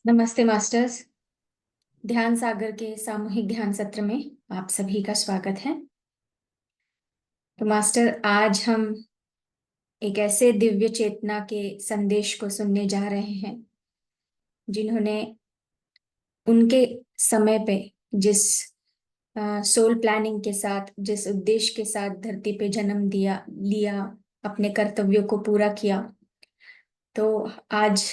नमस्ते मास्टर्स। ध्यान सागर के सामूहिक ध्यान सत्र में आप सभी का स्वागत है। तो मास्टर, आज हम एक ऐसे दिव्य चेतना के संदेश को सुनने जा रहे हैं जिन्होंने उनके समय पे जिस सोल प्लानिंग के साथ, जिस उद्देश्य के साथ धरती पे जन्म दिया लिया, अपने कर्तव्यों को पूरा किया। तो आज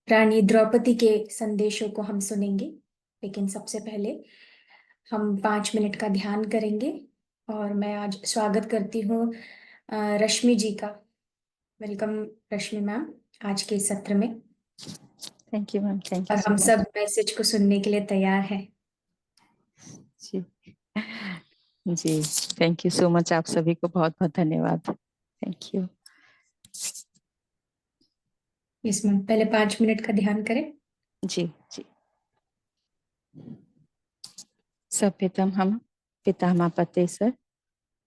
रानी द्रौपदी के संदेशों को हम सुनेंगे, लेकिन सबसे पहले हम 5 मिनट का ध्यान करेंगे। और मैं आज स्वागत करती हूँ रश्मि जी का। वेलकम रश्मि मैम आज के सत्र में। थैंक यू मैम, थैंक और यू हम सो सब मच। मैसेज को सुनने के लिए तैयार हैं। जी जी, थैंक यू सो मच। आप सभी को बहुत बहुत धन्यवाद। Thank you. यस मैम, पहले 5 मिनट का ध्यान करें। जी जी। सभ्यतम हम पितामह पते सर,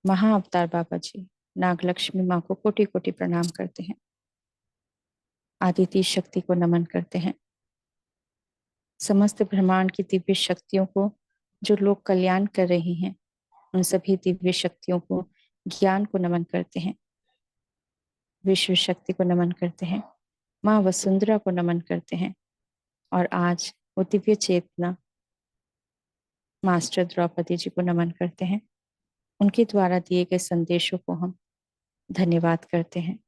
महाअवतार बाबा जी, नागलक्ष्मी माँ को कोटि कोटि प्रणाम करते हैं। आदिति शक्ति को नमन करते हैं। समस्त ब्रह्मांड की दिव्य शक्तियों को जो लोग कल्याण कर रही हैं, उन सभी दिव्य शक्तियों को, ज्ञान को नमन करते हैं। विश्व शक्ति को नमन करते हैं। माँ वसुंधरा को नमन करते हैं। और आज वो दिव्य चेतना मास्टर द्रौपदी जी को नमन करते हैं। उनके द्वारा दिए गए संदेशों को हम धन्यवाद करते हैं।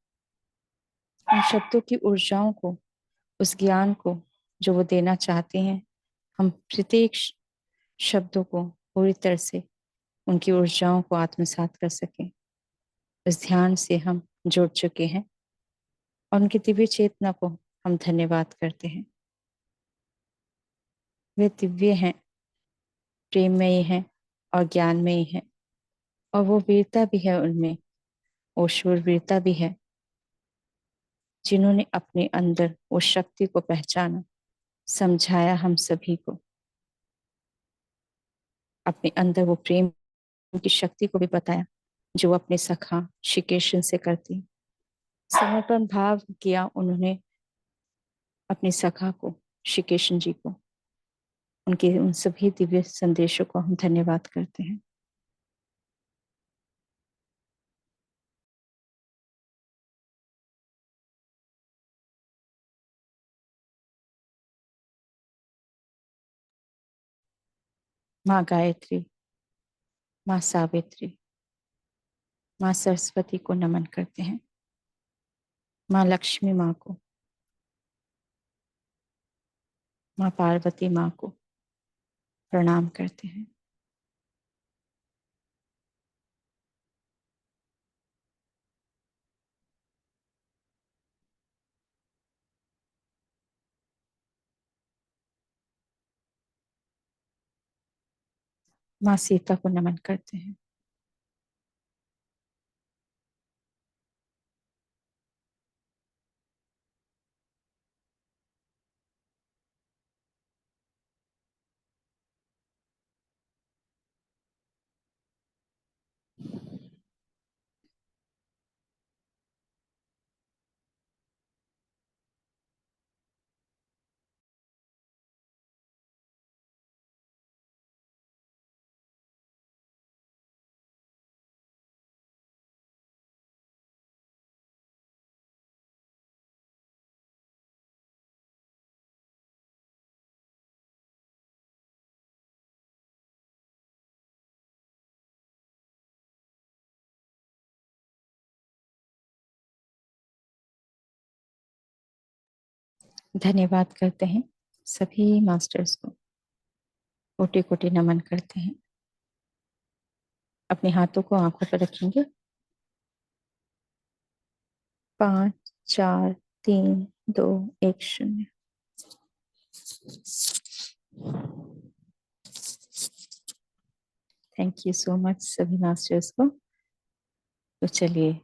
उन शब्दों की ऊर्जाओं को, उस ज्ञान को जो वो देना चाहते हैं, हम प्रत्येक शब्दों को पूरी तरह से उनकी ऊर्जाओं को आत्मसात कर सकें। इस ध्यान से हम जुड़ चुके हैं और उनकी दिव्य चेतना को हम धन्यवाद करते हैं। वे दिव्य हैं, प्रेममयी हैं और ज्ञानमयी हैं। और वो वीरता भी है उनमें, वो शूरवीरता भी है, जिन्होंने अपने अंदर वो शक्ति को पहचाना, समझाया हम सभी को। अपने अंदर वो प्रेम की शक्ति को भी बताया जो अपने सखा श्री कृष्ण से करती। समर्पण भाव किया उन्होंने अपने सखा को, श्री कृष्ण जी को। उनके उन सभी दिव्य संदेशों को हम धन्यवाद करते हैं। माँ गायत्री, माँ सावित्री, माँ सरस्वती को नमन करते हैं। माँ लक्ष्मी माँ को, माँ पार्वती माँ को प्रणाम करते हैं। माँ सीता को नमन करते हैं। धन्यवाद करते हैं सभी मास्टर्स को, कोटि कोटि नमन करते हैं। अपने हाथों को आंखों पर रखेंगे। 5 4 3 2 1 0। थैंक यू सो मच सभी मास्टर्स को। तो चलिए,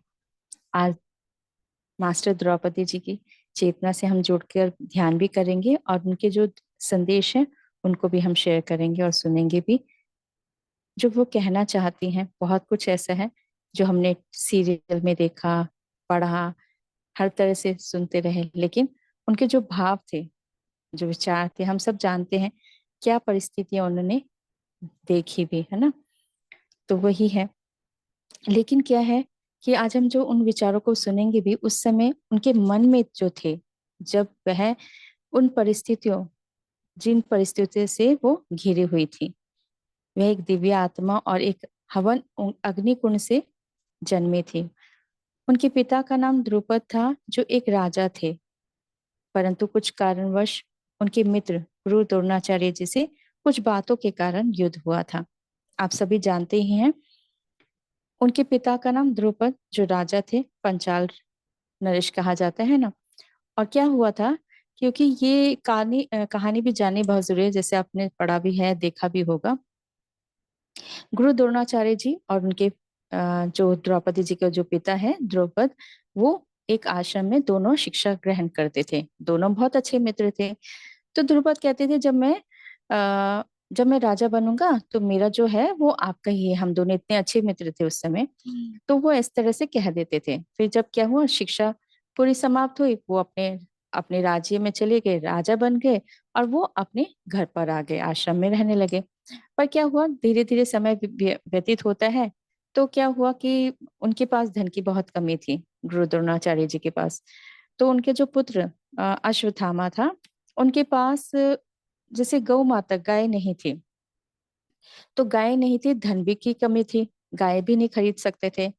आज मास्टर द्रौपदी जी की चेतना से हम जुड़कर ध्यान भी करेंगे और उनके जो संदेश हैं उनको भी हम शेयर करेंगे और सुनेंगे भी। जो वो कहना चाहती हैं, बहुत कुछ ऐसा है जो हमने सीरियल में देखा, पढ़ा, हर तरह से सुनते रहे, लेकिन उनके जो भाव थे, जो विचार थे, हम सब जानते हैं क्या परिस्थितियां उन्होंने देखी भी, है ना। तो वही है। लेकिन क्या है कि आज हम जो उन विचारों को सुनेंगे भी, उस समय उनके मन में जो थे, जब वह उन परिस्थितियों, जिन परिस्थितियों से वो घिरी हुई थी, वह एक दिव्य आत्मा और एक हवन अग्निकुंड से जन्मे थे। उनके पिता का नाम द्रुपद था, जो एक राजा थे, परंतु कुछ कारणवश उनके मित्र गुरु द्रोणाचार्य जी से कुछ बातों के कारण युद्ध हुआ था। आप सभी जानते ही हैं। उनके पिता का नाम द्रुपद, जो राजा थे, पंचाल नरेश कहा जाता है ना। और क्या हुआ था, क्योंकि ये कहानी भी जाननी बहुत जरूरी है, जैसे आपने पढ़ा भी है, देखा भी होगा। गुरु द्रोणाचार्य जी और उनके जो द्रौपदी जी का जो पिता है द्रुपद, वो एक आश्रम में दोनों शिक्षा ग्रहण करते थे। दोनों बहुत अच्छे मित्र थे। तो द्रुपद कहते थे, जब मैं राजा बनूंगा तो मेरा जो है वो आपका ही है। हम दोनों इतने अच्छे मित्र थे उस समय। तो वो इस तरह से कह देते थे। फिर जब क्या हुआ, शिक्षा पूरी समाप्त हुई, वो अपने अपने राज्य में चले गए, राजा बन गए, और वो अपने घर पर आ गए, आश्रम में रहने लगे। पर क्या हुआ, धीरे धीरे समय व्यतीत होता है। तो क्या हुआ कि उनके पास धन की बहुत कमी थी, गुरु द्रोणाचार्य जी के पास। तो उनके जो पुत्र अश्वत्थामा था, उनके पास जैसे गौ माता, गाय नहीं थी। तो गाय नहीं थी, धन भी की कमी थी, गाय भी नहीं खरीद सकते थे।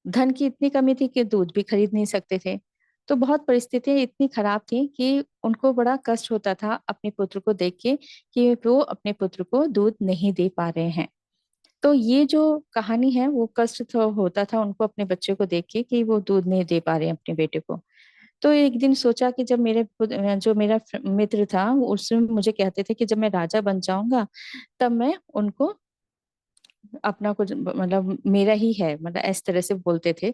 धन की इतनी कमी थी कि दूध भी खरीद नहीं सकते थे। तो बहुत परिस्थितियां इतनी खराब थी कि उनको बड़ा कष्ट होता था अपने पुत्र को देख के, कि वो अपने पुत्र को दूध नहीं दे पा रहे हैं। तो ये जो कहानी है, वो कष्ट तो होता था उनको अपने बच्चे को देख के, कि वो दूध नहीं दे पा रहे हैं अपने बेटे को। तो एक दिन सोचा कि जब जो मेरा मित्र था, वो उसमें मुझे कहते थे कि जब मैं राजा बन जाऊंगा तब मैं उनको अपना कुछ, मतलब मेरा ही है, मतलब इस तरह से बोलते थे।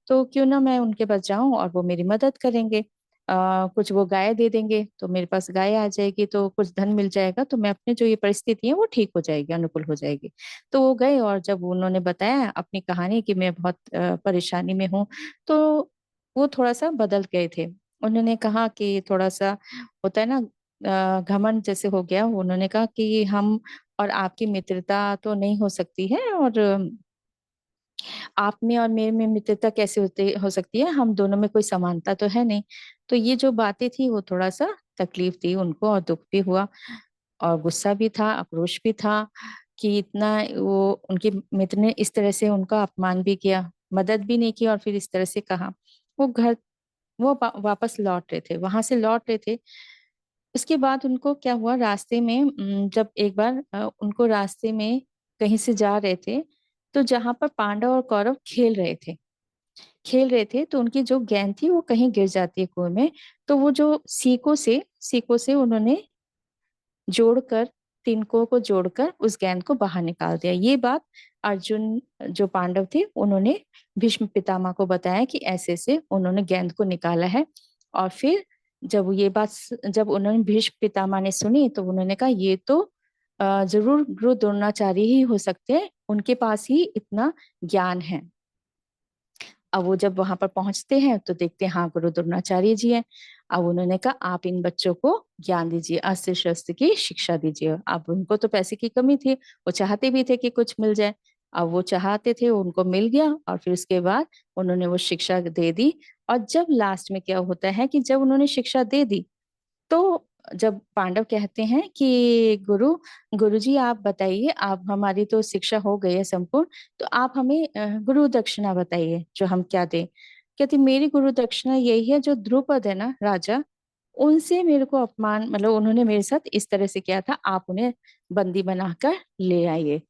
तो क्यों ना मैं उनके पास जाऊं और वो मेरी मदद करेंगे। कुछ वो गाय दे देंगे तो मेरे पास गाय आ जाएगी, तो कुछ धन मिल जाएगा, तो मैं अपने जो ये परिस्थिति है वो ठीक हो जाएगी, अनुकूल हो जाएगी। तो वो गए, और जब उन्होंने बताया अपनी कहानी कि मैं बहुत परेशानी में हूँ, तो वो थोड़ा सा बदल गए थे। उन्होंने कहा कि थोड़ा सा होता है ना, घमंड जैसे हो गया। उन्होंने कहा कि हम और आपकी मित्रता तो नहीं हो सकती है, और आप में और मेरे में मित्रता कैसे हो सकती है, हम दोनों में कोई समानता तो है नहीं। तो ये जो बातें थी वो थोड़ा सा तकलीफ दी उनको, और दुख भी हुआ, और गुस्सा भी था, आक्रोश भी था, कि इतना वो उनके मित्र ने इस तरह से उनका अपमान भी किया, मदद भी नहीं की, और फिर इस तरह से कहा। वो घर वो वापस लौट रहे थे, वहां से लौट रहे थे। उसके बाद उनको क्या हुआ, रास्ते में जब एक बार उनको रास्ते में कहीं से जा रहे थे, तो जहां पर पांडव और कौरव खेल रहे थे, तो उनकी जो गेंद थी वो कहीं गिर जाती है कुएं में। तो वो जो सीकों से उन्होंने जोड़कर, तिनकों को जोड़कर उस गेंद को बाहर निकाल दिया। ये बात अर्जुन, जो पांडव थे, उन्होंने भीष्म पितामह को बताया कि ऐसे ऐसे उन्होंने गेंद को निकाला है। और फिर जब उन्होंने भीष्म पितामह ने सुनी, तो उन्होंने कहा ये तो जरूर गुरु द्रोणाचार्य ही हो सकते हैं, उनके पास ही इतना ज्ञान है। अब वो जब वहां पर पहुंचते हैं तो देखते हैं, हाँ, गुरु द्रोणाचार्य जी हैं। अब उन्होंने कहा आप इन बच्चों को ज्ञान दीजिए, अस्त्र शस्त्र की शिक्षा दीजिए। अब उनको तो पैसे की कमी थी, वो चाहते भी थे कि कुछ मिल जाए। अब वो चाहते थे, उनको मिल गया, और फिर उसके बाद उन्होंने वो शिक्षा दे दी। और जब लास्ट में क्या होता है कि जब उन्होंने शिक्षा दे दी, तो जब पांडव कहते हैं कि गुरु जी आप बताइए, आप हमारी तो शिक्षा हो गई है संपूर्ण, तो आप हमें गुरु दक्षिणा बताइए, जो हम क्या दें। कहती मेरी गुरु दक्षिणा यही है, जो द्रुपद है ना राजा, उनसे मेरे को अपमान, मतलब उन्होंने मेरे साथ इस तरह से किया था, आप उन्हें बंदी बनाकर ले आइए।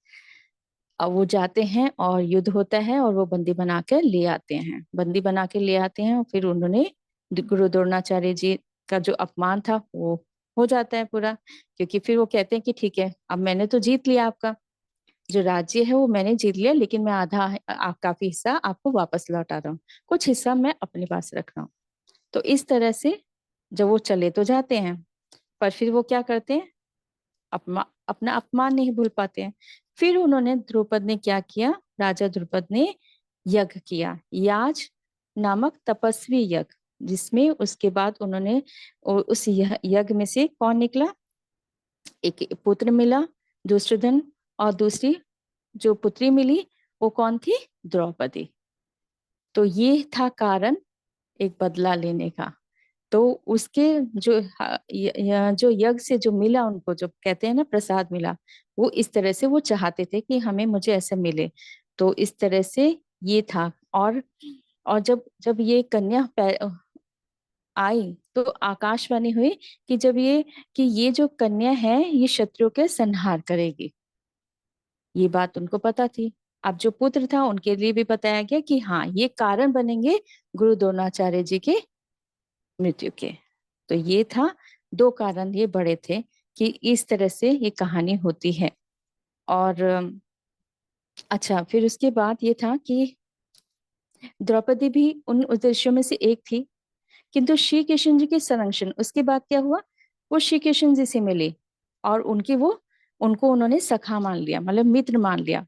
अब वो जाते हैं और युद्ध होता है, और वो बंदी बनाकर ले आते हैं, बंदी बना के ले आते हैं। और फिर उन्होंने गुरु द्रोणाचार्य जी का जो अपमान था वो हो जाता है पूरा। क्योंकि फिर वो कहते हैं कि ठीक है, अब मैंने तो जीत लिया, आपका जो राज्य है वो मैंने जीत लिया, लेकिन मैं काफी हिस्सा आपको वापस लौटा रहा हूँ, कुछ हिस्सा मैं अपने पास रख रहा हूँ। तो इस तरह से जब वो चले तो जाते हैं, पर फिर वो क्या करते हैं, अपना अपमान नहीं भूल पाते हैं। फिर उन्होंने, द्रुपद ने क्या किया, राजा द्रुपद ने यज्ञ किया, याज नामक तपस्वी यज्ञ। जिसमें उसके बाद उन्होंने उस यज्ञ में से कौन निकला, एक पुत्र मिला दुष्योधन, और दूसरी जो पुत्री मिली वो कौन थी, द्रौपदी। तो ये था कारण एक बदला लेने का। तो उसके जो जो यज्ञ से जो मिला उनको, जो कहते हैं ना प्रसाद मिला, वो इस तरह से वो चाहते थे कि हमें मुझे ऐसे मिले। तो इस तरह से ये था। और जब जब ये कन्या आई तो आकाशवाणी हुई कि जब ये जो कन्या है ये शत्रुओं के संहार करेगी। ये बात उनको पता थी। अब जो पुत्र था उनके लिए भी बताया गया कि हाँ ये कारण बनेंगे गुरु द्रोणाचार्य जी के मृत्यु के। तो ये था, दो कारण ये बड़े थे कि इस तरह से ये कहानी होती है। और अच्छा, फिर उसके बाद ये था कि द्रौपदी भी उन उद्देश्यों में से एक थी। किंतु श्री कृष्ण जी के संरक्षण, उसके बाद क्या हुआ, वो श्री कृष्ण जी से मिले और उनको उन्होंने सखा मान लिया, मतलब मित्र मान लिया।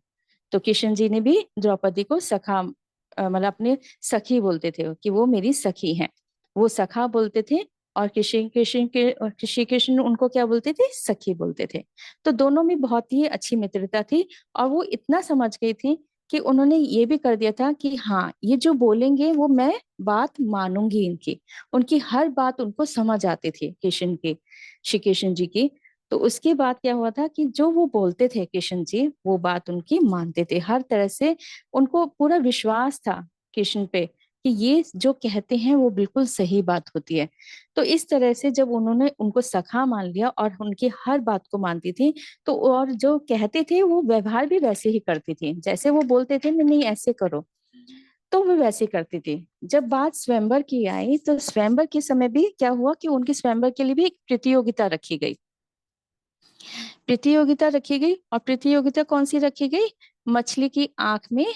तो कृष्ण जी ने भी द्रौपदी को सखा मतलब अपने सखी बोलते थे कि वो मेरी सखी हैं, वो सखा बोलते थे। और श्री कृष्ण उनको क्या बोलते थे, सखी बोलते थे। तो दोनों में बहुत ही अच्छी मित्रता थी। और वो इतना समझ गई थी कि उन्होंने ये भी कर दिया था कि हाँ ये जो बोलेंगे वो मैं बात मानूंगी इनकी। उनकी हर बात उनको समझ आती थी श्री कृष्ण जी की। तो उसके बाद क्या हुआ था कि जो वो बोलते थे कृष्ण जी, वो बात उनकी मानते थे हर तरह से। उनको पूरा विश्वास था कृष्ण पे कि ये जो कहते हैं वो बिल्कुल सही बात होती है। तो इस तरह से जब उन्होंने उनको सखा मान लिया और उनकी हर बात को मानती थी, तो और जो कहते थे वो व्यवहार भी वैसे ही करती थी, जैसे वो बोलते थे नहीं नहीं ऐसे करो, तो वो वैसे ही करती थी। जब बात स्वयंवर की आई तो स्वयंवर के समय भी क्या हुआ कि उनकी स्वयंवर के लिए भी एक प्रतियोगिता रखी गई। प्रतियोगिता रखी गई, और प्रतियोगिता कौन सी रखी गई, मछली की आंख में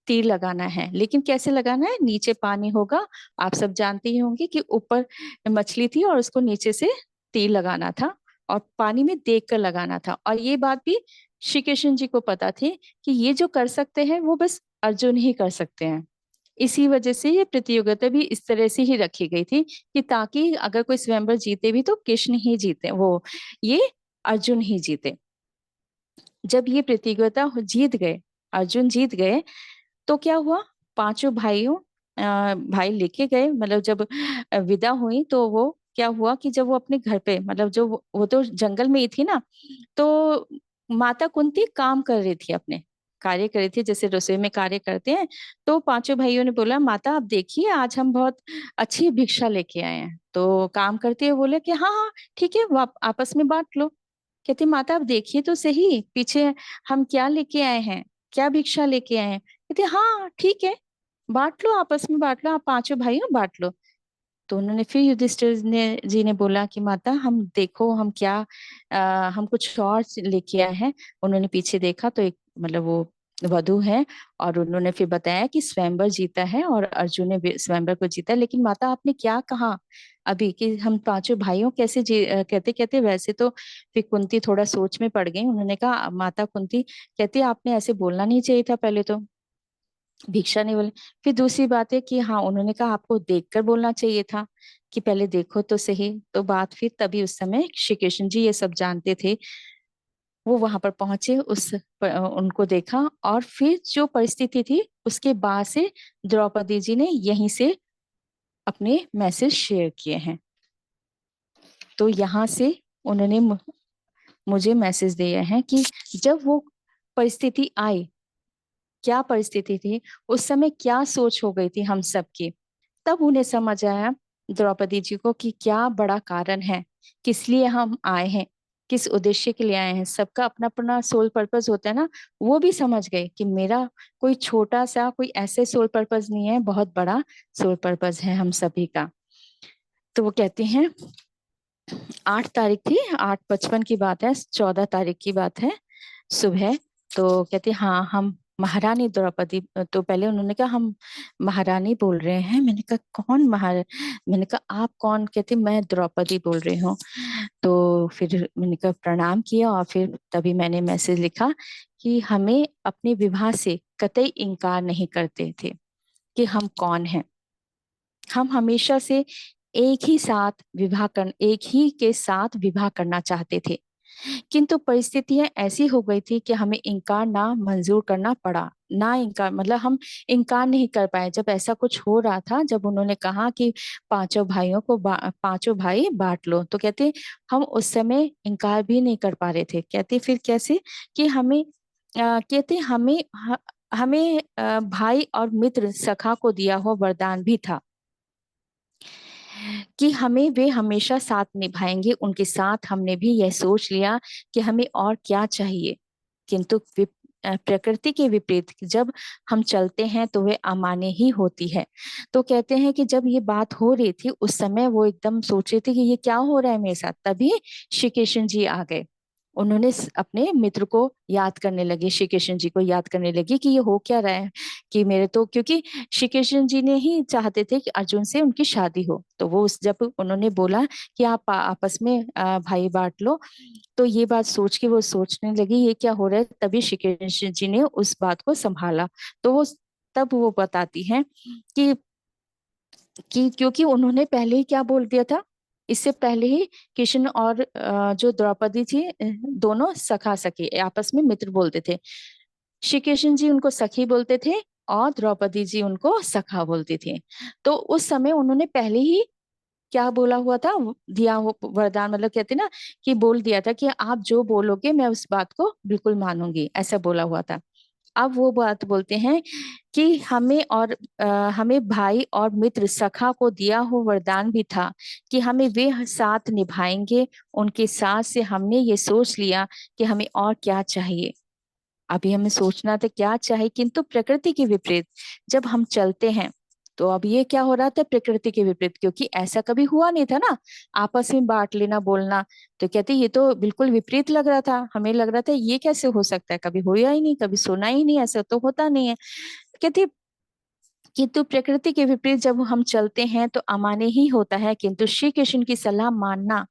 तीर लगाना है। लेकिन कैसे लगाना है, नीचे पानी होगा, आप सब जानते ही होंगे कि ऊपर मछली थी और उसको नीचे से तीर लगाना था, और पानी में देख कर लगाना था। और ये बात भी श्री कृष्ण जी को पता थी कि ये जो कर सकते हैं वो बस अर्जुन ही कर सकते हैं। इसी वजह से ये प्रतियोगिता भी इस तरह से ही रखी गई थी कि ताकि अगर कोई स्वयंवर जीते भी तो कृष्ण ही जीते, वो ये अर्जुन ही जीते। जब ये प्रतियोगिता जीत गए, अर्जुन जीत गए, तो क्या हुआ, पांचों भाई लेके गए, मतलब जब विदा हुई तो वो क्या हुआ कि जब वो अपने घर पे, मतलब जो वो तो जंगल में ही थी ना, तो माता कुंती काम कर रही थी, अपने कार्य कर रही थी जैसे रसोई में कार्य करते हैं। तो पांचों भाइयों ने बोला माता आप देखिए आज हम बहुत अच्छी भिक्षा लेके आए हैं। तो काम करते हुए बोले कि हाँ हाँ ठीक है, वो आपस में बांट लो। कहती माता आप देखिए तो सही पीछे हम क्या लेके आए हैं, क्या भिक्षा लेके आए हैं। कहते हाँ ठीक है, बांट लो आपस में, बांट लो, आप पांचों भाइयों बांट लो। तो उन्होंने फिर युधिष्ठिर ने जी ने बोला कि माता हम देखो हम क्या हम कुछ और लेके आए हैं। उन्होंने पीछे देखा तो एक, मतलब वो वधु है, और उन्होंने फिर बताया कि स्वयंवर जीता है और अर्जुन ने भी स्वयंवर को जीता है। लेकिन माता आपने क्या कहा अभी कि हम पांचों भाइयों कैसे कहते कहते वैसे तो। फिर कुंती थोड़ा सोच में पड़ गई, उन्होंने कहा माता कुंती कहती आपने ऐसे बोलना नहीं चाहिए था पहले तो, भिक्षा नहीं बोले। फिर दूसरी बात है कि हाँ उन्होंने कहा आपको देखकर बोलना चाहिए था कि पहले देखो तो सही। तो बात फिर तभी उस समय श्री कृष्ण जी ये सब जानते थे, वो वहां पर पहुंचे, उनको देखा, और फिर जो परिस्थिति थी उसके बाद से द्रौपदी जी ने यहीं से अपने मैसेज शेयर किए हैं। तो यहाँ से उन्होंने मुझे मैसेज दिया है कि जब वो परिस्थिति आई, क्या परिस्थिति थी उस समय, क्या सोच हो गई थी हम सबकी, तब उन्हें समझ आया द्रौपदी जी को कि क्या बड़ा कारण है, किस लिए हम आए हैं, किस उद्देश्य के लिए आए हैं। सबका अपना अपना सोल पर्पस होता है ना। वो भी समझ गए कि मेरा कोई छोटा सा कोई ऐसे सोल पर्पस नहीं है, बहुत बड़ा सोल पर्पस है हम सभी का। तो वो कहते हैं 8 तारीख थी, 8:55 की बात है, 14 तारीख की बात है सुबह। तो कहते हाँ हम महारानी द्रौपदी, तो पहले उन्होंने कहा हम महारानी बोल रहे हैं। मैंने कहा कौन मैंने कहा आप कौन, कहते मैं द्रौपदी बोल रही हूँ। तो फिर मैंने कहा प्रणाम किया, और फिर तभी मैंने मैसेज लिखा कि हमें अपने विवाह से कतई इनकार नहीं करते थे कि हम कौन हैं। हम हमेशा से एक ही के साथ विवाह करना चाहते थे, किंतु परिस्थितियां ऐसी हो गई थी कि हमें इनकार ना मंजूर करना पड़ा। ना इनकार मतलब हम इनकार नहीं कर पाए जब ऐसा कुछ हो रहा था। जब उन्होंने कहा कि पांचों भाई बांट लो, तो कहते हम उस समय इनकार भी नहीं कर पा रहे थे। कहते फिर कैसे कि कहते हमें भाई और मित्र सखा को दिया हुआ वरदान भी था कि हमें वे हमेशा साथ निभाएंगे। उनके साथ हमने भी यह सोच लिया कि हमें और क्या चाहिए। किंतु प्रकृति के विपरीत जब हम चलते हैं तो वे अमान्य ही होती है। तो कहते हैं कि जब ये बात हो रही थी उस समय वो एकदम सोच रहे थे कि ये क्या हो रहा है मेरे साथ। तभी श्री कृष्ण जी आ गए। उन्होंने अपने मित्र को याद करने लगे, श्री कृष्ण जी को याद करने लगे कि ये हो क्या रहा है कि मेरे तो, क्योंकि श्री कृष्ण जी ने ही चाहते थे कि अर्जुन से उनकी शादी हो। तो वो उस जब उन्होंने बोला कि आप आपस में भाई बांट लो, तो ये बात सोच के वो सोचने लगी ये क्या हो रहा है। तभी श्री कृष्ण जी ने उस बात को संभाला। तो वो तब वो बताती हैं कि क्योंकि उन्होंने पहले ही क्या बोल दिया था। इससे पहले ही कृष्ण और जो द्रौपदी थी, दोनों सखा सखी आपस में मित्र बोलते थे। श्री कृष्ण जी उनको सखी बोलते थे और द्रौपदी जी उनको सखा बोलती थी। तो उस समय उन्होंने पहले ही क्या बोला हुआ था, दिया हुआ वरदान, मतलब कहते ना कि बोल दिया था कि आप जो बोलोगे मैं उस बात को बिल्कुल मानूंगी, ऐसा बोला हुआ था। अब वो बात बोलते हैं कि हमें भाई और मित्र सखा को दिया हुआ वरदान भी था कि हमें वे साथ निभाएंगे। उनके साथ से हमने ये सोच लिया कि हमें और क्या चाहिए। अभी हमें सोचना था क्या चाहिए, किंतु प्रकृति के विपरीत जब हम चलते हैं तो अब ये क्या हो रहा था प्रकृति के विपरीत, क्योंकि ऐसा कभी हुआ नहीं था ना आपस में बांट लेना बोलना। तो कहते ये तो बिल्कुल विपरीत लग रहा था, हमें लग रहा था ये कैसे हो सकता है, कभी हुआ ही नहीं, कभी सुना ही नहीं, ऐसा तो होता नहीं है। कहते किंतु प्रकृति के विपरीत जब हम चलते हैं तो अमान्य ही होता है, किंतु श्री कृष्ण की सलाह मानना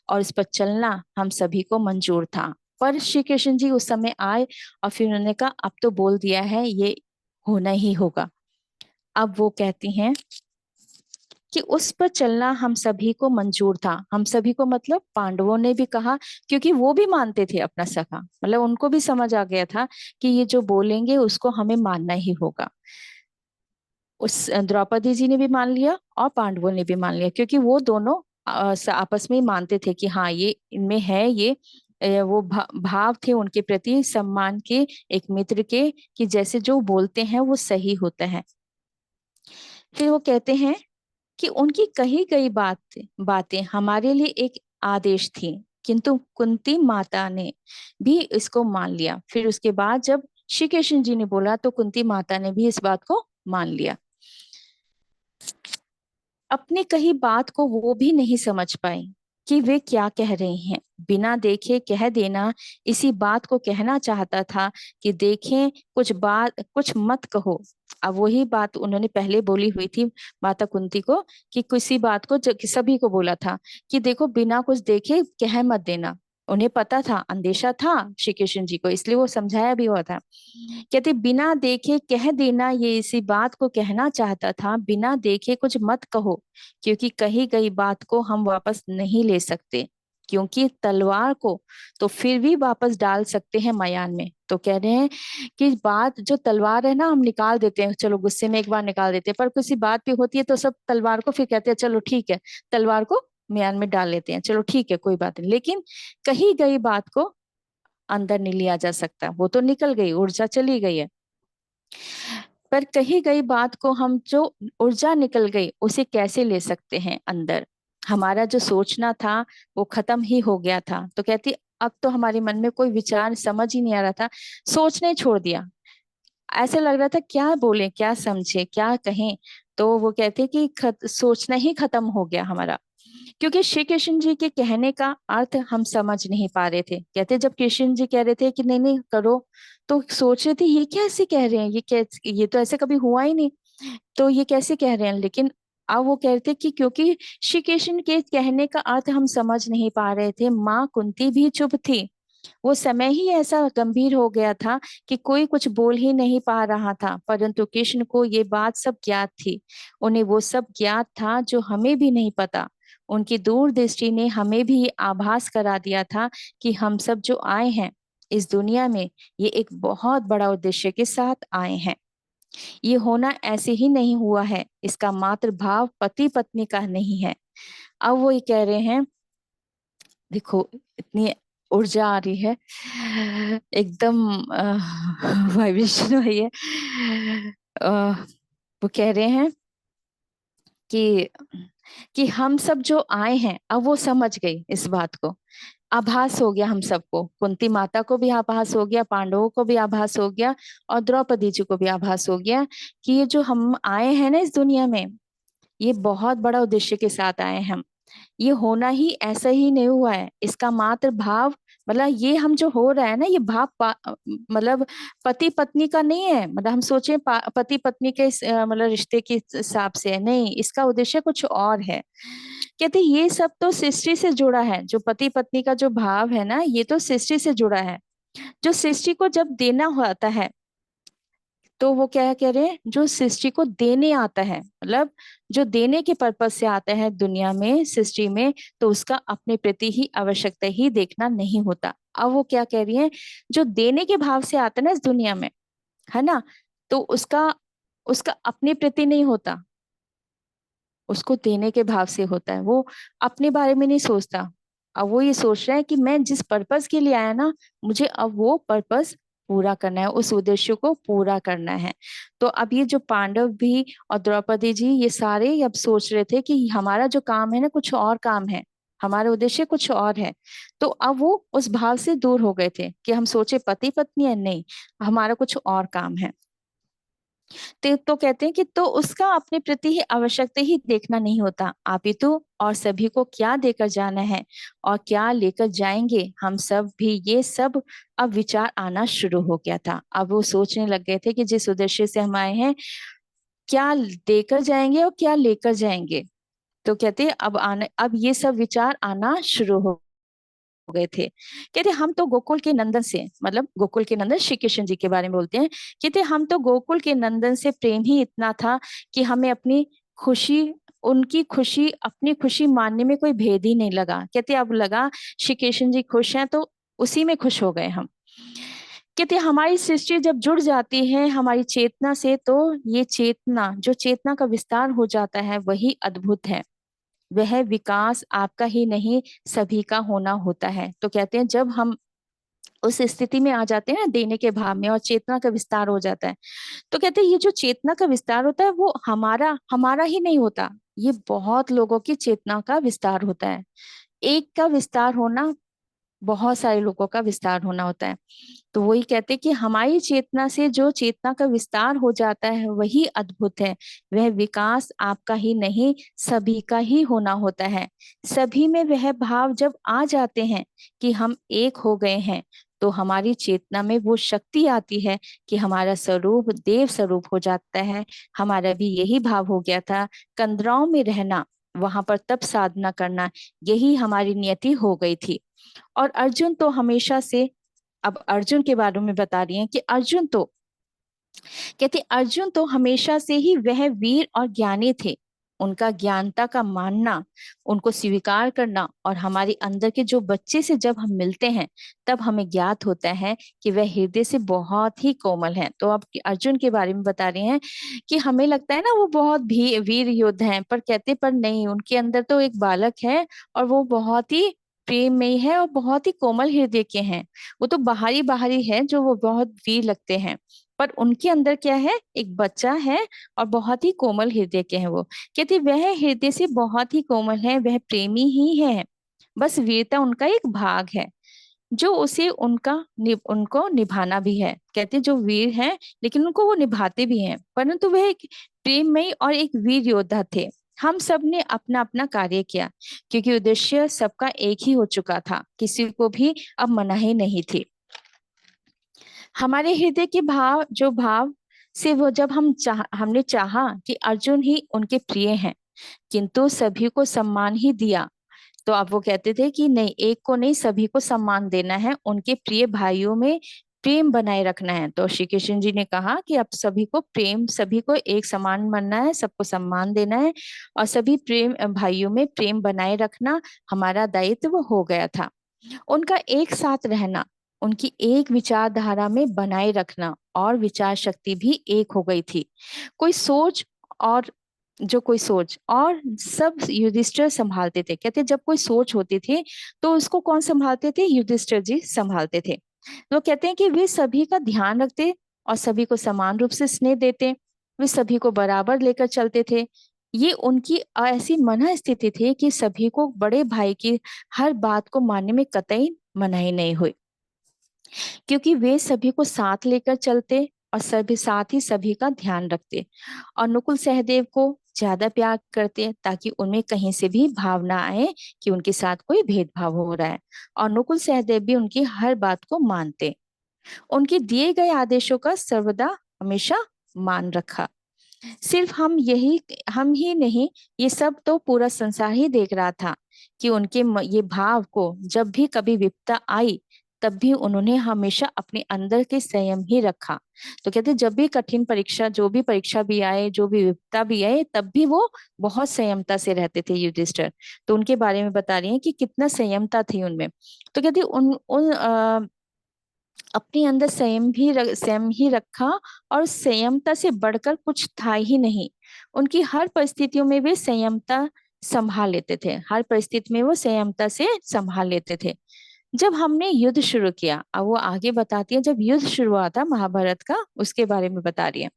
और इस पर चलना हम सभी को मंजूर था। पर श्री कृष्ण जी उस समय आए और फिर उन्होंने कहा अब तो बोल दिया है ये होना ही होगा। अब वो कहती हैं कि उस पर चलना हम सभी को मंजूर था। हम सभी को मतलब पांडवों ने भी कहा, क्योंकि वो भी मानते थे अपना सखा, मतलब उनको भी समझ आ गया था कि ये जो बोलेंगे उसको हमें मानना ही होगा। उस द्रौपदी जी ने भी मान लिया और पांडवों ने भी मान लिया, क्योंकि वो दोनों आपस में ही मानते थे कि हाँ ये इनमें है ये वो भाव थे उनके प्रति सम्मान के, एक मित्र के, कि जैसे जो बोलते हैं वो सही होता है। फिर वो कहते हैं कि उनकी कही गई बातें हमारे लिए एक आदेश थी, किंतु कुंती माता ने भी इसको मान लिया। फिर उसके बाद जब श्री कृष्ण जी ने बोला तो कुंती माता ने भी इस बात को मान लिया। अपनी कही बात को वो भी नहीं समझ पाई कि वे क्या कह रही हैं। बिना देखे कह देना, इसी बात को कहना चाहता था कि देखें कुछ मत कहो। अब वही बात उन्होंने पहले बोली हुई थी माता कुंती को, कि किसी बात को कि सभी को बोला था कि देखो बिना कुछ देखे कह मत देना। उन्हें पता था, अंदेशा था श्री कृष्ण जी को, इसलिए वो समझाया भी हुआ था। कहते बिना देखे कह देना, ये इसी बात को कहना चाहता था, बिना देखे कुछ मत कहो, क्योंकि कही गई बात को हम वापस नहीं ले सकते, क्योंकि तलवार को तो फिर भी वापस डाल सकते हैं मयान में। तो कह रहे हैं कि बात जो तलवार है ना हम निकाल देते हैं, चलो गुस्से में एक बार निकाल देते हैं, पर किसी बात भी होती है तो सब तलवार को फिर कहते हैं चलो ठीक है तलवार को म्यान में डाल लेते हैं, चलो ठीक है कोई बात नहीं। लेकिन कही गई बात को अंदर नहीं लिया जा सकता, वो तो निकल गई, ऊर्जा चली गई है। पर कही गई बात को हम जो ऊर्जा निकल गई उसे कैसे ले सकते हैं अंदर। हमारा जो सोचना था वो खत्म ही हो गया था। तो कहती अब तो हमारे मन में कोई विचार समझ ही नहीं आ रहा था, सोचने छोड़ दिया। ऐसे लग रहा था क्या बोले क्या समझे क्या कहें। तो वो कहते कि सोचना ही खत्म हो गया हमारा, क्योंकि श्री कृष्ण जी के कहने का अर्थ हम समझ नहीं पा रहे थे। कहते जब कृष्ण जी कह रहे थे कि नहीं नहीं करो, तो सोच रहे थे ये कैसे कह रहे हैं, ये तो ऐसे कभी हुआ ही नहीं, तो ये कैसे कह रहे हैं। लेकिन अब वो कहते कि क्योंकि श्री कृष्ण के कहने का अर्थ हम समझ नहीं पा रहे थे, माँ कुंती भी चुप थी। वो समय ही ऐसा गंभीर हो गया था कि कोई कुछ बोल ही नहीं पा रहा था, परंतु कृष्ण को ये बात सब ज्ञात थी। उन्हें वो सब ज्ञात था जो हमें भी नहीं पता। उनकी दूरदृष्टि ने हमें भी ये आभास करा दिया था कि हम सब जो आए हैं इस दुनिया में, ये एक बहुत बड़ा उद्देश्य के साथ आए हैं। ये होना ऐसे ही नहीं हुआ है, इसका मात्र भाव पति पत्नी का नहीं है। अब वो ये कह रहे हैं, देखो इतनी ऊर्जा आ रही है, एकदम वाइब्रेशन हुई है। वो कह रहे हैं कि हम सब जो आए हैं, अब वो समझ गई इस बात को। आभास हो गया हम सबको, कुंती माता को भी आभास हो गया, पांडवों को भी आभास हो गया, और द्रौपदी जी को भी आभास हो गया कि ये जो हम आए हैं ना इस दुनिया में, ये बहुत बड़ा उद्देश्य के साथ आए हैं हम। ये होना ही ऐसा ही नहीं हुआ है, इसका मात्र भाव, मतलब ये हम जो हो रहा है ना, ये भाव मतलब पति पत्नी का नहीं है। मतलब हम सोचे पति पत्नी के मतलब रिश्ते के हिसाब से है, नहीं, इसका उद्देश्य कुछ और है। कहते ये सब तो सृष्टि से जुड़ा है, जो पति पत्नी का जो भाव है ना, ये तो सृष्टि से जुड़ा है। जो सृष्टि को जब देना होता है, तो वो क्या कह रहे हैं, जो सृष्टि को देने आता है, मतलब जो देने के पर्पज से आता है दुनिया में, सृष्टि में, तो उसका अपने प्रति ही आवश्यकता ही देखना नहीं होता। अब वो क्या कह रही है, जो देने के भाव से आता है ना इस दुनिया में, है ना, तो उसका उसका अपने प्रति नहीं होता, उसको देने के भाव से होता है। वो अपने बारे में नहीं सोचता। अब वो ये सोच रहा है कि मैं जिस पर्पस के लिए आया ना, मुझे अब वो पर्पस पूरा करना है, उस उद्देश्य को पूरा करना है। तो अब ये जो पांडव भी और द्रौपदी जी, ये सारे अब सोच रहे थे कि हमारा जो काम है ना, कुछ और काम है, हमारा उद्देश्य कुछ और है। तो अब वो उस भाव से दूर हो गए थे कि हम सोचे पति पत्नी है, नहीं, हमारा कुछ और काम है। तो कहते हैं कि तो उसका अपने प्रति ही आवश्यकता ही देखना नहीं होता, अपितु और सभी को क्या देकर जाना है और क्या लेकर जाएंगे हम सब भी, ये सब अब विचार आना शुरू हो गया था। अब वो सोचने लग गए थे कि जिस उद्देश्य से हम आए हैं, क्या देकर जाएंगे और क्या लेकर जाएंगे। तो कहते हैं अब ये सब विचार आना शुरू हो गए थे। कहते हम तो गोकुल के नंदन से, मतलब गोकुल के नंदन श्री कृष्ण जी के बारे में बोलते हैं, कहते हम तो गोकुल के नंदन से प्रेम ही इतना था कि हमें अपनी खुशी, उनकी खुशी अपनी खुशी मानने में कोई भेद ही नहीं लगा। कहते अब लगा श्री कृष्ण जी खुश हैं तो उसी में खुश हो गए हम। कहते हमारी सृष्टि जब जुड़ जाती है हमारी चेतना से, तो ये चेतना, जो चेतना का विस्तार हो जाता है, वही अद्भुत है। वह विकास आपका ही नहीं, सभी का होना होता है। तो कहते हैं जब हम उस स्थिति में आ जाते हैं ना, देने के भाव में, और चेतना का विस्तार हो जाता है, तो कहते हैं ये जो चेतना का विस्तार होता है, वो हमारा हमारा ही नहीं होता, ये बहुत लोगों की चेतना का विस्तार होता है। एक का विस्तार होना, बहुत सारे लोगों का विस्तार होना होता है। तो वही कहते हैं कि हमारी चेतना से जो चेतना का विस्तार हो जाता है, वही अद्भुत है। वह विकास आपका ही नहीं, सभी का ही होना होता है। सभी में वह भाव जब आ जाते हैं कि हम एक हो गए हैं, तो हमारी चेतना में वो शक्ति आती है कि हमारा स्वरूप देव स्वरूप हो जाता है। हमारा भी यही भाव हो गया था, कंदराओं में रहना, वहां पर तप साधना करना, यही हमारी नियति हो गई थी। और अर्जुन तो हमेशा से, अब अर्जुन के बारे में बता रही हैं कि अर्जुन तो, कहते अर्जुन तो हमेशा से ही वह वीर और ज्ञानी थे। उनका ज्ञानता का मानना, उनको स्वीकार करना, और हमारे अंदर के जो बच्चे से जब हम मिलते हैं, तब हमें ज्ञात होता है कि वह हृदय से बहुत ही कोमल है। तो अब अर्जुन के बारे में बता रहे हैं कि हमें लगता है ना वो बहुत भी वीर योद्धा हैं, पर कहते पर नहीं, उनके अंदर तो एक बालक है, और वो बहुत ही प्रेम में है और बहुत ही कोमल हृदय के हैं। वो तो बाहरी बाहरी है जो वो बहुत वीर लगते हैं, पर उनके अंदर क्या है, एक बच्चा है, और बहुत ही कोमल हृदय के हैं वो। कहते वह हृदय से बहुत ही कोमल है, वह प्रेमी ही है, बस वीरता उनका एक भाग है, जो उसे उनको निभाना भी है। कहते जो वीर हैं, लेकिन उनको वो निभाते भी हैं, परंतु वह एक प्रेममयी और एक वीर योद्धा थे। हम सब ने अपना अपना कार्य किया, क्योंकि उद्देश्य सबका एक ही हो चुका था, किसी को भी अब मनाही नहीं थी। हमारे हृदय के भाव, जो भाव से वो जब हमने चाहा कि अर्जुन ही उनके प्रिय हैं, किंतु सभी को सम्मान ही दिया, तो अब वो कहते थे कि नहीं, एक को नहीं, सभी को सम्मान देना है, उनके प्रिय भाइयों में प्रेम बनाए रखना है। तो श्री कृष्ण जी ने कहा कि अब सभी को प्रेम, सभी को एक समान मानना है, सबको सम्मान देना है, और सभी प्रेम भाइयों में प्रेम बनाए रखना हमारा दायित्व हो गया था। उनका एक साथ रहना, उनकी एक विचारधारा में बनाए रखना, और विचार शक्ति भी एक हो गई थी। कोई सोच और कोई सोच और सब युधिष्ठिर संभालते थे। कहते जब कोई सोच होती थी तो उसको कौन संभालते थे? युधिष्ठिर जी संभालते थे। तो कहते हैं कि वे सभी का ध्यान रखते और सभी को समान रूप से स्नेह देते, वे सभी को बराबर लेकर चलते थे। ये उनकी ऐसी मन स्थिति थी कि सभी को बड़े भाई की हर बात को मानने में कतई मनाही नहीं हुई, क्योंकि वे सभी को साथ लेकर चलते और सभी साथ ही सभी का ध्यान रखते, और नकुल सहदेव को ज्यादा प्यार करते ताकि उनमें कहीं से भी भाव ना आए कि उनके साथ कोई भेदभाव हो रहा है, और नकुल सहदेव भी उनकी हर बात को मानते, उनके दिए गए आदेशों का सर्वदा हमेशा मान रखा। सिर्फ हम ही नहीं, ये सब तो पूरा संसार ही देख रहा था कि उनके ये भाव को जब भी कभी विपदा आई तब भी उन्होंने हमेशा अपने अंदर के संयम ही रखा। तो कहते जब भी कठिन परीक्षा, जो भी परीक्षा भी आए, जो भी विपदा भी आए, तब भी वो बहुत संयमता से रहते थे युधिष्ठिर। तो उनके बारे में बता रही हैं कि कितना संयमता थी उनमें। तो कहते उन उन अपने अंदर संयम ही रखा, और संयमता से बढ़कर कुछ था ही नहीं। उनकी हर परिस्थितियों में वे संयमता संभाल लेते थे, हर परिस्थिति में वो संयमता से संभाल लेते थे। जब हमने युद्ध शुरू किया, अब वो आगे बताती है, जब युद्ध शुरू हुआ था महाभारत का, उसके बारे में बता रही है।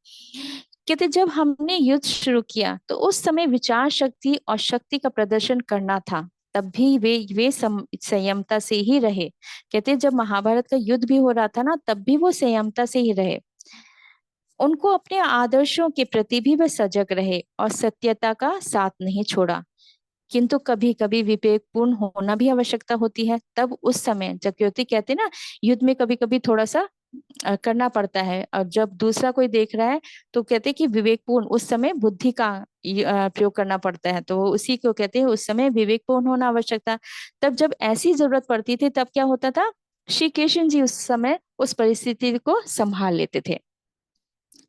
कहते जब हमने युद्ध शुरू किया तो उस समय विचार शक्ति और शक्ति का प्रदर्शन करना था, तब भी वे संयमता से ही रहे। कहते जब महाभारत का युद्ध भी हो रहा था ना, तब भी वो संयमता से ही रहे। उनको अपने आदर्शों के प्रति भी वे सजग रहे और सत्यता का साथ नहीं छोड़ा। किंतु कभी कभी विवेकपूर्ण होना भी आवश्यकता होती है। तब उस समय जब क्योंकि कहते हैं ना, युद्ध में कभी कभी थोड़ा सा करना पड़ता है, और जब दूसरा कोई देख रहा है तो कहते हैं कि विवेकपूर्ण, उस समय बुद्धि का प्रयोग करना पड़ता है, तो उसी को कहते हैं उस समय विवेकपूर्ण होना आवश्यक था। तब जब ऐसी जरूरत पड़ती थी तब क्या होता था, श्री कृष्ण जी उस समय उस परिस्थिति को संभाल लेते थे।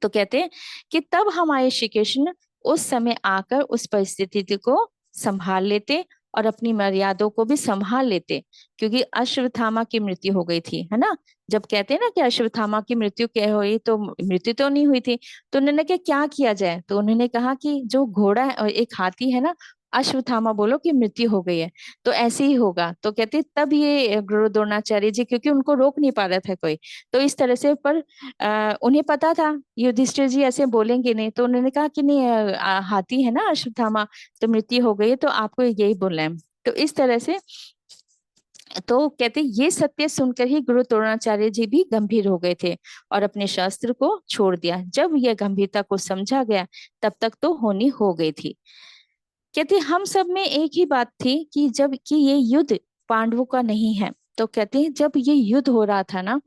तो कहते हैं कि तब हमारे श्री कृष्ण उस समय आकर उस परिस्थिति को संभाल लेते और अपनी मर्यादों को भी संभाल लेते, क्योंकि अश्वत्थामा की मृत्यु हो गई थी, है ना। जब कहते हैं ना कि अश्वत्थामा की मृत्यु क्या हुई, तो मृत्यु तो नहीं हुई थी, तो उन्होंने क्या किया जाए, तो उन्होंने कहा कि जो घोड़ा है और एक हाथी है ना, अश्वत्थामा बोलो कि मृत्यु हो गई है, तो ऐसे ही होगा। तो कहते तब ये गुरु द्रोणाचार्य जी, क्योंकि उनको रोक नहीं पा रहा था कोई, तो इस तरह से, पर उन्हें पता था युधिष्ठिर जी ऐसे बोलेंगे नहीं, तो उन्होंने कहा कि नहीं, हाथी है ना अश्वत्थामा, तो मृत्यु हो गई है, तो आपको यही बोलना है। तो इस तरह से, तो कहते ये सत्य सुनकर ही गुरु द्रोणाचार्य जी भी गंभीर हो गए थे और अपने शास्त्र को छोड़ दिया। जब यह गंभीरता को समझा गया तब तक तो होनी हो गई थी। कहते हम सब में एक ही बात थी कि जब कि ये युद्ध पांडवों का नहीं है। तो कहते हैं जब ये युद्ध हो रहा था ना,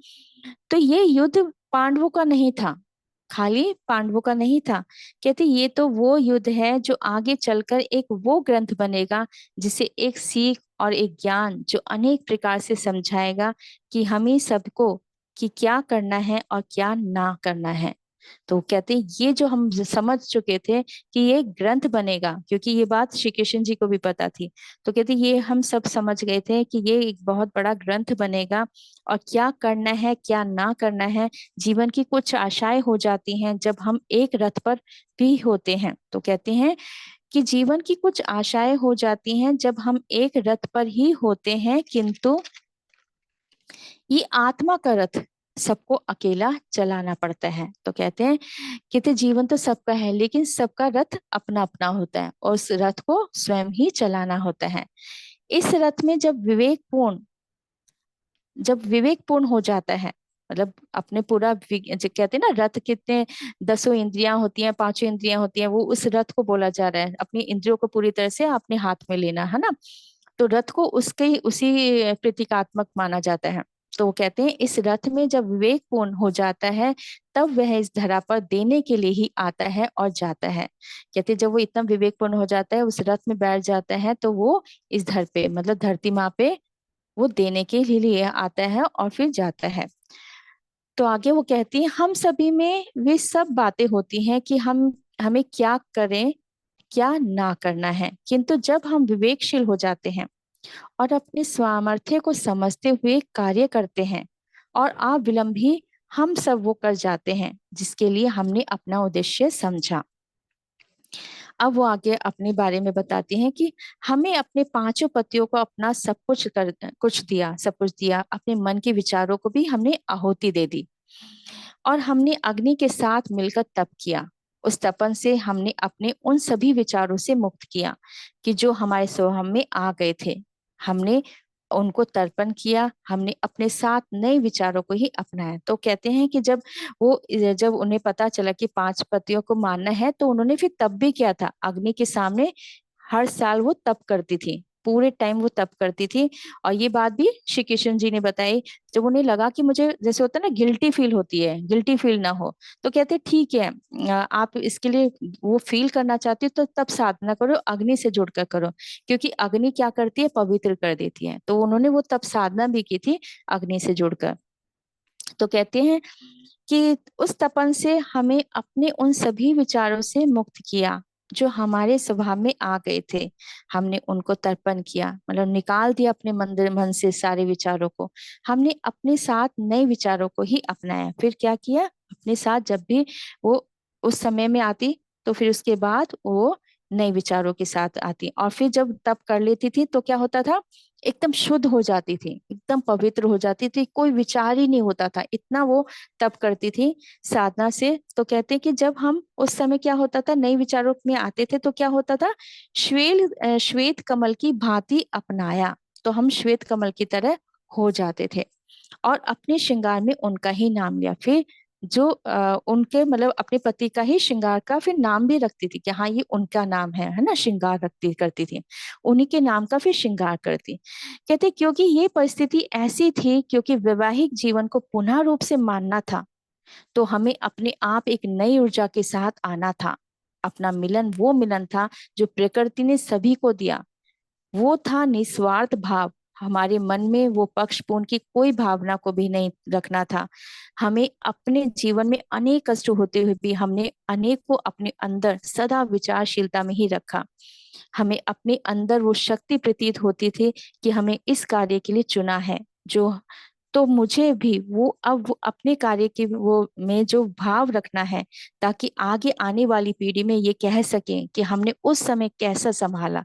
तो ये युद्ध पांडवों का नहीं था, खाली पांडवों का नहीं था। कहते ये तो वो युद्ध है जो आगे चलकर एक वो ग्रंथ बनेगा जिसे एक सीख और एक ज्ञान जो अनेक प्रकार से समझाएगा कि हमें सबको कि क्या करना है और क्या ना करना है। तो कहते हैं ये जो हम समझ चुके थे कि ये ग्रंथ बनेगा, क्योंकि ये बात श्री कृष्ण जी को भी पता थी, तो कहते ये हम सब समझ गए थे कि ये एक बहुत बड़ा ग्रंथ बनेगा, और क्या करना है क्या ना करना है। जीवन की कुछ आशाएं हो जाती हैं जब हम एक रथ पर भी होते हैं। तो कहते हैं कि जीवन की कुछ आशाएं हो जाती हैं जब हम एक रथ पर ही होते हैं, किंतु ये आत्मा का रथ सबको अकेला चलाना पड़ता है। तो कहते जीवन तो सबका है, लेकिन सबका रथ अपना अपना होता है और उस रथ को स्वयं ही चलाना होता है। इस रथ में जब विवेकपूर्ण हो जाता है, मतलब अपने पूरा जो कहते हैं ना, रथ कितने 10 इंद्रियां होती हैं, 5 इंद्रियां होती हैं, वो उस रथ को बोला जा रहा है, अपनी इंद्रियों को पूरी तरह से अपने हाथ में लेना, है ना। तो रथ को उसके उसी प्रतीकात्मक माना जाता है। तो वो कहते हैं इस रथ में जब विवेक पूर्ण हो जाता है तब वह इस धरा पर देने के लिए ही आता है और जाता है। कहते हैं जब वो इतना विवेक पूर्ण हो जाता है, उस रथ में बैठ जाता है, तो वो इस धर पे मतलब धरती माँ पे वो देने के लिए आता है और फिर जाता है। तो आगे वो कहती है हम सभी में वे सब बातें होती हैं कि हम हमें क्या करें क्या ना करना है, किंतु जब हम विवेकशील हो जाते हैं और अपने सामर्थ्य को समझते हुए कार्य करते हैं और अविलंब ही हम सब वो कर जाते हैं जिसके लिए हमने अपना उद्देश्य समझा। अब वो आगे अपने बारे में बताती हैं कि हमें अपने पांचों पतियों को अपना सब कुछ दिया, अपने मन के विचारों को भी हमने आहुति दे दी और हमने अग्नि के साथ मिलकर तप किया। उस तपन से हमने अपने उन सभी विचारों से मुक्त किया कि जो हमारे स्वभाव में आ गए थे। हमने उनको तर्पण किया, हमने अपने साथ नए विचारों को ही अपनाया। तो कहते हैं कि जब उन्हें पता चला कि पांच पतियों को मानना है, तो उन्होंने फिर तप भी किया था अग्नि के सामने। हर साल वो तप करती थी, पूरे टाइम वो तप करती थी। और ये बात भी श्री कृष्ण जी ने बताई। जब उन्हें लगा कि मुझे जैसे होता है ना गिल्टी फील होती है, गिल्टी फील ना हो, तो कहते हैं ठीक है, आप इसके लिए वो फील करना चाहती हो तो तब साधना करो, अग्नि से जुड़कर करो, क्योंकि अग्नि क्या करती है, पवित्र कर देती है। तो उन्होंने वो तब साधना भी की थी अग्नि से जुड़कर। तो कहते हैं कि उस तपन से हमें अपने उन सभी विचारों से मुक्त किया जो हमारे स्वभाव में आ गए थे। हमने उनको तर्पण किया, मतलब निकाल दिया अपने मन से सारे विचारों को। हमने अपने साथ नए विचारों को ही अपनाया। फिर क्या किया, अपने साथ जब भी वो उस समय में आती, तो फिर उसके बाद वो नए विचारों के साथ आती। और फिर जब तप कर लेती थी तो क्या होता था, एकदम शुद्ध हो जाती थी, एकदम पवित्र हो जाती थी, कोई विचार ही नहीं होता था, इतना वो तप करती थी साधना से। तो कहते हैं कि जब हम उस समय क्या होता था, नए विचारों में आते थे, तो क्या होता था, श्वेत कमल की भांति अपनाया, तो हम श्वेत कमल की तरह हो जाते थे और अपने श्रृंगार में उनका ही नाम लिया। फिर जो उनके मतलब अपने पति का ही श्रृंगार का फिर नाम भी रखती थी कि हाँ ये उनका नाम है ना, श्रृंगार रखती करती थी, उन्हीं के नाम का फिर श्रृंगार करती। कहते क्योंकि ये परिस्थिति ऐसी थी, क्योंकि वैवाहिक जीवन को पुनः रूप से मानना था, तो हमें अपने आप एक नई ऊर्जा के साथ आना था। अपना मिलन वो मिलन था जो प्रकृति ने सभी को दिया, वो था निस्वार्थ भाव। हमारे मन में वो पक्षपूर्ण की कोई भावना को भी नहीं रखना था। हमें अपने जीवन में अनेक कष्ट होते हुए भी हमने अनेक को अपने अंदर सदा विचारशीलता में ही रखा। हमें अपने अंदर वो शक्ति प्रतीत होती थी कि हमें इस कार्य के लिए चुना है। जो तो मुझे भी वो अब वो अपने कार्य की वो में जो भाव रखना है, ताकि आगे आने वाली पीढ़ी में ये कह सकें कि हमने उस समय कैसा संभाला।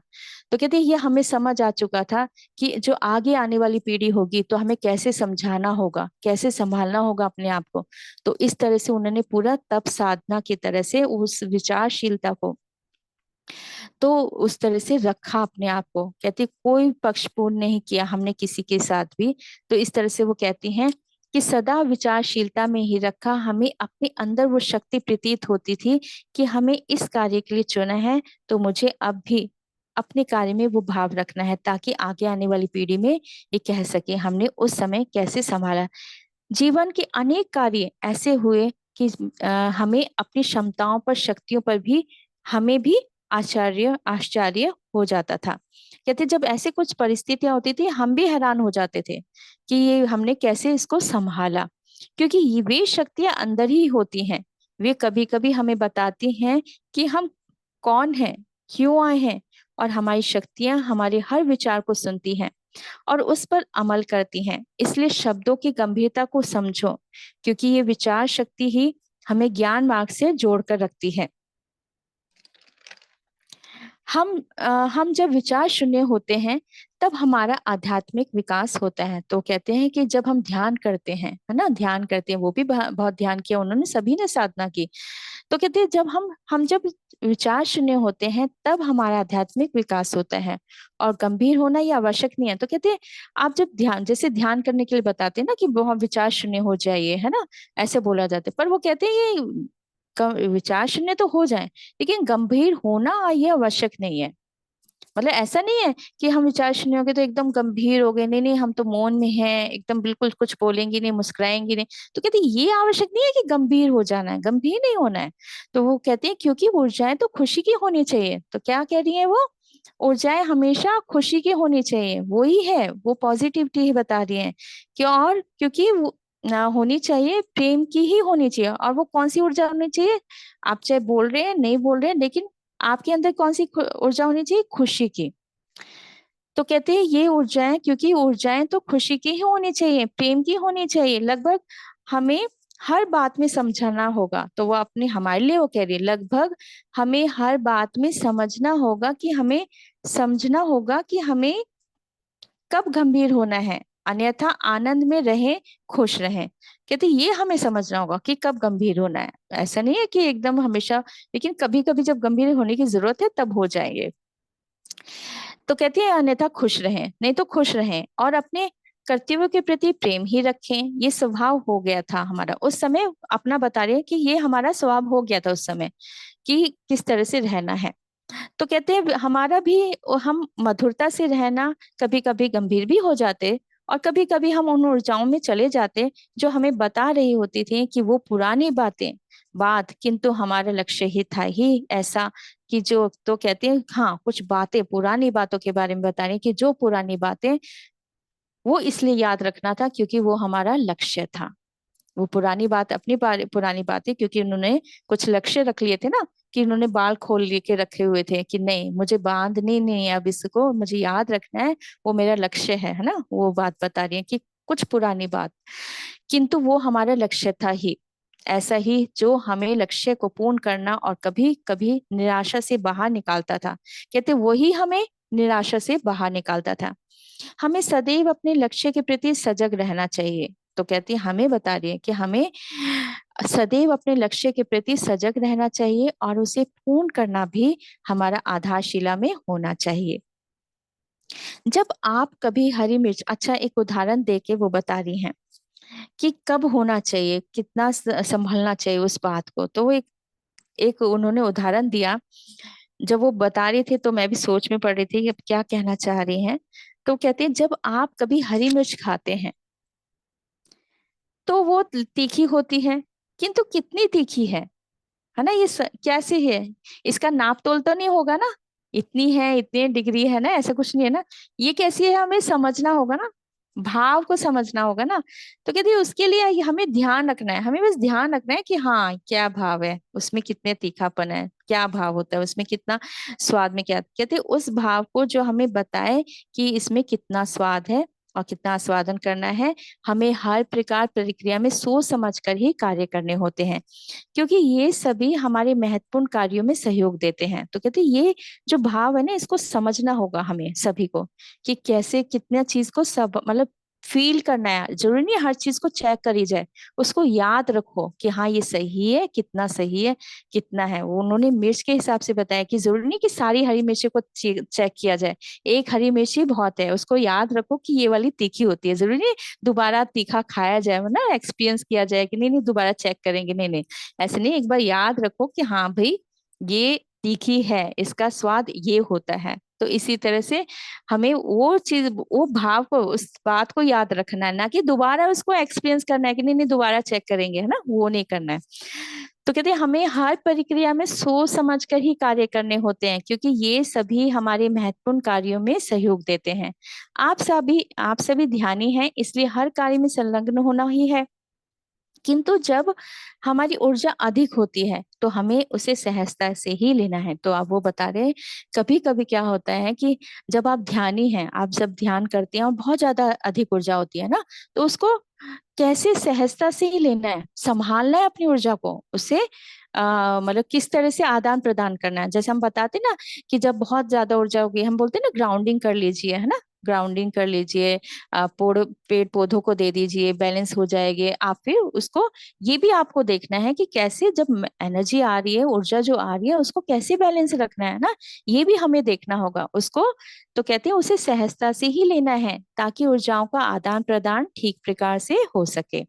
तो कहते हैं ये हमें समझ आ चुका था कि जो आगे आने वाली पीढ़ी होगी तो हमें कैसे समझाना होगा, कैसे संभालना होगा अपने आप को। तो इस तरह से उन्होंने पूरा तप साधना की तरह से उस विचारशीलता को तो उस तरह से रखा अपने आप को। कहती कोई पक्षपूर्ण नहीं किया हमने किसी के साथ भी। तो इस तरह से वो कहती हैं कि सदा विचारशीलता में ही रखा, हमें अपने अंदर वो शक्ति प्रतीत होती थी कि हमें इस कार्य के लिए चुना है, तो मुझे अब भी अपने कार्य में वो भाव रखना है, ताकि आगे आने वाली पीढ़ी में ये कह सके हमने उस समय कैसे संभाला। जीवन के अनेक कार्य ऐसे हुए कि हमें अपनी क्षमताओं पर शक्तियों पर भी हमें भी आश्चर्य आश्चर्य हो जाता था। कहते जब ऐसे कुछ परिस्थितियां होती थी हम भी हैरान हो जाते थे कि ये हमने कैसे इसको संभाला, क्योंकि वे शक्तियां अंदर ही होती हैं। वे कभी कभी हमें बताती हैं कि हम कौन हैं, क्यों आए हैं, और हमारी शक्तियां हमारे हर विचार को सुनती हैं और उस पर अमल करती हैं। इसलिए शब्दों की गंभीरता को समझो, क्योंकि ये विचार शक्ति ही हमें ज्ञान मार्ग से जोड़कर रखती है। हम जब विचार शून्य होते हैं तब हमारा आध्यात्मिक विकास होता है। तो कहते हैं कि जब हम ध्यान करते हैं, है ना, ध्यान करते हैं, वो भी बहुत ध्यान किया उन्होंने, सभी ने साधना की। तो कहते हैं जब हम जब विचार शून्य होते हैं तब हमारा आध्यात्मिक विकास होता है, और गंभीर होना ये आवश्यक नहीं है। तो कहते हैं आप जब ध्यान, जैसे ध्यान करने के लिए बताते हैं ना कि बहुत विचार शून्य हो जाइए, है ना, ऐसे बोला जाता है, पर वो कहते हैं ये विचार शून्य तो हो जाए, लेकिन गंभीर होना ये आवश्यक नहीं है। मतलब ऐसा नहीं है कि हम विचार शून्य हो गए तो एकदम गंभीर हो गए, नहीं नहीं हम तो मौन में हैं, एकदम बिल्कुल कुछ बोलेंगे नहीं, मुस्कुराएंगे नहीं। तो कहते हैं ये आवश्यक नहीं है कि गंभीर हो जाना है, गंभीर नहीं होना है। तो वो कहते हैं क्योंकि ऊर्जाएं तो खुशी की होनी चाहिए। तो क्या कह रही है वो, ऊर्जाएं हमेशा खुशी की होनी चाहिए, वो ही है, वो पॉजिटिविटी ही बता रही है। क्यों? और क्योंकि वो ना होनी चाहिए, प्रेम की ही होनी चाहिए। और वो कौन सी ऊर्जा होनी चाहिए? आप चाहे बोल रहे हैं नहीं बोल रहे हैं, लेकिन आपके अंदर कौन सी ऊर्जा होनी चाहिए? खुशी की। तो कहते हैं ये ऊर्जाएं, क्योंकि ऊर्जाएं तो खुशी की ही होनी चाहिए, प्रेम की होनी चाहिए। लगभग हमें हर बात में समझाना होगा। तो वो अपने हमारे लिए वो कह रही है, लगभग हमें हर बात में समझना होगा, कि हमें समझना होगा कि हमें कब गंभीर होना है, अन्यथा आनंद में रहें, खुश रहें। कहते ये हमें समझना होगा कि कब गंभीर होना है। ऐसा नहीं है कि एकदम हमेशा, लेकिन कभी कभी जब गंभीर होने की जरूरत है तब हो जाएंगे। तो कहती है अन्यथा खुश रहें, नहीं तो खुश रहें, और अपने कर्तव्यों के प्रति प्रेम ही रखें। ये स्वभाव हो गया था हमारा उस समय, अपना बता रहे हैं कि ये हमारा स्वभाव हो गया था उस समय, कि किस तरह से रहना है। तो कहते हैं हमारा भी, हम मधुरता से रहना, कभी कभी गंभीर भी हो जाते, और कभी कभी हम उन ऊर्जाओं में चले जाते जो हमें बता रही होती थी कि वो पुरानी बात, किंतु हमारा लक्ष्य ही था ही ऐसा, कि जो, तो कहते हैं हाँ कुछ बातें पुरानी बातों के बारे में बता रही हैं, कि जो पुरानी बातें वो इसलिए याद रखना था क्योंकि वो हमारा लक्ष्य था। वो पुरानी बात, अपनी पुरानी बातें, क्योंकि उन्होंने कुछ लक्ष्य रख लिए थे ना, कि उन्होंने बाल खोल लेके रखे हुए थे कि नहीं मुझे बांधनी नहीं है, अब इसको मुझे याद रखना है, वो मेरा लक्ष्य है ना। वो बात बता रही है कि कुछ पुरानी बात, किंतु वो हमारा लक्ष्य था ही ऐसा ही, जो हमें लक्ष्य को पूर्ण करना और कभी कभी निराशा से बाहर निकालता था। कहते वही हमें निराशा से बाहर निकालता था। हमें सदैव अपने लक्ष्य के प्रति सजग रहना चाहिए। तो कहती है, हमें बता रही है कि हमें सदैव अपने लक्ष्य के प्रति सजग रहना चाहिए, और उसे पूर्ण करना भी हमारा आधारशिला में होना चाहिए। जब आप कभी हरी मिर्च, अच्छा एक उदाहरण देके वो बता रही हैं कि कब होना चाहिए, कितना संभलना चाहिए उस बात को। तो वो एक उन्होंने उदाहरण दिया। जब वो बता रही थी तो मैं भी सोच में पड़ रही थी कि अब क्या कहना चाह रही हैं। तो कहते हैं जब आप कभी हरी मिर्च खाते हैं तो वो तीखी होती है, किंतु कितनी तीखी है ना, ये कैसे है, इसका नाप तोल तो नहीं होगा ना, इतनी है इतने डिग्री है ना, ऐसा कुछ नहीं है ना। ये कैसी है हमें समझना होगा ना, भाव को समझना होगा ना। तो कहती है उसके लिए हमें ध्यान रखना है, हमें बस ध्यान रखना है कि हाँ क्या भाव है उसमें, कितने तीखापन है, क्या भाव होता है उसमें, कितना स्वाद में, क्या कहते हैं उस भाव को जो हमें बताए कि इसमें कितना स्वाद है और कितना आस्वादन करना है। हमें हर प्रकार प्रक्रिया में सोच समझ कर ही कार्य करने होते हैं, क्योंकि ये सभी हमारे महत्वपूर्ण कार्यों में सहयोग देते हैं। तो कहते हैं ये जो भाव है ना, इसको समझना होगा हमें सभी को, कि कैसे कितना चीज को सब मतलब फील करना है। जरूरी नहीं हर चीज को चेक करी जाए, उसको याद रखो कि हाँ ये सही है, कितना सही है, कितना है। वो उन्होंने मिर्च के हिसाब से बताया कि जरूरी नहीं कि सारी हरी मिर्ची को चेक किया जाए, एक हरी मिर्ची बहुत है, उसको याद रखो कि ये वाली तीखी होती है। जरूरी नहीं दोबारा तीखा खाया जाए, ना एक्सपीरियंस किया जाए कि नहीं नहीं दोबारा चेक करेंगे, नहीं नहीं ऐसे नहीं। एक बार याद रखो कि हाँ भाई ये तीखी है, इसका स्वाद ये होता है। तो इसी तरह से हमें वो चीज, वो भाव को, उस बात को याद रखना है, ना कि दोबारा उसको एक्सपीरियंस करना है कि नहीं नहीं दोबारा चेक करेंगे, है ना, वो नहीं करना है। तो कहते हैं हमें हर प्रक्रिया में सोच समझ कर ही कार्य करने होते हैं, क्योंकि ये सभी हमारे महत्वपूर्ण कार्यों में सहयोग देते हैं। आप सभी ध्यानी हैं, इसलिए हर कार्य में संलग्न होना ही है। किंतु जब हमारी ऊर्जा अधिक होती है तो हमें उसे सहजता से ही लेना है। तो आप वो बता रहे हैं कभी कभी क्या होता है कि जब आप ध्यानी हैं, आप जब ध्यान करते हैं और बहुत ज्यादा अधिक ऊर्जा होती है ना, तो उसको कैसे सहजता से ही लेना है, संभालना है अपनी ऊर्जा को, उसे मतलब किस तरह से आदान प्रदान करना है। जैसे हम बताते ना कि जब बहुत ज्यादा ऊर्जा होगी, हम बोलते हैं ना ग्राउंडिंग कर लीजिए, है ना, ग्राउंडिंग कर लीजिए, पेड़ पौधों को दे दीजिए, बैलेंस हो जाएंगे आप। फिर उसको ये भी आपको देखना है कि कैसे जब एनर्जी आ रही है, ऊर्जा जो आ रही है, उसको कैसे बैलेंस रखना है ना, ये भी हमें देखना होगा उसको। तो कहते हैं उसे सहजता से ही लेना है, ताकि ऊर्जाओं का आदान प्रदान ठीक प्रकार से हो सके।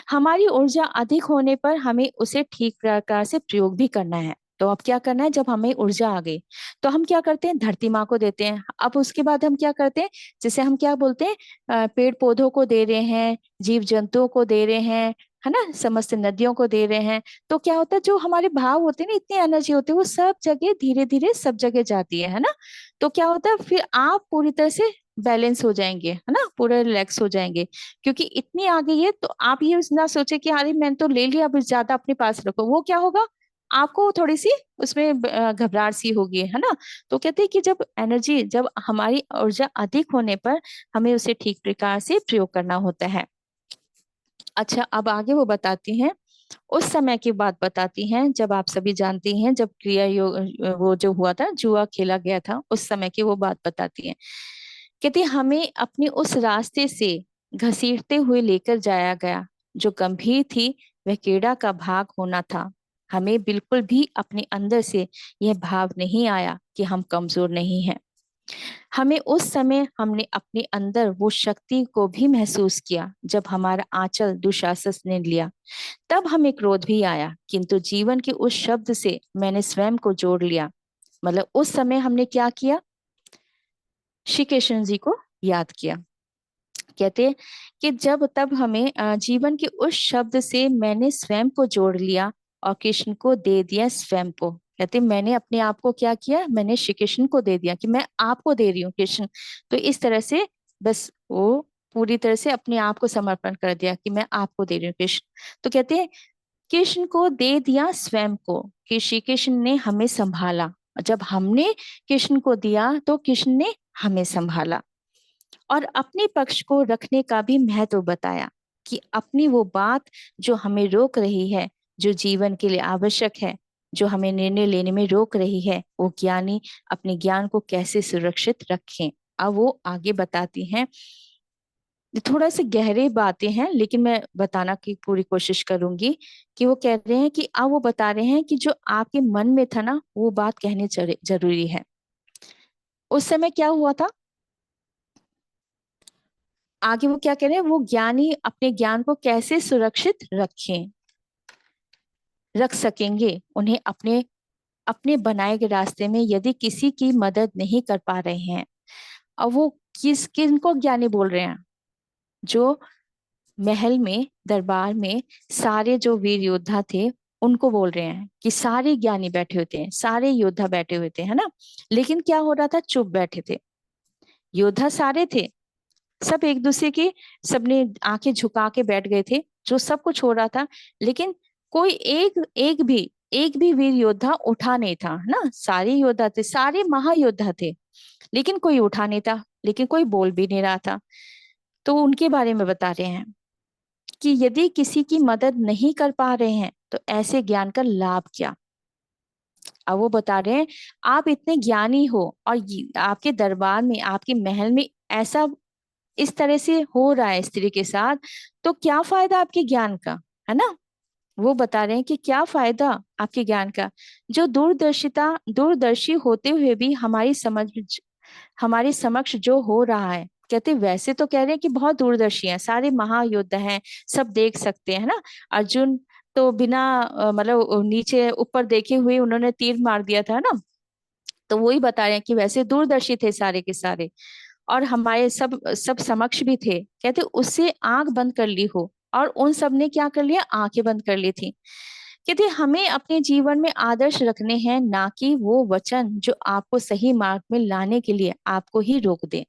हमारी ऊर्जा अधिक होने पर हमें उसे ठीक प्रकार से प्रयोग भी करना है। तो अब क्या करना है, जब हमें ऊर्जा आ गई तो हम क्या करते हैं, धरती माँ को देते हैं। अब उसके बाद हम क्या करते हैं, जैसे हम क्या बोलते हैं, पेड़ पौधों को दे रहे हैं, जीव जंतुओं को दे रहे हैं, है ना, समस्त नदियों को दे रहे हैं। तो क्या होता है, जो हमारे भाव होते हैं ना, इतनी एनर्जी होती है, वो सब जगह धीरे धीरे सब जगह जाती है ना। तो क्या होता है, फिर आप पूरी तरह से बैलेंस हो जाएंगे, है ना, पूरे रिलैक्स हो जाएंगे। क्योंकि इतनी आ गई है, तो आप ये ना सोचे कि अरे मैंने तो ले लिया, अब ज्यादा अपने पास रखो। वो क्या होगा, आपको थोड़ी सी उसमें घबराहट सी होगी, है ना। तो कहते हैं कि जब एनर्जी, जब हमारी ऊर्जा अधिक होने पर हमें उसे ठीक प्रकार से प्रयोग करना होता है। अच्छा, अब आगे वो बताती हैं, उस समय की बात बताती हैं, जब आप सभी जानती हैं, जब क्रिया योग वो जो हुआ था, जुआ खेला गया था, उस समय की वो बात बताती हैं। कहती हैं, हमें अपने उस रास्ते से घसीटते हुए लेकर जाया गया जो गंभीर थी, वह कीड़ा का भाग होना था। हमें बिल्कुल भी अपने अंदर से यह भाव नहीं आया कि हम कमजोर नहीं हैं। हमें उस समय हमने अपने अंदर वो शक्ति को भी महसूस किया जब हमारा आंचल दुशासन ने लिया। तब हमें क्रोध भी आया, किंतु जीवन के उस शब्द से मैंने स्वयं को जोड़ लिया। मतलब उस समय हमने क्या किया, श्री कृष्ण जी को याद किया। कहते हैं कि जब तब हमें जीवन के उस शब्द से मैंने स्वयं को जोड़ लिया और कृष्ण को दे दिया स्वयं को। कहते हैं, मैंने अपने आप को क्या किया, मैंने श्री कृष्ण को दे दिया, कि मैं आपको दे रही हूँ कृष्ण। तो इस तरह से बस वो पूरी तरह से अपने आप को समर्पण कर दिया कि मैं आपको दे रही हूँ कृष्ण। तो कहते हैं, कृष्ण को दे दिया स्वयं को, कि श्री कृष्ण ने हमें संभाला। जब हमने कृष्ण को दिया तो कृष्ण ने हमें संभाला और अपने पक्ष को रखने का भी महत्व बताया, कि अपनी वो बात जो हमें रोक रही है, जो जीवन के लिए आवश्यक है, जो हमें निर्णय लेने में रोक रही है, वो ज्ञानी अपने ज्ञान को कैसे सुरक्षित रखें। अब वो आगे बताती हैं, थोड़ा सा गहरे बातें हैं लेकिन मैं बताना की पूरी कोशिश करूंगी। कि वो कह रहे हैं कि अब वो बता रहे हैं कि जो आपके मन में था ना, वो बात कहनी जरूरी है। उस समय क्या हुआ था, आगे वो क्या कह रहे हैं, वो ज्ञानी अपने ज्ञान को कैसे सुरक्षित रख सकेंगे। उन्हें अपने अपने बनाए गए रास्ते में यदि किसी की मदद नहीं कर पा रहे हैं। अब वो किन को ज्ञानी बोल रहे हैं, जो महल में, दरबार में सारे जो वीर योद्धा थे, उनको बोल रहे हैं कि सारे ज्ञानी बैठे हुए थे, सारे योद्धा बैठे हुए थे, है ना। लेकिन क्या हो रहा था, चुप बैठे थे। योद्धा सारे थे, सब एक दूसरे की, सबने आंखें झुका के बैठ गए थे, जो सब कुछ हो रहा था। लेकिन कोई एक भी वीर योद्धा उठा नहीं था, है ना। सारे योद्धा थे, सारे महायोद्धा थे, लेकिन कोई उठा नहीं था, लेकिन कोई बोल भी नहीं रहा था। तो उनके बारे में बता रहे हैं कि यदि किसी की मदद नहीं कर पा रहे हैं तो ऐसे ज्ञान का लाभ क्या। अब वो बता रहे हैं, आप इतने ज्ञानी हो और आपके दरबार में, आपके महल में ऐसा इस तरह से हो रहा है स्त्री के साथ, तो क्या फायदा आपके ज्ञान का, है ना। वो बता रहे हैं कि क्या फायदा आपके ज्ञान का, जो दूरदर्शी होते हुए भी हमारी समक्ष जो हो रहा है। कहते वैसे तो कह रहे हैं कि बहुत दूरदर्शी हैं, सारे महायोद्धा हैं, सब देख सकते हैं, ना। अर्जुन तो बिना मतलब नीचे ऊपर देखे हुए उन्होंने तीर मार दिया था ना। तो वही बता रहे हैं कि वैसे दूरदर्शी थे सारे के सारे, और हमारे सब सब समक्ष भी थे। कहते उससे आंख बंद कर ली हो, और उन सब ने क्या कर लिया, आंखें बंद कर ली थी। कहते हमें अपने जीवन में आदर्श रखने हैं, ना कि वो वचन जो आपको सही मार्ग में लाने के लिए आपको ही रोक दे।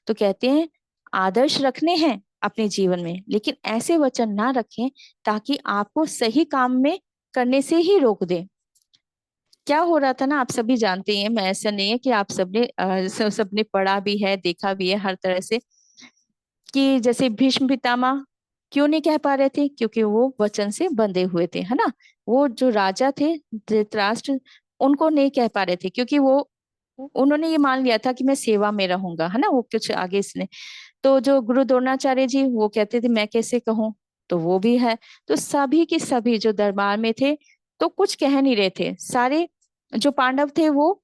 तो कहते हैं, आदर्श रखने हैं अपने जीवन में, लेकिन ऐसे वचन ना रखें ताकि आपको सही काम में करने से ही रोक दे। क्या हो रहा था ना, आप सभी जानते हैं, मैं ऐसा नहीं है कि आप सबने सबने पढ़ा भी है, देखा भी है हर तरह से, कि जैसे भीष्म पितामह क्यों नहीं कह पा रहे थे, क्योंकि वो वचन से बंधे हुए थे, है ना। वो जो राजा थे धृतराष्ट्र, उनको नहीं कह पा रहे थे, क्योंकि वो उन्होंने ये मान लिया था कि मैं सेवा में रहूंगा, है ना। वो कुछ आगे इसने, तो जो गुरु द्रोणाचार्य जी, वो कहते थे मैं कैसे कहूँ, तो वो भी है। तो सभी के सभी जो दरबार में थे, तो कुछ कह नहीं रहे थे। सारे जो पांडव थे, वो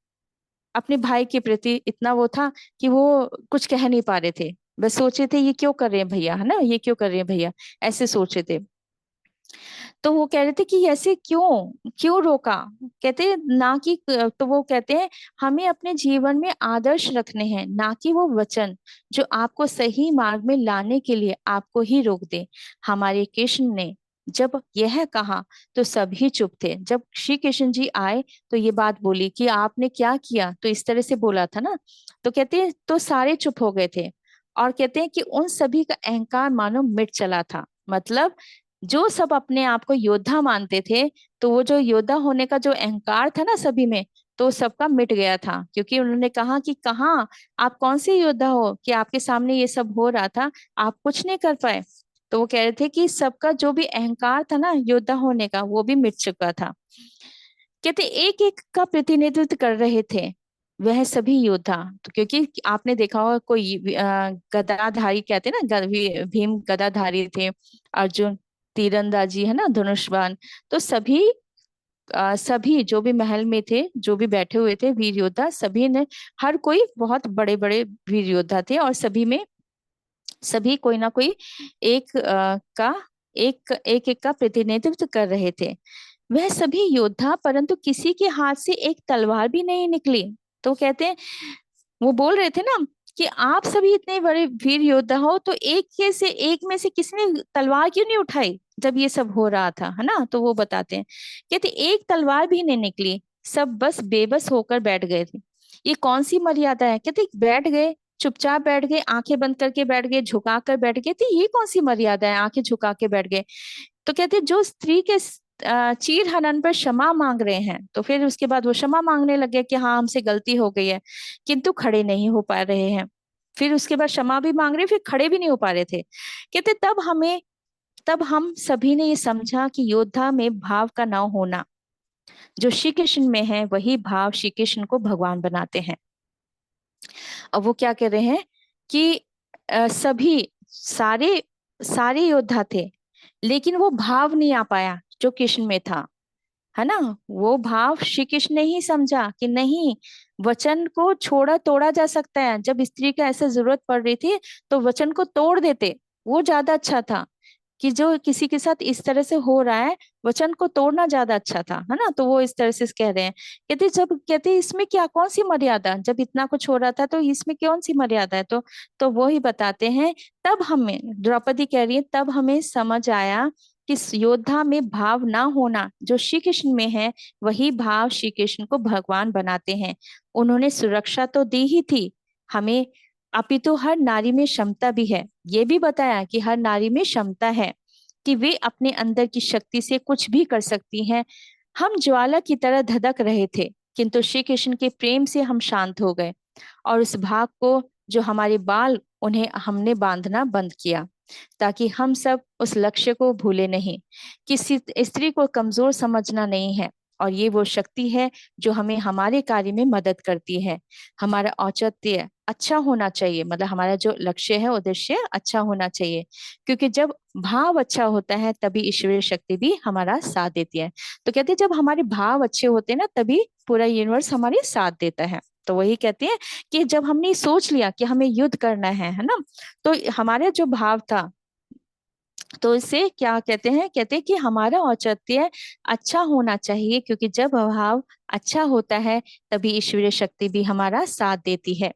अपने भाई के प्रति इतना वो था कि वो कुछ कह नहीं पा रहे थे। बस सोचे थे ये क्यों कर रहे हैं भैया, है ना, ये क्यों कर रहे हैं भैया, ऐसे सोचे थे। तो वो कह रहे थे कि ऐसे क्यों क्यों रोका। कहते ना कि, तो वो कहते हैं हमें अपने जीवन में आदर्श रखने हैं, ना कि वो वचन जो आपको सही मार्ग में लाने के लिए आपको ही रोक दे। हमारे कृष्ण ने जब यह कहा तो सभी चुप थे। जब श्री कृष्ण जी आए तो ये बात बोली कि आपने क्या किया, तो इस तरह से बोला था ना, तो कहते हैं तो सारे चुप हो गए थे। और कहते हैं कि उन सभी का अहंकार मानो मिट चला था। मतलब जो सब अपने आप को योद्धा मानते थे, तो वो जो योद्धा होने का जो अहंकार था ना सभी में, तो सबका मिट गया था। क्योंकि उन्होंने कहा कि कहाँ, आप कौन से योद्धा हो कि आपके सामने ये सब हो रहा था, आप कुछ नहीं कर पाए। तो वो कह रहे थे कि सबका जो भी अहंकार था ना योद्धा होने का, वो भी मिट चुका था। कहते एक एक का प्रतिनिधित्व कर रहे थे वह सभी योद्धा। तो क्योंकि आपने देखा होगा कोई गदाधारी कहते हैं ना, भीम गदाधारी थे, अर्जुन तीरंदाजी है ना, धनुष्वान। तो सभी जो भी महल में थे, जो भी बैठे हुए थे वीर योद्धा, सभी ने, हर कोई बहुत बड़े बड़े वीर योद्धा थे, और सभी में सभी कोई ना कोई एक का एक का प्रतिनिधित्व कर रहे थे। वह सभी योद्धा, परंतु किसी के हाथ से एक तलवार भी नहीं निकली। तो कहते हैं, वो बोल रहे थे ना कि आप सभी इतने बड़े वीर योद्धा हो, तो एक में से किसने तलवार क्यों नहीं उठाई जब ये सब हो रहा था, है ना। तो वो बताते हैं, कहते एक तलवार भी नहीं निकली, सब बस बेबस होकर बैठ गए थे। ये कौन सी मर्यादा है, कहते बैठ गए, चुपचाप बैठ गए, आंखें बंद करके बैठ गए, झुका कर बैठ गए थे, ये कौन सी मर्यादा है, आंखें झुका के बैठ गए। तो कहते जो स्त्री के चीर हनन पर क्षमा मांग रहे हैं, तो फिर उसके बाद वो क्षमा मांगने लगे कि हाँ हमसे गलती हो गई है, किंतु खड़े नहीं हो पा रहे हैं। फिर उसके बाद क्षमा भी मांग रहे, फिर खड़े भी नहीं हो पा रहे थे। कहते तब हम सभी ने ये समझा कि योद्धा में भाव का न होना जो श्री कृष्ण में है, वही भाव श्री कृष्ण को भगवान बनाते हैं। अब वो क्या कह रहे हैं कि सभी सारे सारे योद्धा थे, लेकिन वो भाव नहीं आ पाया जो कृष्ण में था, है ना। वो भाव श्री कृष्ण ने ही समझा कि नहीं, वचन को छोड़ा तोड़ा जा सकता है। जब स्त्री का ऐसा जरूरत पड़ रही थी तो वचन को तोड़ देते, वो ज्यादा अच्छा था। कि जो किसी के साथ इस तरह से हो रहा है, वचन को तोड़ना ज्यादा अच्छा था, है ना। तो वो इस तरह से कह रहे हैं। कहते इसमें क्या, कौन सी मर्यादा, जब इतना कुछ हो रहा था तो इसमें कौन सी मर्यादा है। तो वो ही बताते हैं, तब हमें, द्रौपदी कह रही है, तब हमें समझ आया कि इस योद्धा में भाव ना होना जो श्री कृष्ण में है, वही भाव श्री कृष्ण को भगवान बनाते हैं। उन्होंने सुरक्षा तो दी ही थी हमें, अपितु हर नारी में क्षमता भी है। ये भी बताया कि हर नारी में क्षमता है कि वे अपने अंदर की शक्ति से कुछ भी कर सकती हैं। हम ज्वाला की तरह धधक रहे थे, किंतु श्री कृष्ण के प्रेम से हम शांत हो गए, और उस भाग को जो हमारे बाल, उन्हें हमने बांधना बंद किया, ताकि हम सब उस लक्ष्य को भूले नहीं। किसी स्त्री को कमजोर समझना नहीं है, और ये वो शक्ति है जो हमें हमारे कार्य में मदद करती है। हमारा औचित्य अच्छा होना चाहिए, मतलब हमारा जो लक्ष्य है, उद्देश्य अच्छा होना चाहिए। क्योंकि जब भाव अच्छा होता है तभी ईश्वरीय शक्ति भी हमारा साथ देती है। तो कहते हैं जब हमारे भाव अच्छे होते हैं ना, तभी पूरा यूनिवर्स हमारे साथ देता है। तो वही कहते हैं कि जब हमने सोच लिया कि हमें युद्ध करना है ना, तो हमारा जो भाव था, तो इसे क्या कहते हैं कि हमारा औचित्य अच्छा होना चाहिए। क्योंकि जब भाव अच्छा होता है तभी ईश्वरीय शक्ति भी हमारा साथ देती है।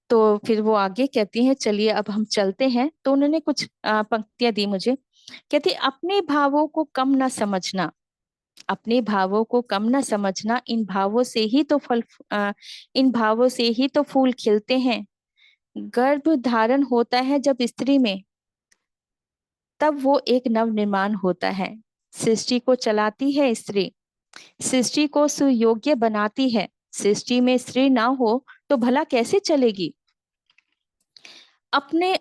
तो फिर वो आगे कहती हैं, चलिए अब हम चलते हैं। तो उन्होंने कुछ पंक्तियां दी मुझे। कहती, अपने भावों को कम ना समझना, अपने भावों को कम ना समझना, इन भावों से ही तो फूल खिलते हैं। गर्भ धारण होता है जब स्त्री में, तब वो एक नव निर्माण होता है। सृष्टि को चलाती है स्त्री, सृष्टि को सुयोग्य बनाती है। सृष्टि में स्त्री ना हो तो भला कैसे चलेगी। अपने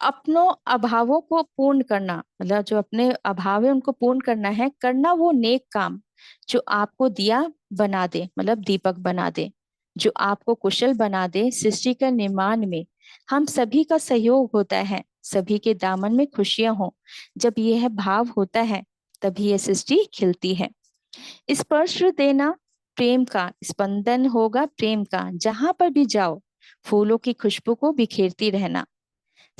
अपनों अभावों को पूर्ण करना, मतलब जो अपने अभाव है उनको पूर्ण करना है, करना वो नेक काम जो आपको दिया बना दे, मतलब दीपक बना दे, जो आपको कुशल बना दे। सृष्टि का निर्माण में हम सभी का सहयोग होता है, सभी के दामन में खुशियां हो। जब यह भाव होता है तभी यह सृष्टि खिलती है। स्पर्श देना प्रेम का स्पंदन होगा, प्रेम का जहां पर भी जाओ, फूलों की खुशबू को बिखेरती रहना।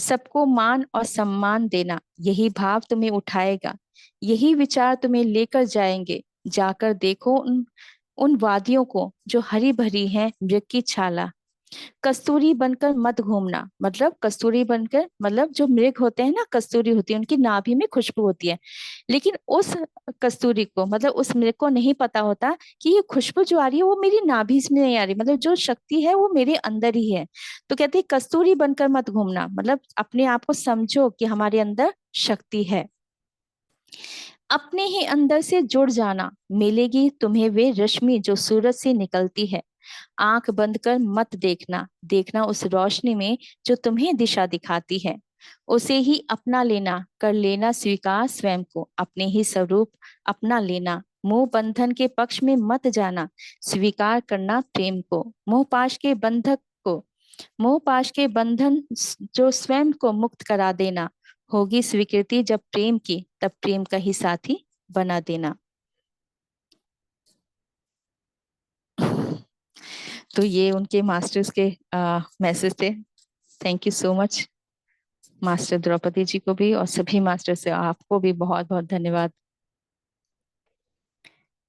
सबको मान और सम्मान देना, यही भाव तुम्हें उठाएगा, यही विचार तुम्हें लेकर जाएंगे। जाकर देखो उन उन वादियों को जो हरी भरी हैं मृग की छाला। कस्तूरी बनकर मत घूमना, मतलब कस्तूरी बनकर, मतलब जो मृग होते हैं ना, कस्तूरी होती है, उनकी नाभि में खुशबू होती है, लेकिन उस कस्तूरी को, मतलब उस मृग को नहीं पता होता कि ये खुशबू जो आ रही है वो मेरी नाभि में नहीं आ रही, मतलब जो शक्ति है वो मेरे अंदर ही है। तो कहते हैं कस्तूरी बनकर मत घूमना, मतलब अपने आप को समझो कि हमारे अंदर शक्ति है। अपने ही अंदर से जुड़ जाना, मिलेगी तुम्हें वे रश्मि जो सूरज से निकलती है। आंख बंद कर मत देखना, देखना उस रोशनी में जो तुम्हें दिशा दिखाती है। उसे ही अपना लेना, कर लेना स्वीकार स्वयं को, अपने ही स्वरूप अपना लेना। मोह बंधन के पक्ष में मत जाना, स्वीकार करना प्रेम को। मोह पाश के बंधक को, मोह पाश के बंधन जो स्वयं को मुक्त करा देना। होगी स्वीकृति जब प्रेम की, तब प्रेम का ही साथी बना देना। तो ये उनके मास्टर्स के मैसेज थे। Thank you so much master Draupadi ji को भी, और सभी मास्टर से आपको भी बहुत बहुत धन्यवाद।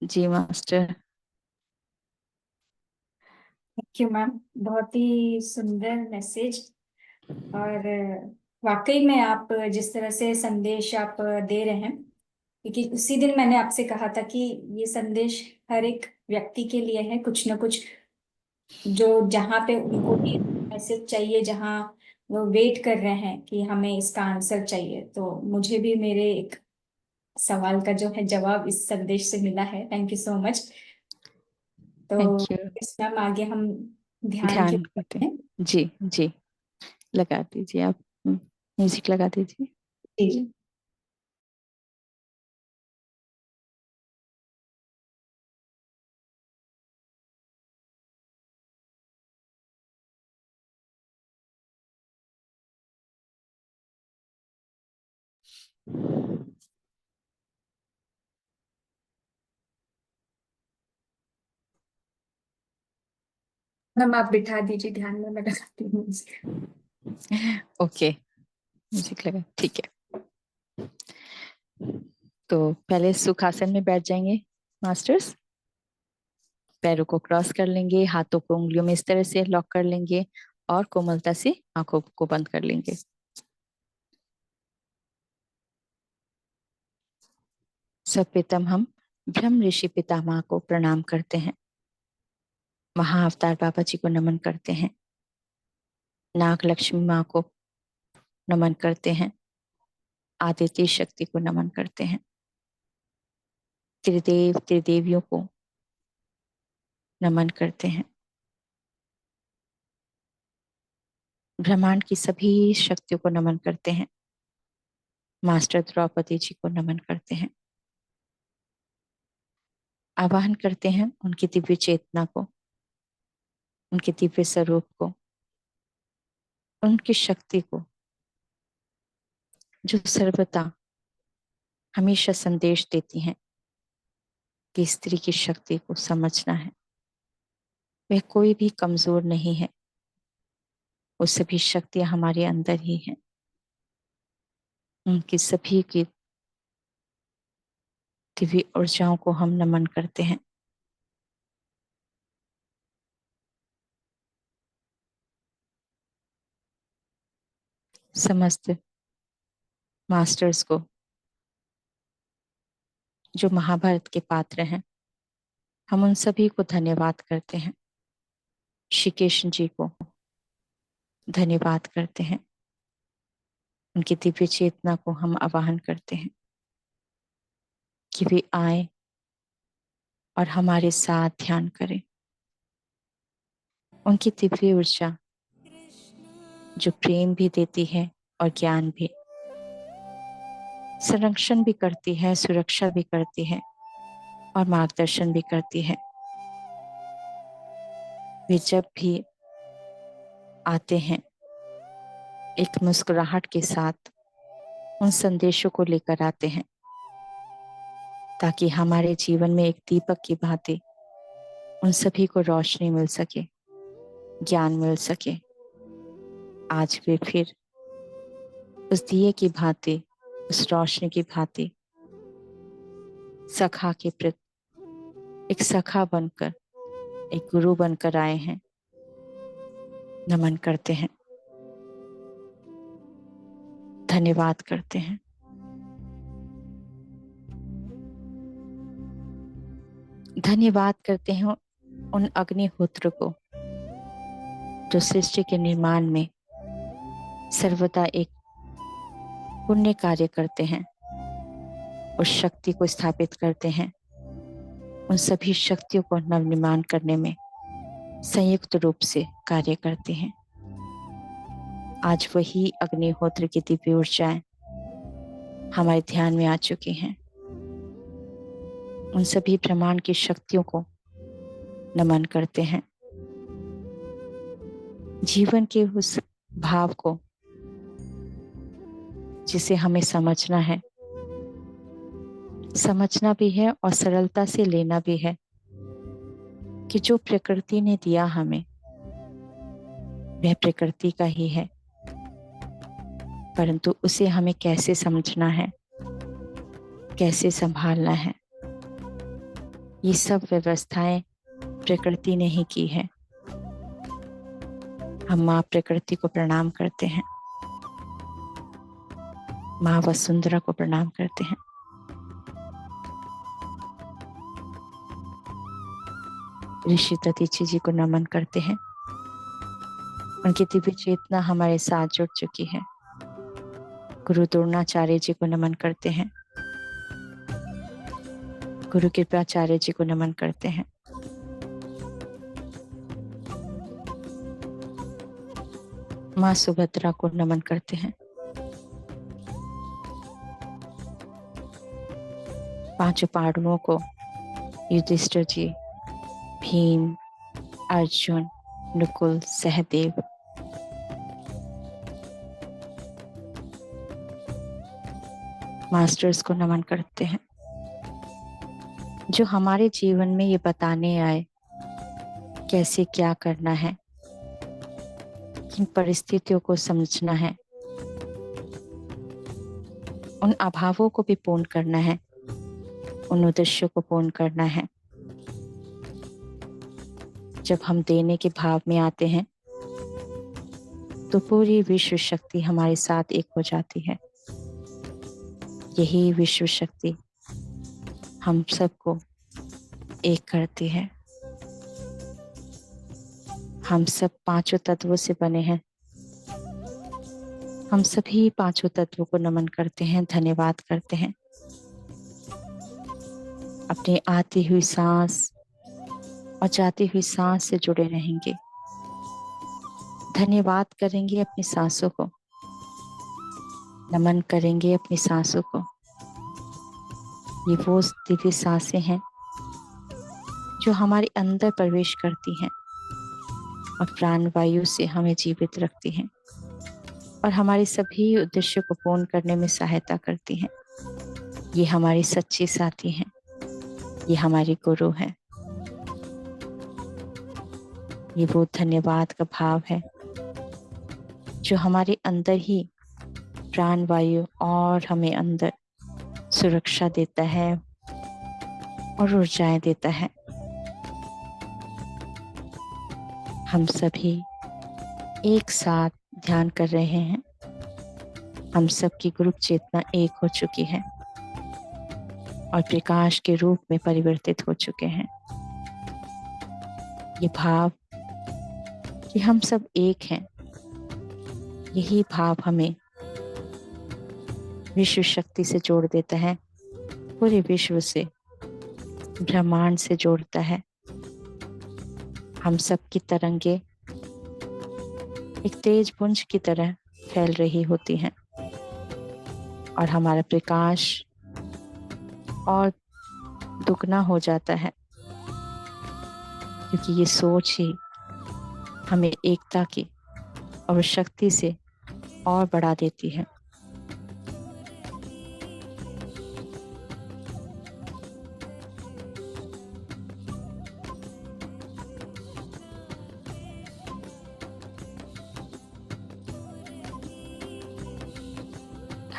जी मास्टर। थैंक यू मैम, बहुत ही सुंदर मैसेज। और वाकई में आप जिस तरह से संदेश आप दे रहे हैं, क्योंकि उसी दिन मैंने आपसे कहा था कि ये संदेश हर एक व्यक्ति के लिए है, कुछ ना कुछ जो जहाँ पे उनको भी मैसेज चाहिए, जहाँ वो वेट कर रहे हैं कि हमें इसका आंसर चाहिए। तो मुझे भी मेरे एक सवाल का जो है जवाब इस संदेश से मिला है। Thank you so much. तो थैंक यू। इस मैम आगे हम ध्यान के ध्यान करते ऊपर हैं। हैं। जी जी, लगा दीजिए आप, म्यूजिक लगा दीजिए। जी। मैम आप बिठा दीजिए, ध्यान में मैं लगाती हूँ। ओके, म्यूजिक लगा, ठीक है। तो पहले सुखासन में बैठ जाएंगे मास्टर्स। पैरों को क्रॉस कर लेंगे, हाथों को उंगलियों में इस तरह से लॉक कर लेंगे, और कोमलता से आंखों को बंद कर लेंगे। सपितम हम ब्रह्म ऋषि पितामह को प्रणाम करते हैं। महाअवतार बाबा जी को नमन करते हैं। नाग लक्ष्मी माँ को नमन करते हैं। आदित्य शक्ति को नमन करते हैं। त्रिदेव त्रिदेवियों को नमन करते हैं। ब्रह्मांड की सभी शक्तियों को नमन करते हैं। मास्टर द्रौपदी जी को नमन करते हैं। आवाहन करते हैं उनकी दिव्य चेतना को, उनके दिव्य स्वरूप को, उनकी शक्ति को, जो सर्वदा हमेशा संदेश देती हैं कि स्त्री की शक्ति को समझना है। वह कोई भी कमजोर नहीं है, वो सभी शक्तियां हमारे अंदर ही हैं। उनकी सभी की दिव्य ऊर्जाओं को हम नमन करते हैं। समस्त मास्टर्स को जो महाभारत के पात्र हैं, हम उन सभी को धन्यवाद करते हैं। श्री कृष्ण जी को धन्यवाद करते हैं। उनकी दिव्य चेतना को हम आवाहन करते हैं कि वे आए और हमारे साथ ध्यान करें। उनकी दिव्य ऊर्जा जो प्रेम भी देती है और ज्ञान भी, संरक्षण भी करती है, सुरक्षा भी करती है, और मार्गदर्शन भी करती है। वे जब भी आते हैं एक मुस्कुराहट के साथ उन संदेशों को लेकर आते हैं, ताकि हमारे जीवन में एक दीपक की भांति उन सभी को रोशनी मिल सके, ज्ञान मिल सके। आज वे फिर उस दिए की भांति, उस रोशनी की भांति सखा के प्रति एक सखा बनकर, एक गुरु बनकर आए हैं। नमन करते हैं, धन्यवाद करते हैं। धन्यवाद करते हैं उन अग्निहोत्र को जो सृष्टि के निर्माण में सर्वदा एक पुण्य कार्य करते हैं, उस शक्ति को स्थापित करते हैं, उन सभी शक्तियों को नवनिर्माण करने में संयुक्त रूप से कार्य करते हैं। आज वही अग्निहोत्र की दिव्य ऊर्जाएं हमारे ध्यान में आ चुकी हैं। उन सभी ब्रह्मांड की शक्तियों को नमन करते हैं। जीवन के उस भाव को जिसे हमें समझना है, समझना भी है और सरलता से लेना भी है कि जो प्रकृति ने दिया हमें वह प्रकृति का ही है, परंतु उसे हमें कैसे समझना है, कैसे संभालना है, ये सब व्यवस्थाएं प्रकृति ने ही की है। हम माँ प्रकृति को प्रणाम करते हैं, माँ वसुंधरा को प्रणाम करते हैं। ऋषि दधीची जी को नमन करते हैं। उनकी दिव्य चेतना हमारे साथ जुड़ चुकी है। गुरु द्रोणाचार्य जी को नमन करते हैं। गुरु कृपाचार्य जी को नमन करते हैं। माँ सुभद्रा को नमन करते हैं। पांचों पांडवों को, युधिष्ठिर जी, भीम, अर्जुन, नकुल, सहदेव, मास्टर्स को नमन करते हैं, जो हमारे जीवन में ये बताने आए कैसे क्या करना है, किन परिस्थितियों को समझना है, उन अभावों को भी पूर्ण करना है, उन उद्देश्यों को पूर्ण करना है। जब हम देने के भाव में आते हैं तो पूरी विश्व शक्ति हमारे साथ एक हो जाती है। यही विश्व शक्ति हम सबको एक करती है। हम सब पांचों तत्वों से बने हैं। हम सभी पांचों तत्वों को नमन करते हैं, धन्यवाद करते हैं। अपनी आती हुई सांस और जाती हुई सांस से जुड़े रहेंगे। धन्यवाद करेंगे अपनी सांसों को, नमन करेंगे अपनी सांसों को। ये वो दिव्य सांसें हैं जो हमारे अंदर प्रवेश करती हैं और प्राण वायु से हमें जीवित रखती हैं और हमारे सभी उद्देश्यों को पूर्ण करने में सहायता करती हैं। ये हमारी सच्ची साथी हैं, ये हमारी गुरु है। ये वो धन्यवाद का भाव है जो हमारे अंदर ही प्राण वायु और हमें अंदर सुरक्षा देता है और ऊर्जाएं देता है। हम सभी एक साथ ध्यान कर रहे हैं। हम सबकी गुरु चेतना एक हो चुकी है और प्रकाश के रूप में परिवर्तित हो चुके हैं। ये भाव कि हम सब एक हैं, यही भाव हमें विश्व शक्ति से जोड़ देता है, पूरे विश्व से, ब्रह्मांड से जोड़ता है। हम सब की तरंगे एक तेज पुंज की तरह फैल रही होती हैं और हमारा प्रकाश और दुगना हो जाता है, क्योंकि ये सोच ही हमें एकता की और शक्ति से और बढ़ा देती है।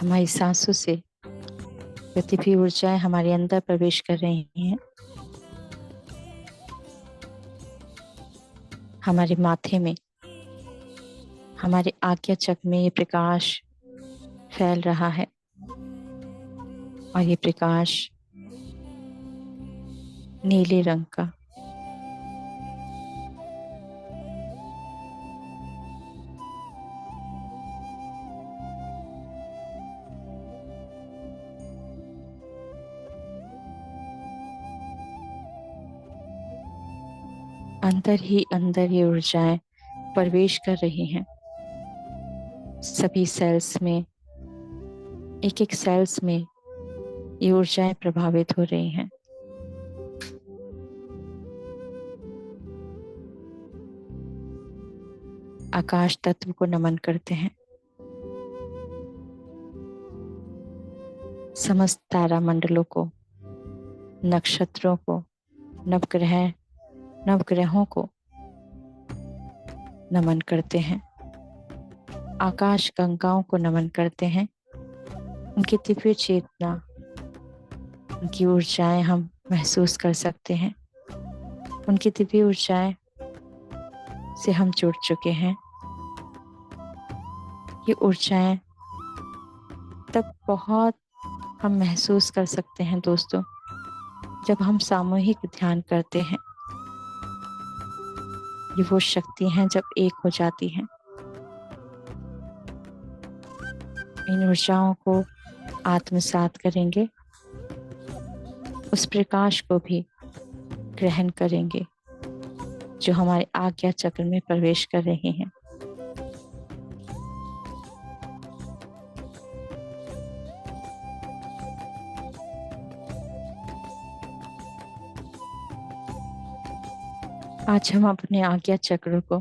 हमारी सांसों से जो दिव्य ऊर्जाएं हमारे अंदर प्रवेश कर रही हैं, हमारे माथे में, हमारे आज्ञा चक्र में ये प्रकाश फैल रहा है और ये प्रकाश नीले रंग का अंदर ही अंदर ये ऊर्जाएं प्रवेश कर रही हैं। सभी सेल्स में, एक एक सेल्स में ये ऊर्जाएं प्रभावित हो रही हैं। आकाश तत्व को नमन करते हैं। समस्त तारा मंडलों को, नक्षत्रों को, नवग्रहों को नमन करते हैं। आकाश गंगाओं को नमन करते हैं। उनकी दिव्य चेतना, उनकी ऊर्जाएं हम महसूस कर सकते हैं। उनकी दिव्य ऊर्जाएं से हम जुड़ चुके हैं। ये ऊर्जाएं तब बहुत हम महसूस कर सकते हैं दोस्तों, जब हम सामूहिक ध्यान करते हैं। ये वो शक्ति हैं जब एक हो जाती हैं। इन ऊर्जाओं को आत्मसात करेंगे, उस प्रकाश को भी ग्रहण करेंगे जो हमारे आज्ञा चक्र में प्रवेश कर रहे हैं। आज हम अपने आज्ञा चक्र को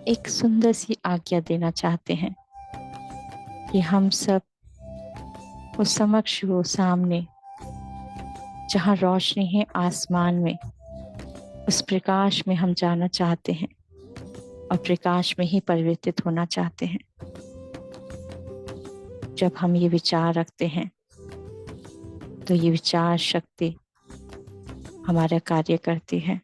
एक सुंदर सी आज्ञा देना चाहते हैं कि हम सब उस समक्ष, वो सामने जहाँ रोशनी है आसमान में, उस प्रकाश में हम जाना चाहते हैं और प्रकाश में ही परिवर्तित होना चाहते हैं। जब हम ये विचार रखते हैं तो ये विचार शक्ति हमारा कार्य करती है।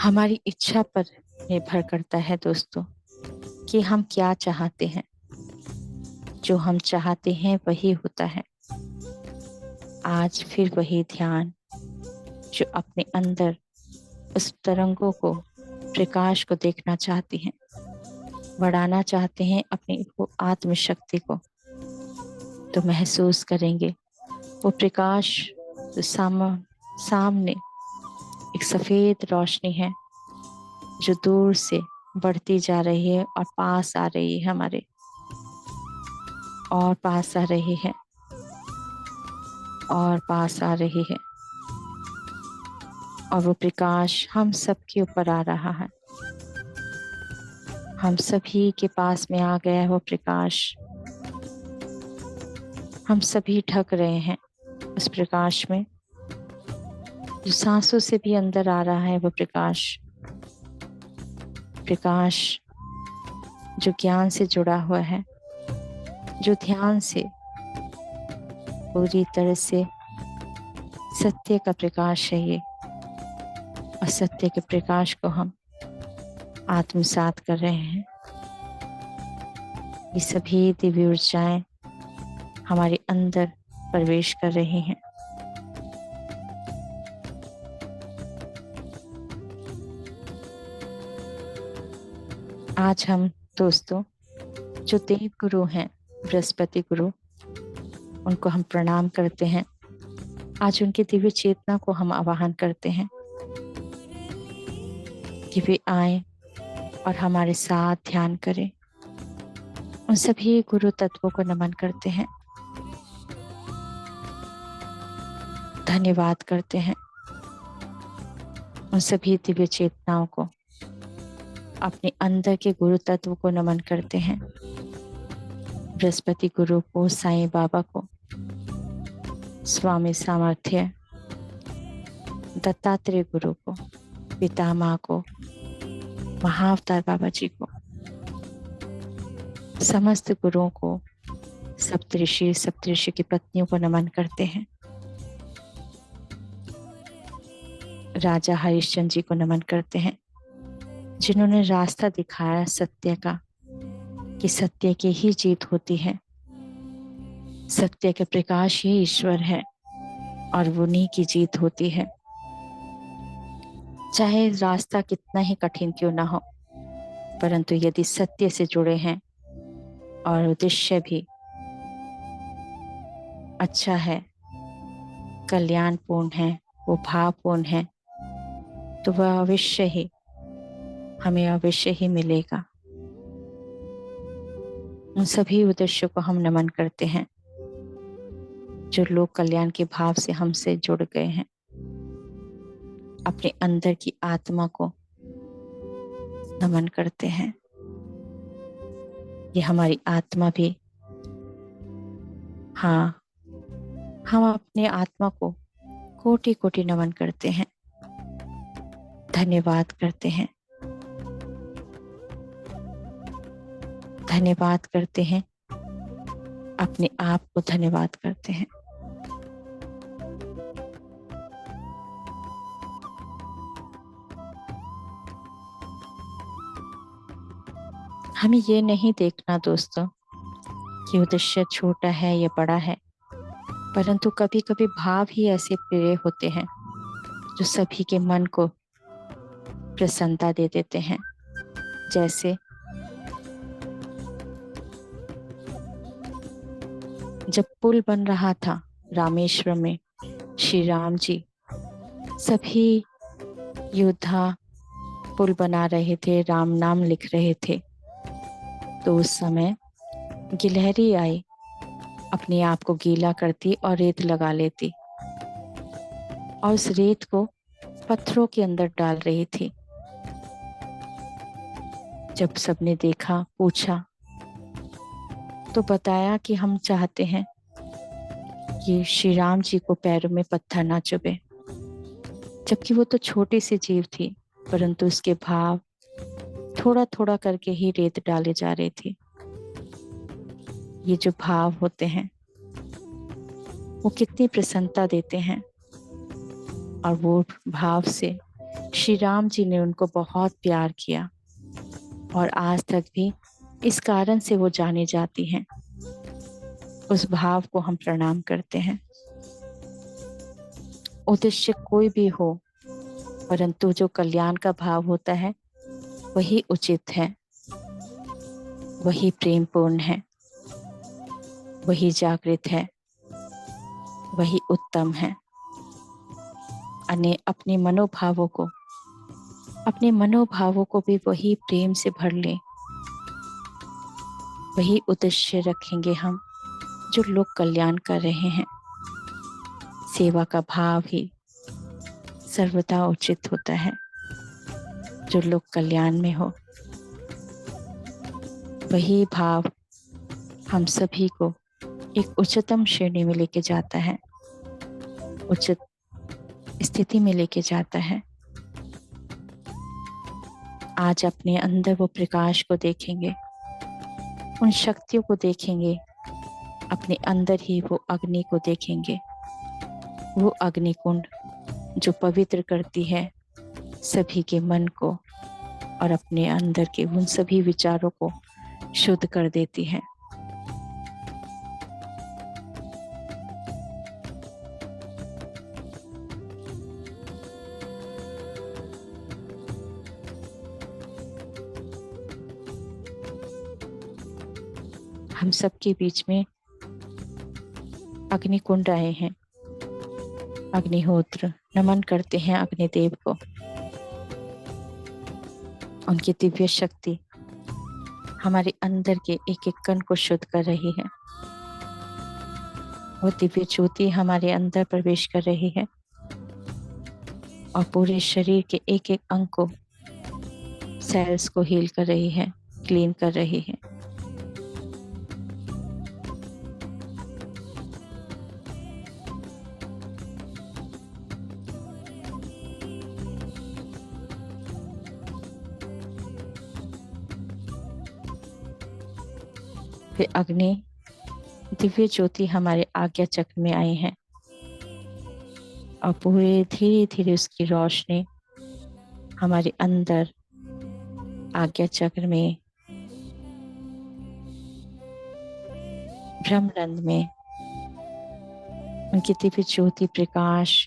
हमारी इच्छा पर निर्भर करता है दोस्तों कि हम क्या चाहते हैं। जो हम चाहते हैं वही होता है। आज फिर वही ध्यान जो अपने अंदर उस तरंगों को, प्रकाश को देखना चाहती हैं, बढ़ाना चाहते हैं अपनी वो आत्मशक्ति को, तो महसूस करेंगे वो प्रकाश सामने एक सफेद रोशनी है जो दूर से बढ़ती जा रही है और पास आ रही है, हमारे और पास आ रही है और पास आ रही है। और वो प्रकाश हम सबके ऊपर आ रहा है। हम सभी के पास में आ गया है वो प्रकाश। हम सभी ढक रहे हैं उस प्रकाश में, जो सांसों से भी अंदर आ रहा है। वो प्रकाश जो ज्ञान से जुड़ा हुआ है, जो ध्यान से पूरी तरह से सत्य का प्रकाश है ये। और सत्य के प्रकाश को हम आत्मसात कर रहे हैं। ये सभी दिव्य ऊर्जाएं हमारे अंदर प्रवेश कर रही हैं। आज हम दोस्तों जो देव गुरु हैं, बृहस्पति गुरु, उनको हम प्रणाम करते हैं। आज उनकी दिव्य चेतना को हम आवाहन करते हैं कि वे आए और हमारे साथ ध्यान करें। उन सभी गुरु तत्वों को नमन करते हैं, धन्यवाद करते हैं। उन सभी दिव्य चेतनाओं को, अपने अंदर के गुरु तत्व को नमन करते हैं। बृहस्पति गुरु को, साईं बाबा को, स्वामी सामर्थ्य, दत्तात्रेय गुरु को, पितामह को, महाअवतार बाबा जी को, समस्त गुरुओं को, सप्तऋषि सप्तऋषि की पत्नियों को नमन करते हैं। राजा हरिश्चंद्र जी को नमन करते हैं, जिन्होंने रास्ता दिखाया सत्य का, कि सत्य की ही जीत होती है। सत्य के प्रकाश ही ईश्वर है और उन्हीं की जीत होती है। चाहे रास्ता कितना ही कठिन क्यों ना हो, परंतु यदि सत्य से जुड़े हैं और उद्देश्य भी अच्छा है, कल्याणपूर्ण है, वो भावपूर्ण है, तो वह अवश्य ही हमें अवश्य ही मिलेगा। उन सभी उद्देश्यों को हम नमन करते हैं जो लोग कल्याण के भाव से हमसे जुड़ गए हैं। अपने अंदर की आत्मा को नमन करते हैं। ये हमारी आत्मा भी, हाँ, हम अपने आत्मा को कोटि कोटि नमन करते हैं, धन्यवाद करते हैं, धन्यवाद करते हैं, अपने आप को धन्यवाद करते हैं। हमें ये नहीं देखना दोस्तों कि उद्देश्य छोटा है या बड़ा है, परंतु कभी कभी भाव ही ऐसे प्रिय होते हैं जो सभी के मन को प्रसन्नता दे देते हैं। जैसे जब पुल बन रहा था रामेश्वरम में, श्री राम जी सभी योद्धा पुल बना रहे थे, राम नाम लिख रहे थे, तो उस समय गिलहरी आई, अपने आप को गीला करती और रेत लगा लेती और उस रेत को पत्थरों के अंदर डाल रही थी। जब सबने देखा, पूछा, तो बताया कि हम चाहते हैं कि श्री राम जी को पैरों में पत्थर ना चुभे। जबकि वो तो छोटी सी जीव थी, परंतु उसके भाव थोड़ा थोड़ा करके ही रेत डाले जा रहे थे। ये जो भाव होते हैं वो कितनी प्रसन्नता देते हैं, और वो भाव से श्री राम जी ने उनको बहुत प्यार किया और आज तक भी इस कारण से वो जाने जाती हैं। उस भाव को हम प्रणाम करते हैं। उद्देश्य कोई भी हो, परंतु जो कल्याण का भाव होता है वही उचित है, वही प्रेमपूर्ण है, वही जागृत है, वही उत्तम है। अपने मनोभावों को भी वही प्रेम से भर ले। वही उद्देश्य रखेंगे हम जो लोग कल्याण कर रहे हैं। सेवा का भाव ही सर्वदा उचित होता है, जो लोग कल्याण में हो। वही भाव हम सभी को एक उच्चतम श्रेणी में लेके जाता है, उचित स्थिति में लेके जाता है। आज अपने अंदर वो प्रकाश को देखेंगे, उन शक्तियों को देखेंगे, अपने अंदर ही वो अग्नि को देखेंगे, वो अग्निकुंड जो पवित्र करती है सभी के मन को और अपने अंदर के उन सभी विचारों को शुद्ध कर देती है। हम सबके बीच में अग्निकुंड आए हैं। अग्निहोत्र नमन करते हैं अग्निदेव को। उनकी दिव्य शक्ति हमारे अंदर के एक एक कण को शुद्ध कर रही है। वो दिव्य ज्योति हमारे अंदर प्रवेश कर रही है और पूरे शरीर के एक एक अंग को, सेल्स को हील कर रही है, क्लीन कर रही है। वे अग्नि दिव्य ज्योति हमारे आज्ञा चक्र में आई हैं और पूरे धीरे धीरे उसकी रोशनी हमारे अंदर आज्ञा चक्र में, ब्रह्मरंध्र में उनकी दिव्य ज्योति प्रकाश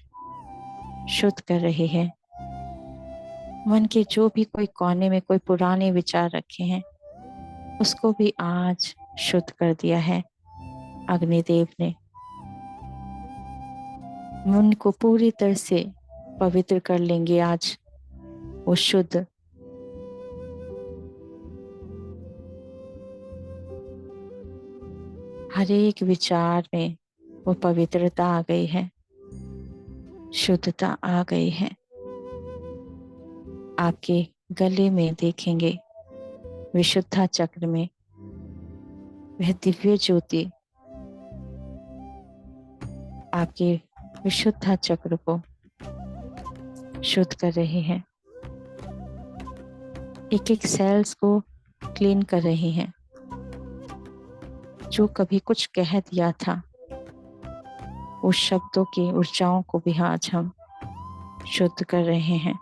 शुद्ध कर रहे हैं। मन के जो भी कोई कोने में कोई पुराने विचार रखे हैं उसको भी आज शुद्ध कर दिया है अग्निदेव ने। मन को पूरी तरह से पवित्र कर लेंगे आज वो शुद्ध। हर एक विचार में वो पवित्रता आ गई है, शुद्धता आ गई है। आपके गले में देखेंगे विशुद्धा चक्र में वह दिव्य ज्योति आपके विशुद्धा चक्र को शुद्ध कर रही है, एक एक सेल्स को क्लीन कर रही हैं। जो कभी कुछ कह दिया था उस शब्दों की ऊर्जाओं को भी आज हम शुद्ध कर रहे हैं,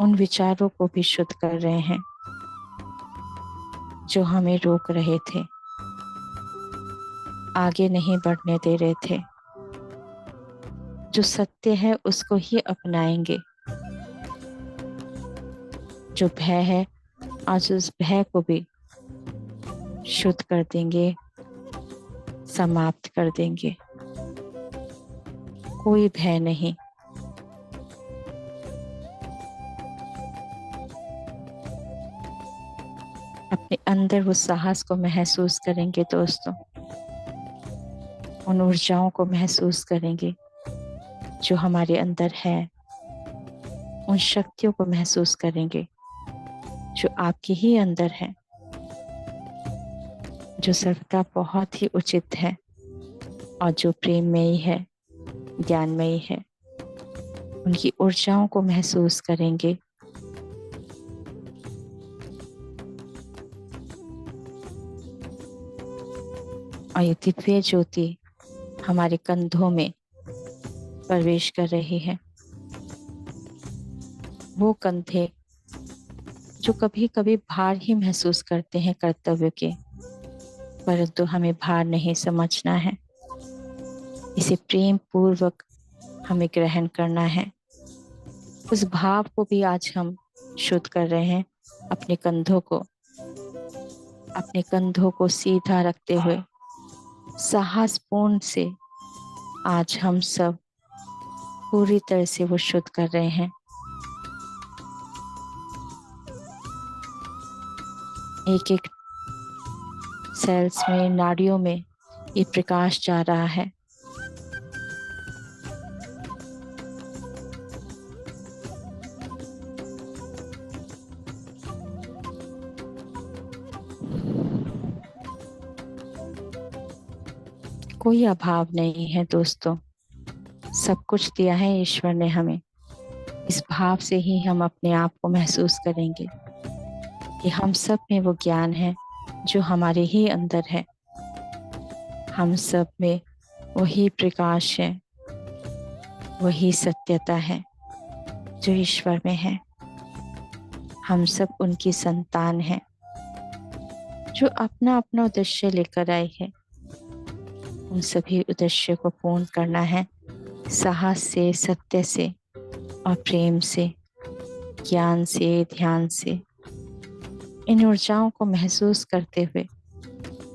उन विचारों को भी शुद्ध कर रहे हैं जो हमें रोक रहे थे, आगे नहीं बढ़ने दे रहे थे। जो सत्य है उसको ही अपनाएंगे, जो भय है आज उस भय को भी शुद्ध कर देंगे, समाप्त कर देंगे। कोई भय नहीं। अपने अंदर वो साहस को महसूस करेंगे दोस्तों, उन ऊर्जाओं को महसूस करेंगे जो हमारे अंदर है, उन शक्तियों को महसूस करेंगे जो आपके ही अंदर है, जो सर्वथा बहुत ही उचित है और जो प्रेममयी है, ज्ञानमयी है। उनकी ऊर्जाओं को महसूस करेंगे। और ये दिव्य ज्योति हमारे कंधों में प्रवेश कर रही है। वो कंधे जो कभी कभी भार ही महसूस करते हैं कर्तव्य के, परंतु हमें भार नहीं समझना है, इसे प्रेम पूर्वक हमें ग्रहण करना है। उस भाव को भी आज हम शुद्ध कर रहे हैं। अपने कंधों को सीधा रखते हुए साहसपूर्ण से आज हम सब पूरी तरह से वो शुद्ध कर रहे हैं। एक एक सेल्स में, नाड़ियों में ये प्रकाश जा रहा है। कोई अभाव नहीं है दोस्तों, सब कुछ दिया है ईश्वर ने हमें। इस भाव से ही हम अपने आप को महसूस करेंगे कि हम सब में वो ज्ञान है जो हमारे ही अंदर है। हम सब में वही प्रकाश है, वही सत्यता है जो ईश्वर में है। हम सब उनकी संतान हैं जो अपना अपना उद्देश्य लेकर आई है। उन सभी उद्देश्य को पूर्ण करना है साहस से, सत्य से और प्रेम से, ज्ञान से, ध्यान से। इन ऊर्जाओं को महसूस करते हुए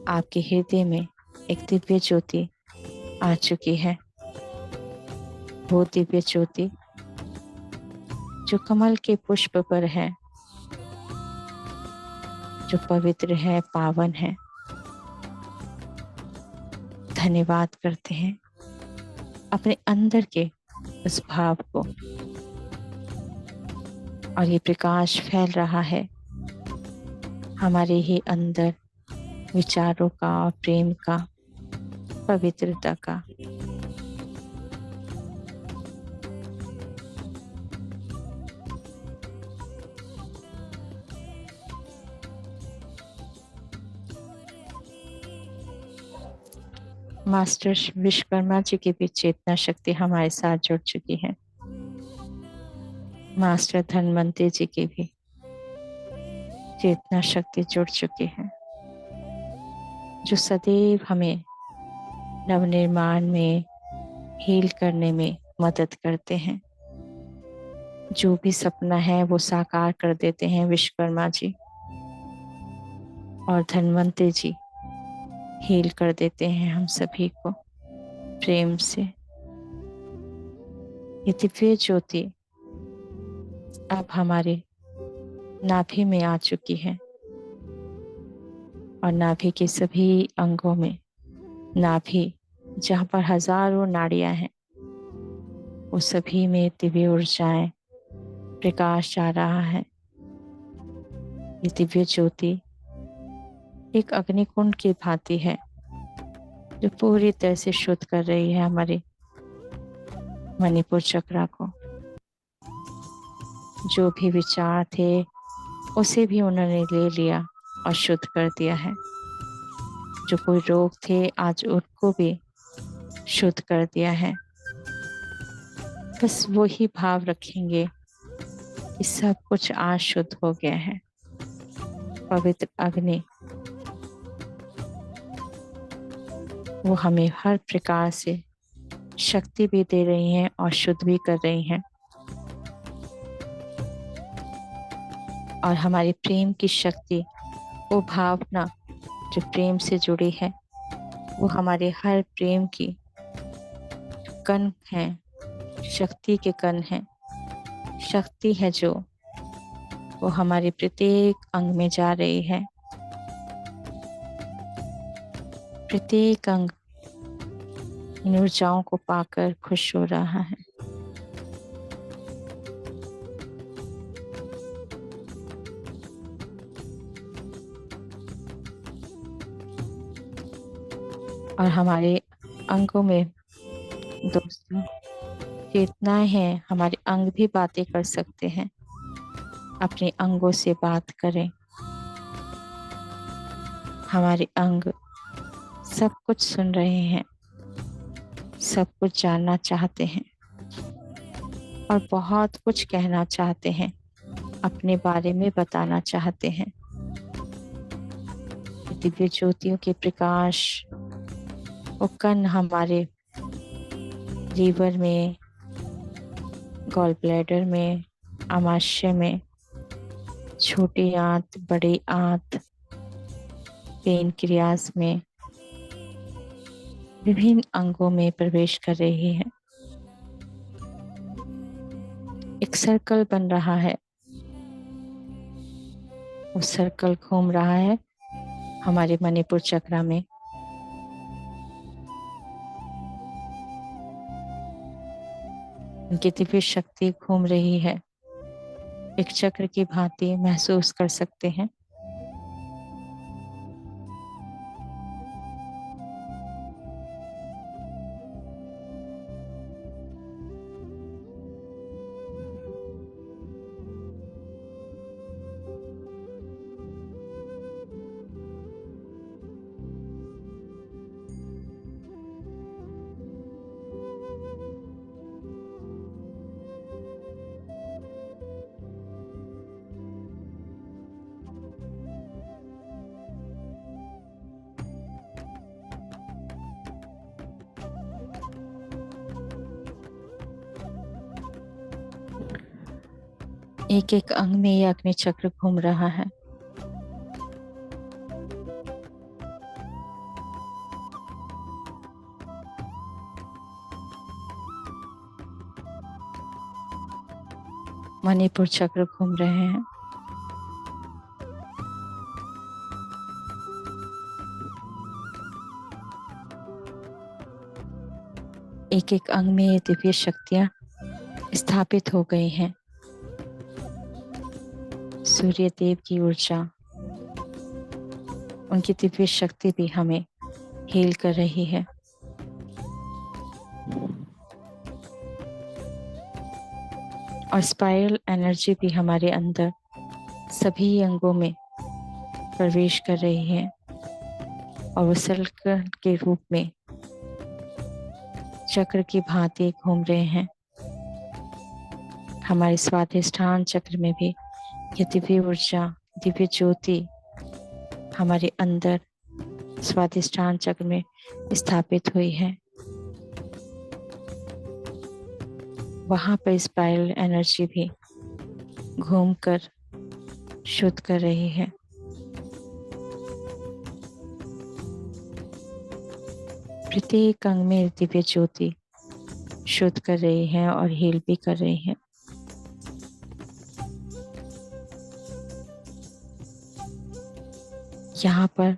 आपके हृदय में एक दिव्य ज्योति आ चुकी है। वो दिव्य ज्योति जो कमल के पुष्प पर है, जो पवित्र है, पावन है। धन्यवाद करते हैं अपने अंदर के उस भाव को। और ये प्रकाश फैल रहा है हमारे ही अंदर, विचारों का, प्रेम का, पवित्रता का। मास्टर विश्वकर्मा जी की भी चेतना शक्ति हमारे साथ जुड़ चुकी है। मास्टर धन्वंतरि जी की भी चेतना शक्ति जुड़ चुकी है, जो सदैव हमें नवनिर्माण में, हील करने में मदद करते हैं। जो भी सपना है वो साकार कर देते हैं विश्वकर्मा जी, और धन्वंतरि जी हील कर देते हैं हम सभी को प्रेम से। ये दिव्य ज्योति अब हमारे नाभि में आ चुकी है, और नाभि के सभी अंगों में, नाभि जहाँ पर हजारों नाड़ियां हैं, वो सभी में दिव्य ऊर्जाएं, प्रकाश आ रहा है। ये दिव्य ज्योति एक अग्निकुंड की भांति है, जो पूरी तरह से शुद्ध कर रही है हमारे मणिपुर चक्र को। जो भी विचार थे उसे भी उन्होंने ले लिया और शुद्ध कर दिया है। जो कोई रोग थे आज उनको भी शुद्ध कर दिया है। बस वही भाव रखेंगे कि सब कुछ आज शुद्ध हो गया है। पवित्र अग्नि वो हमें हर प्रकार से शक्ति भी दे रही हैं और शुद्ध भी कर रही हैं। और हमारी प्रेम की शक्ति, वो भावना जो प्रेम से जुड़ी है, वो हमारे हर प्रेम की कण है, शक्ति के कण है, शक्ति है जो वो हमारे प्रत्येक अंग में जा रही है। प्रत्येक अंग इन ऊर्जाओं को पाकर खुश हो रहा है। और हमारे अंगों में दोस्तों चेतनाएं हैं, हमारे अंग भी बातें कर सकते हैं। अपने अंगों से बात करें। हमारे अंग सब कुछ सुन रहे हैं, सब कुछ जानना चाहते हैं और बहुत कुछ कहना चाहते हैं, अपने बारे में बताना चाहते हैं। दिव्य ज्योतियों के प्रकाश वो कण हमारे लीवर में, गॉल ब्लैडर में, आमाशय में, छोटी आंत, बड़ी आंत, पेनक्रियास में, विभिन्न अंगों में प्रवेश कर रही है। एक सर्कल बन रहा है, वो सर्कल घूम रहा है हमारे मणिपुर चक्र में। उनकी दिव्य शक्ति घूम रही है, एक चक्र की भांति महसूस कर सकते हैं। एक एक अंग में ये अग्नि चक्र घूम रहा है। मणिपुर चक्र घूम रहे हैं। एक एक अंग में ये दिव्य शक्तियां स्थापित हो गई हैं। सूर्य देव की ऊर्जा, उनकी दिव्य शक्ति भी हमें हील कर रही है। और स्पाइरल एनर्जी भी हमारे अंदर सभी अंगों में प्रवेश कर रही है, और वो सर्कल के रूप में चक्र की भांति घूम रहे हैं। हमारे स्वाधिष्ठान चक्र में भी ये दिव्य ऊर्जा, दिव्य ज्योति हमारे अंदर स्वाधिष्ठान चक्र में स्थापित हुई है। वहां पर स्पाइरल एनर्जी भी घूमकर शुद्ध कर रही है। प्रत्येक अंग में दिव्य ज्योति शुद्ध कर रही है और हील भी कर रही है। यहाँ पर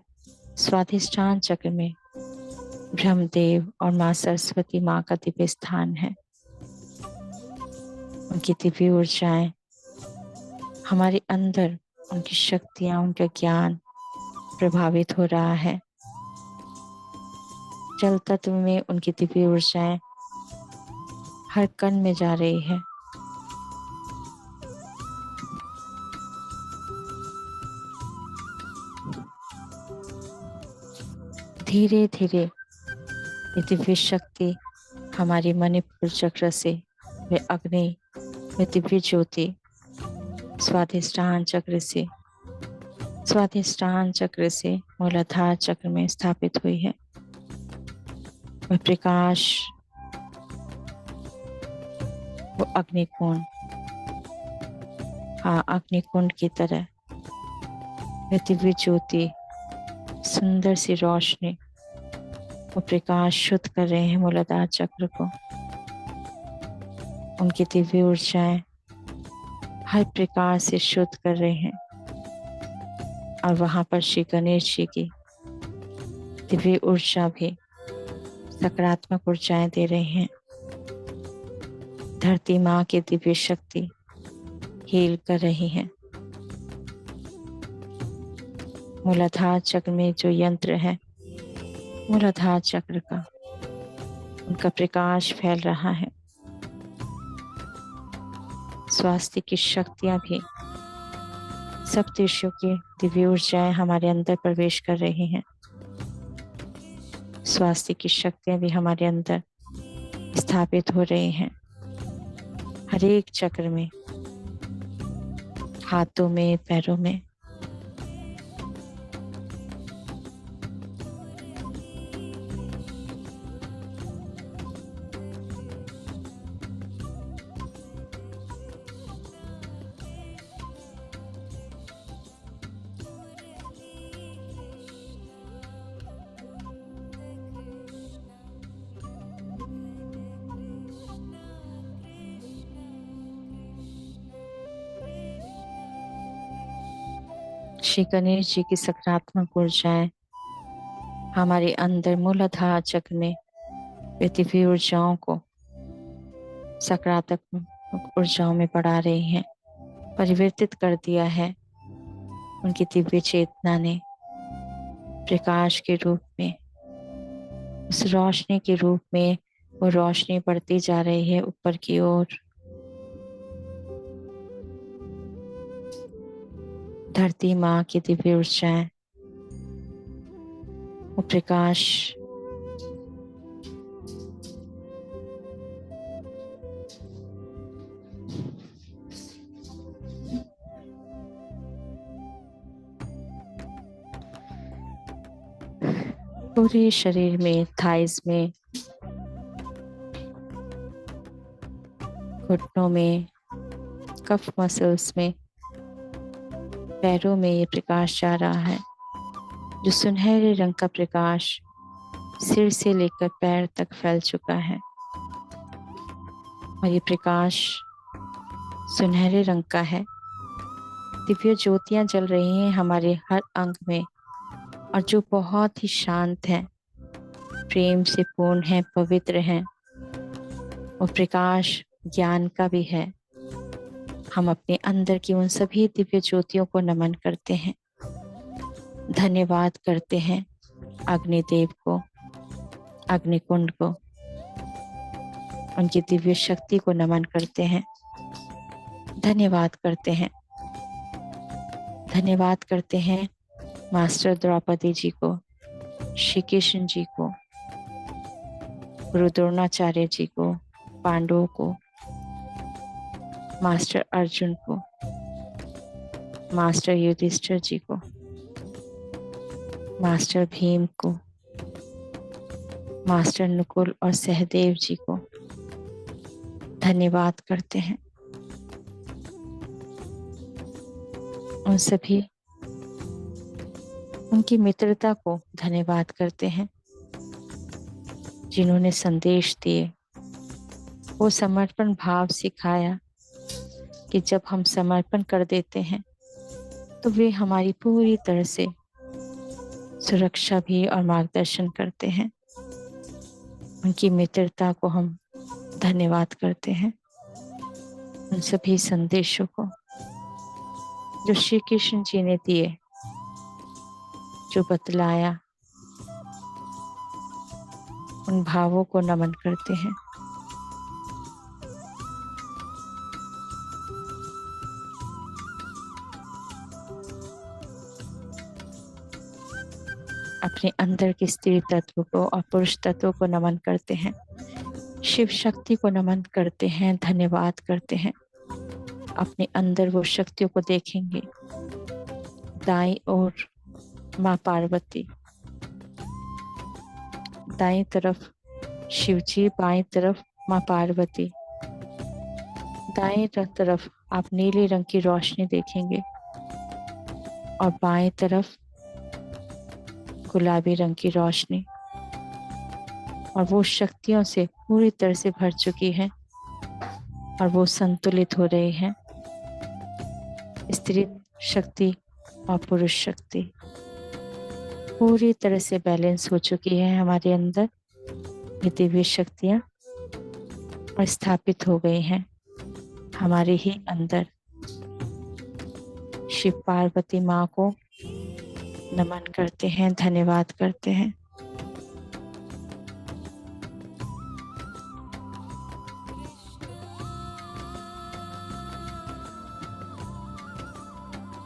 स्वाधिष्ठान चक्र में ब्रह्मदेव और माँ सरस्वती माँ का दिव्य स्थान है। उनकी दिव्य ऊर्जाएं हमारे अंदर, उनकी शक्तियां, उनका ज्ञान प्रभावित हो रहा है। जल तत्व में उनकी दिव्य ऊर्जाएं हर कण में जा रही है। धीरे धीरे ये दिव्य शक्ति हमारी मणिपुर चक्र से वे अग्नि, वे दिव्य ज्योति स्वाधिष्ठान चक्र से मूलाधार चक्र में स्थापित हुई है। वह प्रकाश, वो अग्निकुंड, हाँ अग्निकुंड की तरह वह दिव्य ज्योति, सुंदर सी रोशनी, वो प्रकाश शुद्ध कर रहे हैं मूलाधार चक्र को। उनकी दिव्य ऊर्जाएं हर प्रकार से शुद्ध कर रहे हैं और वहां पर श्री गणेश जी की दिव्य ऊर्जा भी सकारात्मक ऊर्जाएं दे रहे हैं। धरती माँ की दिव्य शक्ति हील कर रही है। मूलाधार चक्र में जो यंत्र है, मूलाधार चक्र का, उनका प्रकाश फैल रहा है। स्वास्थ्य की शक्तियां भी, सप्तऋषियों की दिव्य ऊर्जाएं हमारे अंदर प्रवेश कर रही हैं। स्वास्थ्य की शक्तियां भी हमारे अंदर स्थापित हो रही हैं। हर एक चक्र में, हाथों में, पैरों में। श्री गणेश जी की सकारात्मक ऊर्जाएं हमारे अंदर मूलाधार चक्र में दिव्य ऊर्जाओं को सकारात्मक ऊर्जाओं में बढ़ा रही हैं, परिवर्तित कर दिया है। उनकी दिव्य चेतना ने प्रकाश के रूप में, उस रोशनी के रूप में वो रोशनी बढ़ती जा रही है ऊपर की ओर। धरती माँ की दिव्य ऊर्जाएं, वो प्रकाश पूरे शरीर में, थाइस में, घुटनों में, कफ मसल्स में, पैरों में ये प्रकाश जा रहा है। जो सुनहरे रंग का प्रकाश सिर से लेकर पैर तक फैल चुका है और ये प्रकाश सुनहरे रंग का है। दिव्य ज्योतियां जल रही हैं हमारे हर अंग में और जो बहुत ही शांत है, प्रेम से पूर्ण है, पवित्र है। वो प्रकाश ज्ञान का भी है। हम अपने अंदर की उन सभी दिव्य ज्योतियों को नमन करते हैं, धन्यवाद करते हैं अग्निदेव को, अग्निकुंड को, उनकी दिव्य शक्ति को नमन करते हैं, धन्यवाद करते हैं। धन्यवाद करते हैं मास्टर द्रौपदी जी को, श्री कृष्ण जी को, गुरु द्रोणाचार्य जी को, पांडवों को, मास्टर अर्जुन को, मास्टर युधिष्ठिर जी को, मास्टर भीम को, मास्टर नकुल और सहदेव जी को धन्यवाद करते हैं। उन सभी उनकी मित्रता को धन्यवाद करते हैं जिन्होंने संदेश दिए, वो समर्पण भाव सिखाया कि जब हम समर्पण कर देते हैं तो वे हमारी पूरी तरह से सुरक्षा भी और मार्गदर्शन करते हैं। उनकी मित्रता को हम धन्यवाद करते हैं। उन सभी संदेशों को जो श्री कृष्ण जी ने दिए, जो बतलाया, उन भावों को नमन करते हैं। अपने अंदर के स्त्री तत्व को और पुरुष तत्व को नमन करते हैं। शिव शक्ति को नमन करते हैं, धन्यवाद करते हैं। अपने अंदर वो शक्तियों को देखेंगे। दाईं ओर माँ पार्वती, दाईं तरफ शिव जी, बाईं तरफ माँ पार्वती। दाईं तरफ आप नीले रंग की रोशनी देखेंगे और बाएं तरफ गुलाबी रंग की रोशनी, और वो शक्तियों से पूरी तरह से भर चुकी है और वो संतुलित हो रही है। स्त्री शक्ति और पुरुष शक्ति पूरी तरह से बैलेंस हो चुकी है हमारे अंदर। ये दिव्य शक्तियां और स्थापित हो गई हैं हमारे ही अंदर। शिव पार्वती माँ को नमन करते हैं, धन्यवाद करते हैं।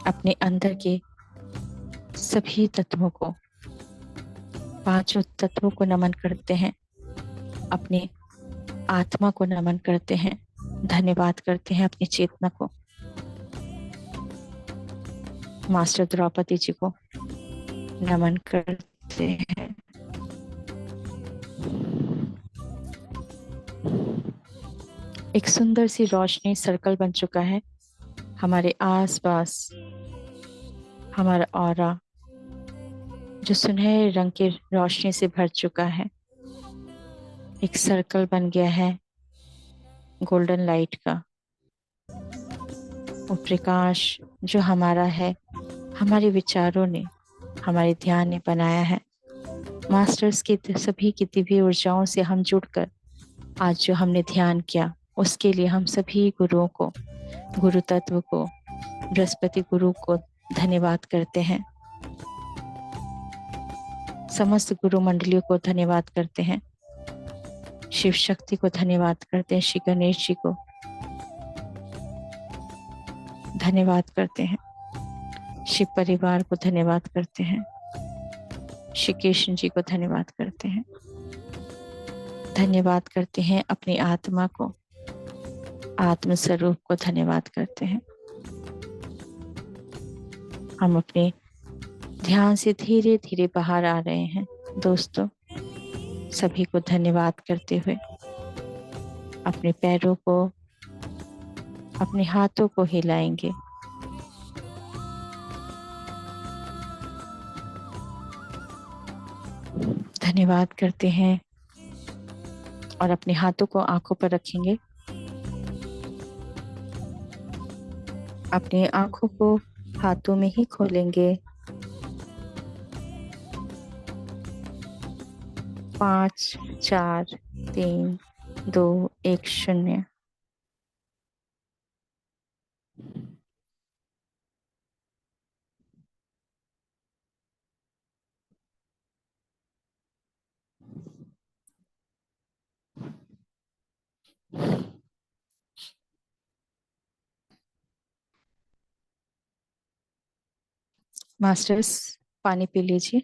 अपने अंदर के सभी तत्वों को, पांचों तत्वों को नमन करते हैं। अपने आत्मा को नमन करते हैं, धन्यवाद करते हैं। अपनी चेतना को, मास्टर द्रौपदी जी को नमन करते हैं। एक सुंदर सी रोशनी सर्कल बन चुका है हमारे आसपास। हमारा ऑरा जो सुनहरे रंग की रोशनी से भर चुका है, एक सर्कल बन गया है गोल्डन लाइट का। वो प्रकाश जो हमारा है, हमारे विचारों ने, हमारे ध्यान ने बनाया है। मास्टर्स की सभी की दिव्य ऊर्जाओं से हम जुड़कर आज जो हमने ध्यान किया, उसके लिए हम सभी गुरुओं को, गुरु तत्व को, बृहस्पति गुरु को धन्यवाद करते हैं। समस्त गुरु मंडलियों को धन्यवाद करते हैं। शिव शक्ति को धन्यवाद करते हैं। श्री गणेश जी को धन्यवाद करते हैं। शिव परिवार को धन्यवाद करते हैं। श्री कृष्ण जी को धन्यवाद करते हैं। धन्यवाद करते हैं अपनी आत्मा को, आत्म स्वरूप को धन्यवाद करते हैं। हम अपने ध्यान से धीरे धीरे बाहर आ रहे हैं दोस्तों। सभी को धन्यवाद करते हुए अपने पैरों को, अपने हाथों को हिलाएंगे। धन्यवाद करते हैं और अपने हाथों को आंखों पर रखेंगे। अपनी आंखों को हाथों में ही खोलेंगे। 5 4 3 2 1 0। मास्टर्स पानी पी लीजिए।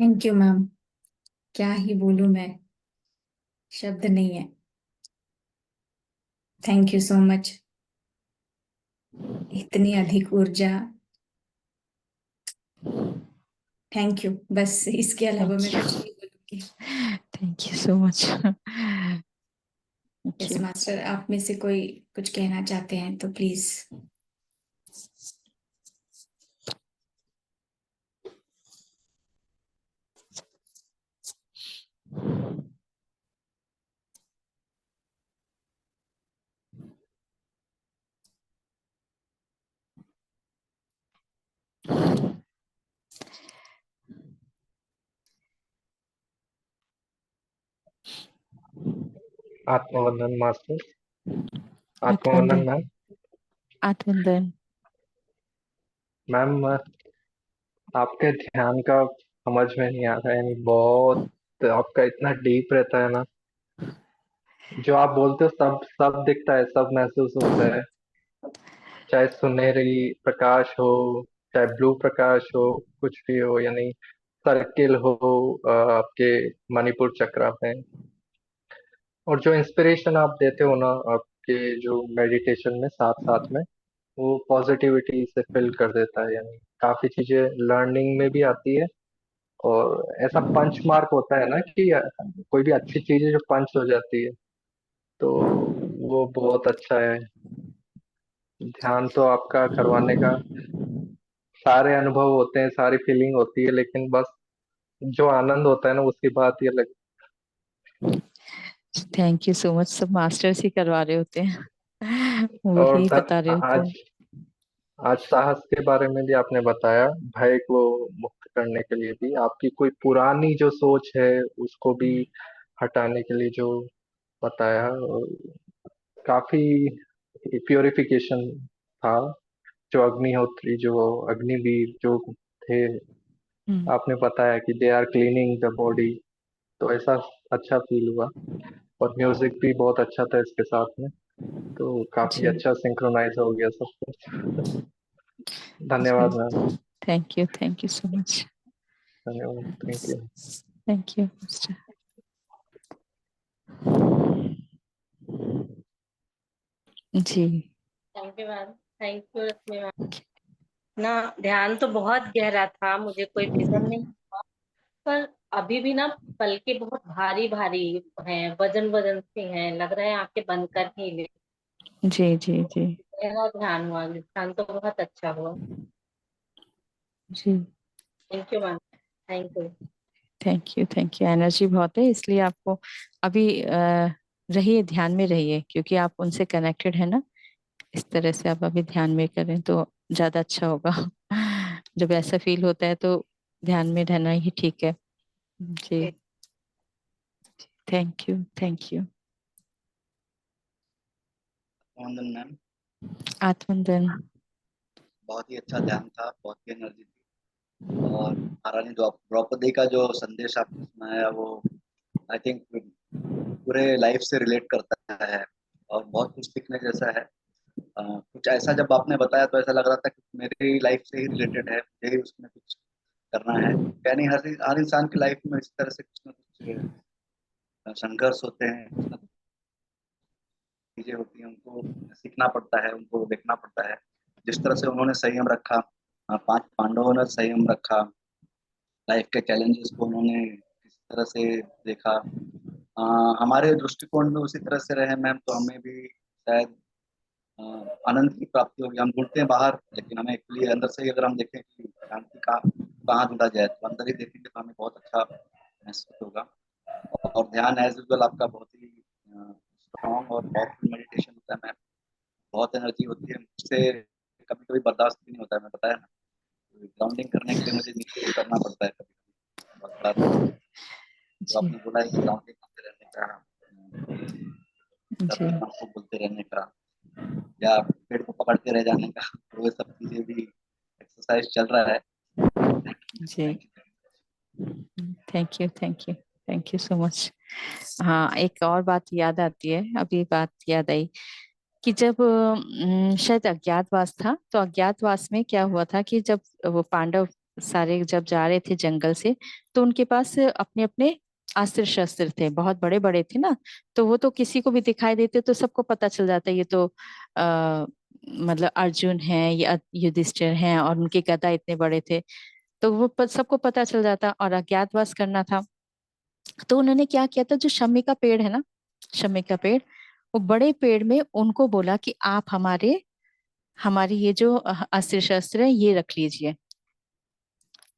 Thank you ma'am. क्या ही बोलूं मैं, शब्द नहीं है। Thank you so much. इतनी अधिक ऊर्जा। थैंक यू, बस इसके अलावा थैंक मैं यू। कुछ नहीं बोलूंगी। Thank you so much. Thank yes you. Master, आप में से कोई कुछ कहना चाहते हैं तो प्लीज। आत्मवंदन मास्टर। आत्मवंदन आत्मवंदन। मैम। आत्मवंदन। मैम, आपके ध्यान का समझ में नहीं आता है, यानी बहुत आपका इतना डीप रहता है ना। जो आप बोलते हो सब सब दिखता है, सब महसूस होता है। चाहे सुनहरी प्रकाश हो, चाहे ब्लू प्रकाश हो, कुछ भी हो, यानी सर्किल हो आपके मणिपुर चक्रा में। और जो इंस्पिरेशन आप देते हो ना आपके जो मेडिटेशन में साथ साथ में, वो पॉजिटिविटी से फिल कर देता है, यानी काफी चीजें लर्निंग में भी आती है। और ऐसा पंच मार्क होता है ना कि कोई भी अच्छी चीज है जो पंच हो जाती है, तो वो बहुत अच्छा है। ध्यान तो आपका करवाने का सारे अनुभव होते हैं, सारी फीलिंग होती है, लेकिन बस जो आनंद होता है ना उसकी बात ही अलग। Thank you so much. सब मास्टर्स ही करवा रहे होते हैं, वो और ही बता रहे होते आज हैं। आज साहस के बारे में भी आपने बताया, भय को मुक्त करने के लिए भी आपकी कोई पुरानी जो सोच है उसको भी हटाने के लिए जो बताया, और काफी प्योरिफिकेशन था। जो अग्निहोत्री, जो अग्निवीर जो थे, हम्म। आपने बताया कि they are cleaning the body, तो ऐसा अच्छा फील हुआ। और म्यूजिक भी बहुत अच्छा था इसके साथ में, तो काफी जी अच्छा सिंक्रोनाइज हो गया सब कुछ। जी। धन्यवाद ma'am. Thank you so much. धन्यवाद, thank you. Thank you master. जी। Thank you ma'am. Thank you Rashmi ma'am. ना, ध्यान तो बहुत गहरा था, मुझे कोई विजन नहीं था, पर अभी भी ना पलके बहुत भारी भारी हैं, वजन वजन से हैं, लग रहा है आंखें बंद कर ही ले। जी जी जी। गहरा ध्यान हुआ, ध्यान तो बहुत अच्छा हुआ। जी। Thank you ma'am. Thank you. Thank you. Energy बहुत है, इसलिए आपको अभी रहिए, ध्यान में रहिए, क्योंकि आप उनसे कनेक्टेड है ना। इस तरह से आप अभी ध्यान में करें तो ज्यादा अच्छा होगा। जब ऐसा फील होता है तो ध्यान में रहना ही ठीक है। जी। Thank you. Thank you. वंदन मैम। आत्मंदन। बहुत ही अच्छा ध्यान था, बहुत ही एनर्जी थी। और महारानी द्रौपदी का जो संदेश आपने सुनाया वो आई थिंक पूरे लाइफ से रिलेट करता है और बहुत कुछ सीखने जैसा है। कुछ ऐसा जब आपने बताया तो ऐसा लग रहा था कि मेरी लाइफ से ही रिलेटेड है, मुझे ही उसमें कुछ करना है। यानी हर हर इंसान की लाइफ में इस तरह से कुछ ना कुछ संघर्ष होते हैं, कुछ ना कुछ चीजें होती हैं, उनको सीखना पड़ता है, उनको देखना पड़ता है। जिस तरह से उन्होंने संयम रखा, पांच पांडवों ने संयम रखा, लाइफ के चैलेंजेस को उन्होंने किस तरह से देखा। अ, हमारे दृष्टिकोण में उसी तरह से रहे मैम, तो हमें भी शायद अ, आनंद की प्राप्ति होगी। हम ढूंढते हैं बाहर, लेकिन हमें एक्चुअली अंदर से ही अगर हम देखें कि शांति कहाँ ढूंढा जाए, तो अंदर ही देखेंगे तो हमें बहुत अच्छा महसूस होगा। और ध्यान एज यूजल आपका बहुत ही स्ट्रॉन्ग और पावरफुल मेडिटेशन होता है मैम। बहुत एनर्जी होती है, मुझसे कभी कभी बर्दाश्त भी नहीं होता है, मैं बताया ना। ग्राउंडिंग करने के लिए मुझे नीचे उतरना पड़ता है कभी कभी, बहुत बार। जो जी आपने बोला है कि ग्राउंडिंग करते रहने का, जी आपको बोलते रहने का, या पेड़ को पकड़ते रह जाने का, तो ये सब चीजें भी एक्सरसाइज चल रहा है। थैंक यू जी। Thank you. Thank you so much. हाँ, एक और बात याद आती है, अभी बात याद आई कि जब शायद अज्ञातवास था, तो अज्ञातवास में क्या हुआ था कि जब वो पांडव सारे जब जा रहे थे जंगल से, तो उनके पास अपने अपने अस्त्र शस्त्र थे, बहुत बड़े बड़े थे ना। तो वो तो किसी को भी दिखाई देते तो सबको पता चल जाता ये तो मतलब अर्जुन है या युधिष्ठिर हैं, और उनके गदा इतने बड़े थे। तो वो सबको पता चल जाता, और अज्ञातवास करना था। तो उन्होंने क्या किया था, जो शमी का पेड़ है ना, शमी का पेड़, वो बड़े पेड़ में उनको बोला कि आप हमारे हमारी ये जो अस्त्र शस्त्र है ये रख लीजिए।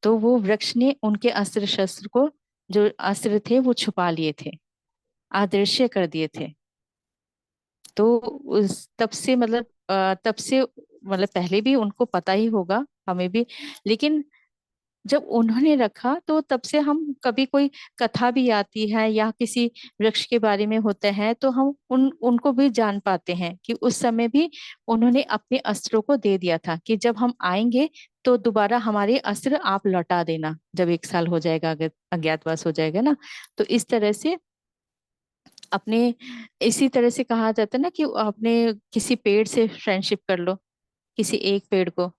तो वो वृक्ष ने उनके अस्त्र शस्त्र को, जो अस्त्र थे वो छुपा लिए थे, अदृश्य कर दिए थे। तो उस तब से मतलब तब से मतलब पहले भी उनको पता ही होगा, हमें भी, लेकिन जब उन्होंने रखा तो तब से हम कभी कोई कथा भी आती है या किसी वृक्ष के बारे में होता है तो हम उनको भी जान पाते हैं कि उस समय भी उन्होंने अपने अस्त्रों को दे दिया था कि जब हम आएंगे तो दोबारा हमारे अस्त्र आप लौटा देना, जब 1 साल हो जाएगा, अगर अज्ञातवास हो जाएगा ना। तो इस तरह से अपने, इसी तरह से कहा जाता है ना कि अपने किसी पेड़ से फ्रेंडशिप कर लो, किसी एक पेड़ को,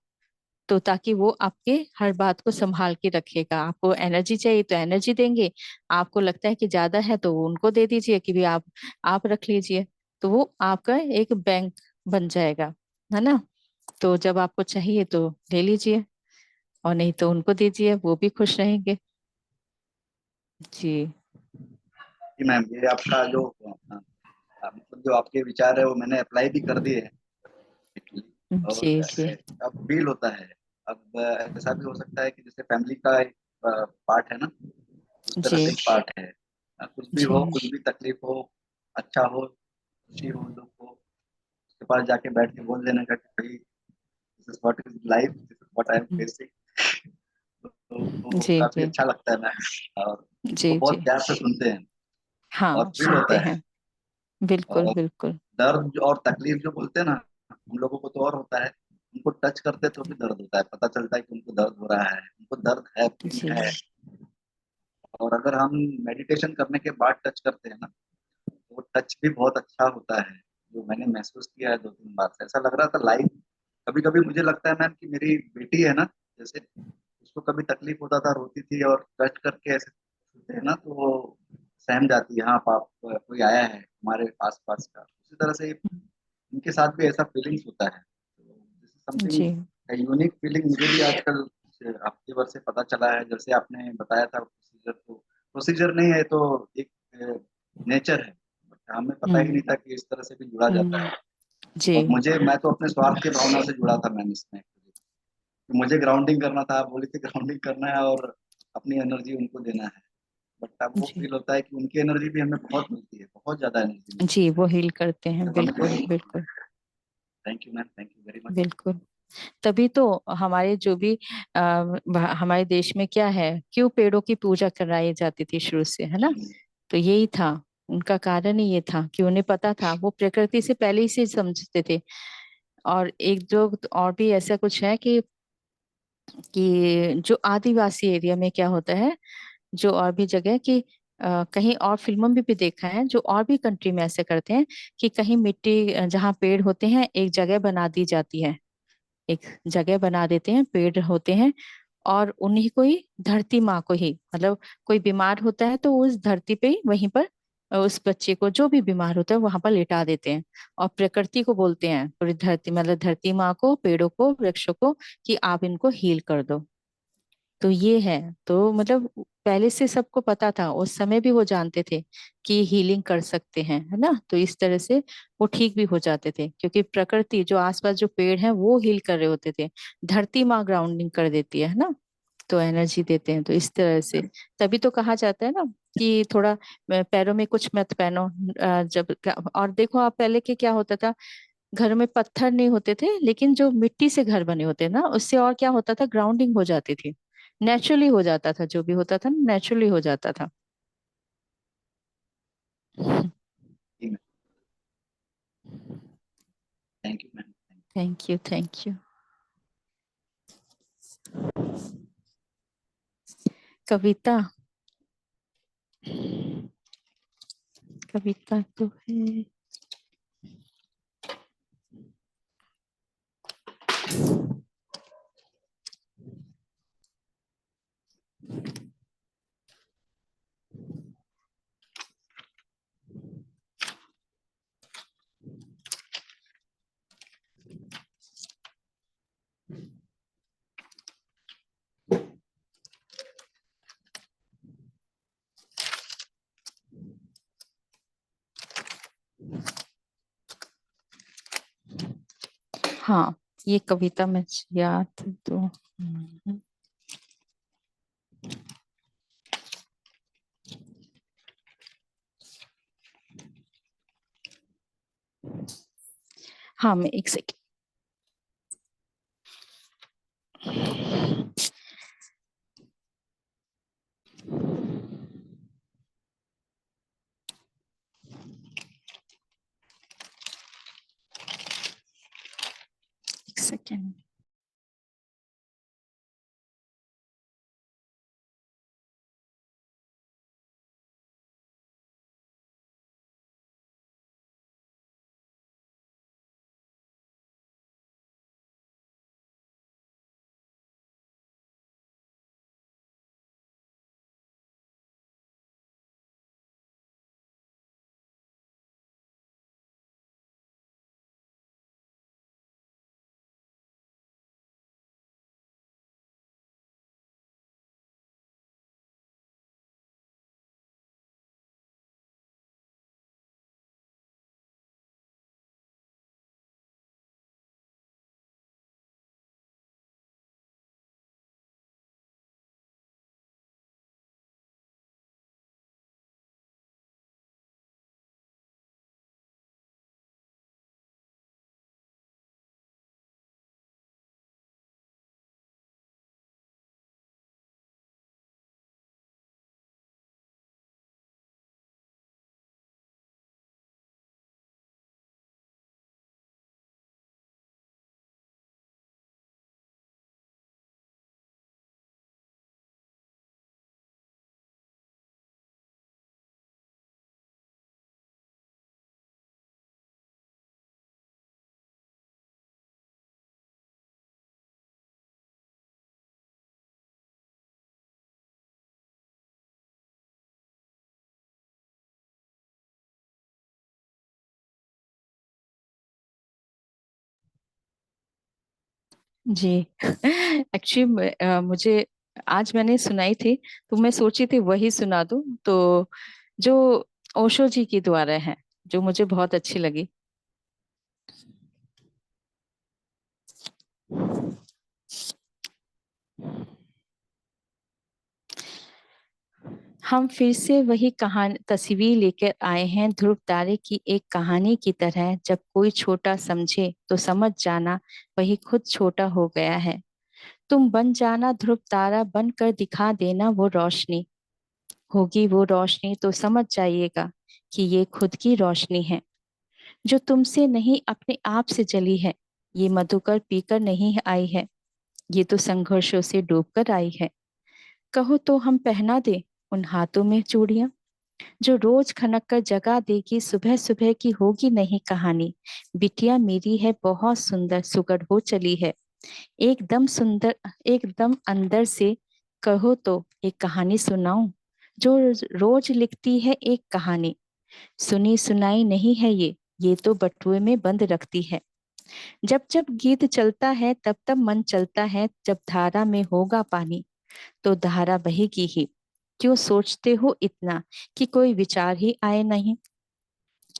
तो ताकि वो आपके हर बात को संभाल के रखेगा। आपको एनर्जी चाहिए तो एनर्जी देंगे, आपको लगता है कि ज्यादा है तो वो उनको दे दीजिए कि भी आप रख लीजिए। तो वो आपका एक बैंक बन जाएगा, है ना। तो जब आपको चाहिए तो ले लीजिए, और नहीं तो उनको दीजिए, वो भी खुश रहेंगे। जी जी मैम, ये आपका जो मतलब जो आपके विचार है वो मैंने अप्लाई भी कर दिए हैं actually। जी और जी अब फील होता है। अब ऐसा भी हो सकता है कि जैसे फैमिली का एक पार्ट है ना, उस तरह जी से एक पार्ट है। कुछ भी जी हो, कुछ भी तकलीफ हो, अच्छा हो, खुशी हो, दुख हो, उसके पास जाके बैठ के बोल देने का कि भाई this is what is life, this is what I am facing. तो जी काफी जी अच्छा लगता है मैम। और वो जी बहुत जी। प्यार से सुनते हैं और हाँ फील सुनते होता है। हैं, बिल्कुल और बिल्कुल। दर्द और तकलीफ जो बोलते हैं ना, हम लोगों को तो और होता है, उनको टच करते तो भी दर्द होता है, पता चलता है कि उनको दर्द हो रहा है, उनको दर्द है, पेन जी है। और अगर हम मेडिटेशन करने के बाद टच करते हैं ना, तो वो टच भी बहुत अच्छा होता है। जो मैंने महसूस किया है 2-3 बार से, ऐसा लग रहा था लाइव। कभी कभी मुझे लगता है मैम कि मेरी बेटी है ना, जैसे उसको कभी तकलीफ होता था, रोती थी, और टच करके ऐसे छूते हैं ना तो वो सहम जाती है, हाँ पाप कोई आया है हमारे आस पास का। उसी तरह से इनके साथ भी ऐसा फीलिंग्स होता है। तो दिस इज जी समथिंग यूनिक फीलिंग मुझे भी आजकल हफ्ते भर से पता चला है। जैसे आपने बताया था प्रोसीजर, तो प्रोसीजर नहीं है तो एक नेचर है, बट हमें पता ही नहीं हम्म था कि इस तरह से भी जुड़ा जाता है। जी और मैं तो अपने स्वार्थ की भावना से जुड़ा था मैम इसमें। तो मुझे ग्राउंडिंग करना था, आप बोले थे ग्राउंडिंग करना है और अपनी एनर्जी उनको देना है। बट अब वो जी फील होता है कि उनकी एनर्जी भी हमें बहुत मिलती है, बहुत ज्यादा एनर्जी मिलती जी, वो हील करते हैं, है जब बिल्कुल हमें। बिल्कुल thank you ma'am, thank you very much. बिल्कुल। तभी तो हमारे जो भी हमारे देश में क्या है, क्यों पेड़ों की पूजा कराई जाती थी शुरू से, है ना। तो यही था, उनका कारण ही ये था कि उन्हें पता था, वो प्रकृति से पहले ही से समझते थे। और एक जो और भी ऐसा कुछ है कि जो आदिवासी एरिया में क्या होता है, जो और भी जगह कि कहीं और फिल्मों में भी देखा है, जो और भी कंट्री में ऐसे करते हैं कि कहीं मिट्टी जहाँ पेड़ होते हैं एक जगह बना दी जाती है, एक जगह बना देते हैं, पेड़ होते हैं, और उन्हीं को ही, धरती माँ को ही, मतलब कोई बीमार होता है तो उस धरती पे ही वहीं पर उस बच्चे को, जो भी बीमार होता है वहां पर लिटा देते हैं। और प्रकृति को बोलते हैं, पूरी धरती मतलब धरती माँ को, पेड़ों को, वृक्षों को, कि आप इनको हील कर दो। तो ये है, तो मतलब पहले से सबको पता था, उस समय भी वो जानते थे कि हीलिंग कर सकते हैं, है ना। तो इस तरह से वो ठीक भी हो जाते थे, क्योंकि प्रकृति जो आसपास जो पेड़ हैं वो हील कर रहे होते थे, धरती माँ ग्राउंडिंग कर देती है ना, तो एनर्जी देते हैं। तो इस तरह से तभी तो कहा जाता है ना कि थोड़ा पैरों में कुछ मत पहनो। और देखो आप, पहले के क्या होता था, घर में पत्थर नहीं होते थे, लेकिन जो मिट्टी से घर बने होते ना, उससे और क्या होता था, ग्राउंडिंग हो जाती थी, नेचुरली हो जाता था, जो भी होता था नेचुरली हो जाता था। Thank you ma'am. Thank you thank you. कविता, कविता तो है। हाँ, ये कविता मैं याद तो हाँ, मैं एक सेकेंड। एक सेकेंड। जी। एक्चुअली मुझे आज मैंने सुनाई थी, तो मैं सोची थी वही सुना दूं। तो जो ओशो जी की द्वारा है, जो मुझे बहुत अच्छी लगी। हम फिर से वही कहानी तस्वीर लेकर आए हैं, ध्रुव तारे की एक कहानी की तरह। जब कोई छोटा समझे तो समझ जाना वही खुद छोटा हो गया है। तुम बन जाना ध्रुव तारा, बन कर दिखा देना वो रोशनी। होगी वो रोशनी तो समझ जाइएगा कि ये खुद की रोशनी है, जो तुमसे नहीं अपने आप से जली है। ये मधुकर पीकर नहीं आई है, ये तो संघर्षों से डूबकर आई है। कहो तो हम पहना दे उन हाथों में चूड़ियां, जो रोज खनक कर जगा देगी सुबह सुबह की होगी नहीं कहानी। बिटिया मेरी है बहुत सुंदर, सुगढ़ हो चली है एकदम सुंदर, एकदम अंदर से। कहो तो एक कहानी सुनाऊं, जो रोज लिखती है एक कहानी। सुनी सुनाई नहीं है ये तो बटुए में बंद रखती है। जब जब गीत चलता है तब तब मन चलता है, जब धारा में होगा पानी तो धारा बहेगी ही। क्यों सोचते हो इतना कि कोई विचार ही आए नहीं।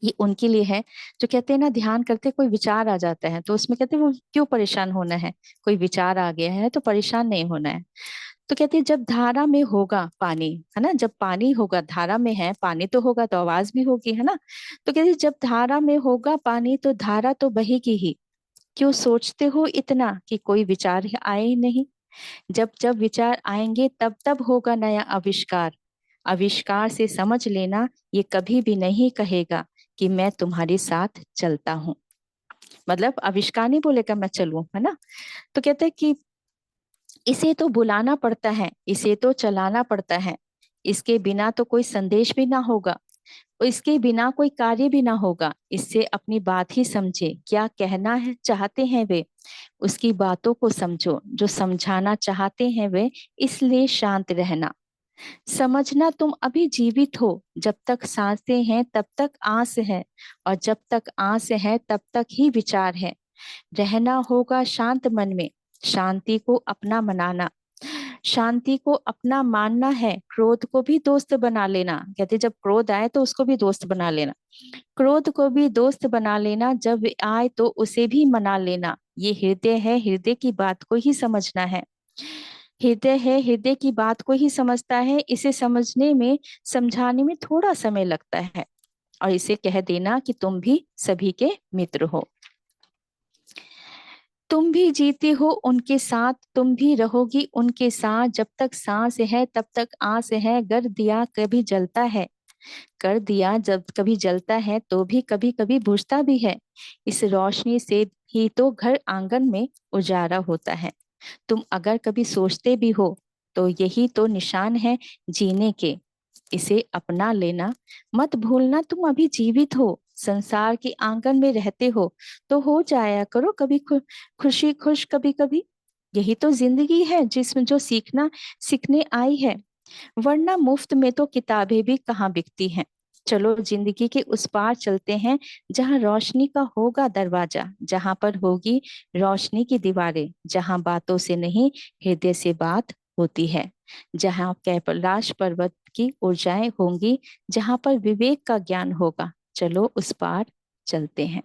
ये उनके लिए है जो कहते हैं ना, ध्यान करते कोई विचार आ जाता है तो उसमें कहते हैं वो क्यों परेशान होना है, कोई विचार आ गया है तो परेशान नहीं होना है। तो कहते हैं जब धारा में होगा पानी, है ना, जब पानी होगा, धारा में है पानी तो होगा तो आवाज भी होगी, है ना। तो कहते हैं जब धारा में होगा पानी तो धारा तो बहेगी ही। क्यों सोचते हो इतना कि कोई विचार ही आए ही नहीं। जब जब विचार आएंगे तब तब होगा नया आविष्कार। आविष्कार से समझ लेना ये कभी भी नहीं कहेगा कि मैं तुम्हारे साथ चलता हूँ। मतलब आविष्कार नहीं बोलेगा मैं चलूं, है ना। तो कहते हैं कि इसे तो बुलाना पड़ता है, इसे तो चलाना पड़ता है। इसके बिना तो कोई संदेश भी ना होगा, और इसके बिना कोई कार्य भी ना होगा। इससे अपनी बात ही समझे, क्या कहना है चाहते हैं वे। उसकी बातों को समझो, जो समझाना चाहते हैं वे, इसलिए शांत रहना। समझना तुम अभी जीवित हो, जब तक सांसें हैं तब तक आस है, और जब तक आस है तब तक ही विचार है। रहना होगा शांत मन में, शांति को अपना मनाना, शांति को अपना मानना है। क्रोध को भी दोस्त बना लेना, कहते जब क्रोध आए तो उसको भी दोस्त बना लेना। क्रोध को भी दोस्त बना लेना, जब आए तो उसे भी मना लेना। ये हृदय है, हृदय की बात को ही समझना है। हृदय है, हृदय की बात को ही समझता है। इसे समझने में, समझाने में थोड़ा समय लगता है। और इसे कह देना कि तुम भी सभी के मित्र हो, तुम भी जीते हो उनके साथ, तुम भी रहोगी उनके साथ। जब तक सांस है तब तक आस है, कर दिया कभी जलता है, कर दिया जब कभी जलता है तो भी कभी कभी बुझता भी है। इस रोशनी से ही तो घर आंगन में उजाला होता है। तुम अगर कभी सोचते भी हो तो यही तो निशान है जीने के। इसे अपना लेना, मत भूलना तुम अभी जीवित हो, संसार के आंगन में रहते हो, तो हो जाया करो कभी खुशी खुश कभी कभी। यही तो जिंदगी है जिसमें जो सीखने आई है, वरना मुफ्त में तो किताबें भी कहाँ बिकती हैं। चलो जिंदगी के उस पार चलते हैं, जहाँ रोशनी का होगा दरवाजा, जहाँ पर होगी रोशनी की दीवारें, जहाँ बातों से नहीं हृदय से बात होती है, जहाँ कैलाश पर्वत की ऊर्जाएं होंगी, जहाँ पर विवेक का ज्ञान होगा। चलो उस पार चलते हैं।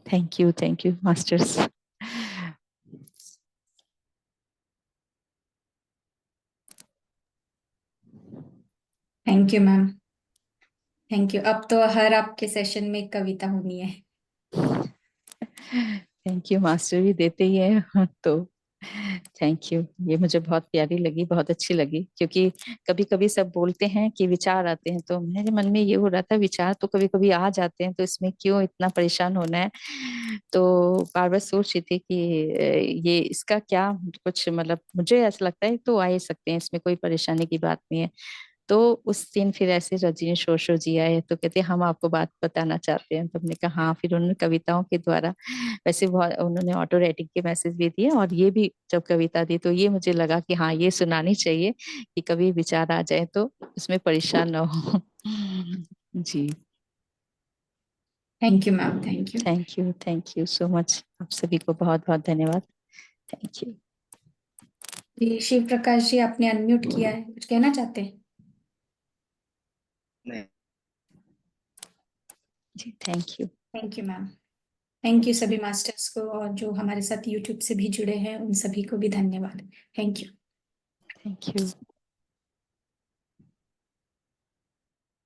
Thank you masters. Thank you ma'am, thank you. अब तो हर आपके सेशन में एक कविता होनी है। थैंक यू, मास्टर भी देते ही है तो थैंक यू। ये मुझे बहुत प्यारी लगी, बहुत अच्छी लगी, क्योंकि कभी कभी सब बोलते हैं कि विचार आते हैं, तो मेरे मन में ये हो रहा था विचार तो कभी कभी आ जाते हैं, तो इसमें क्यों इतना परेशान होना है। तो बार बार सोच रही थी कि ये इसका क्या कुछ मतलब, मुझे ऐसा लगता है तो आ ही सकते हैं, इसमें कोई परेशानी की बात नहीं है। तो उस दिन फिर ऐसे रजनीश ओशो जी आए तो कहते हम आपको बात बताना चाहते हैं। तो हमने कहा हाँ। फिर उन्होंने कविताओं के द्वारा, वैसे बहुत उन्होंने ऑटो राइटिंग के मैसेज भी दिए, और ये भी जब कविता दी तो ये मुझे लगा कि हाँ ये सुनानी चाहिए, कि कभी विचार आ जाए तो उसमें परेशान ना हो। जी thank you ma'am, thank you. Thank you so much. आप सभी को बहुत बहुत धन्यवाद। थैंक यू जी शिव प्रकाश जी, आपने अनम्यूट किया है, कुछ कहना चाहते हैं? नहीं। जी। Thank you ma'am. Thank you सभी मास्टर्स को, और जो हमारे साथ यूट्यूब से भी जुड़े हैं उन सभी को भी धन्यवाद। Thank you. Thank you.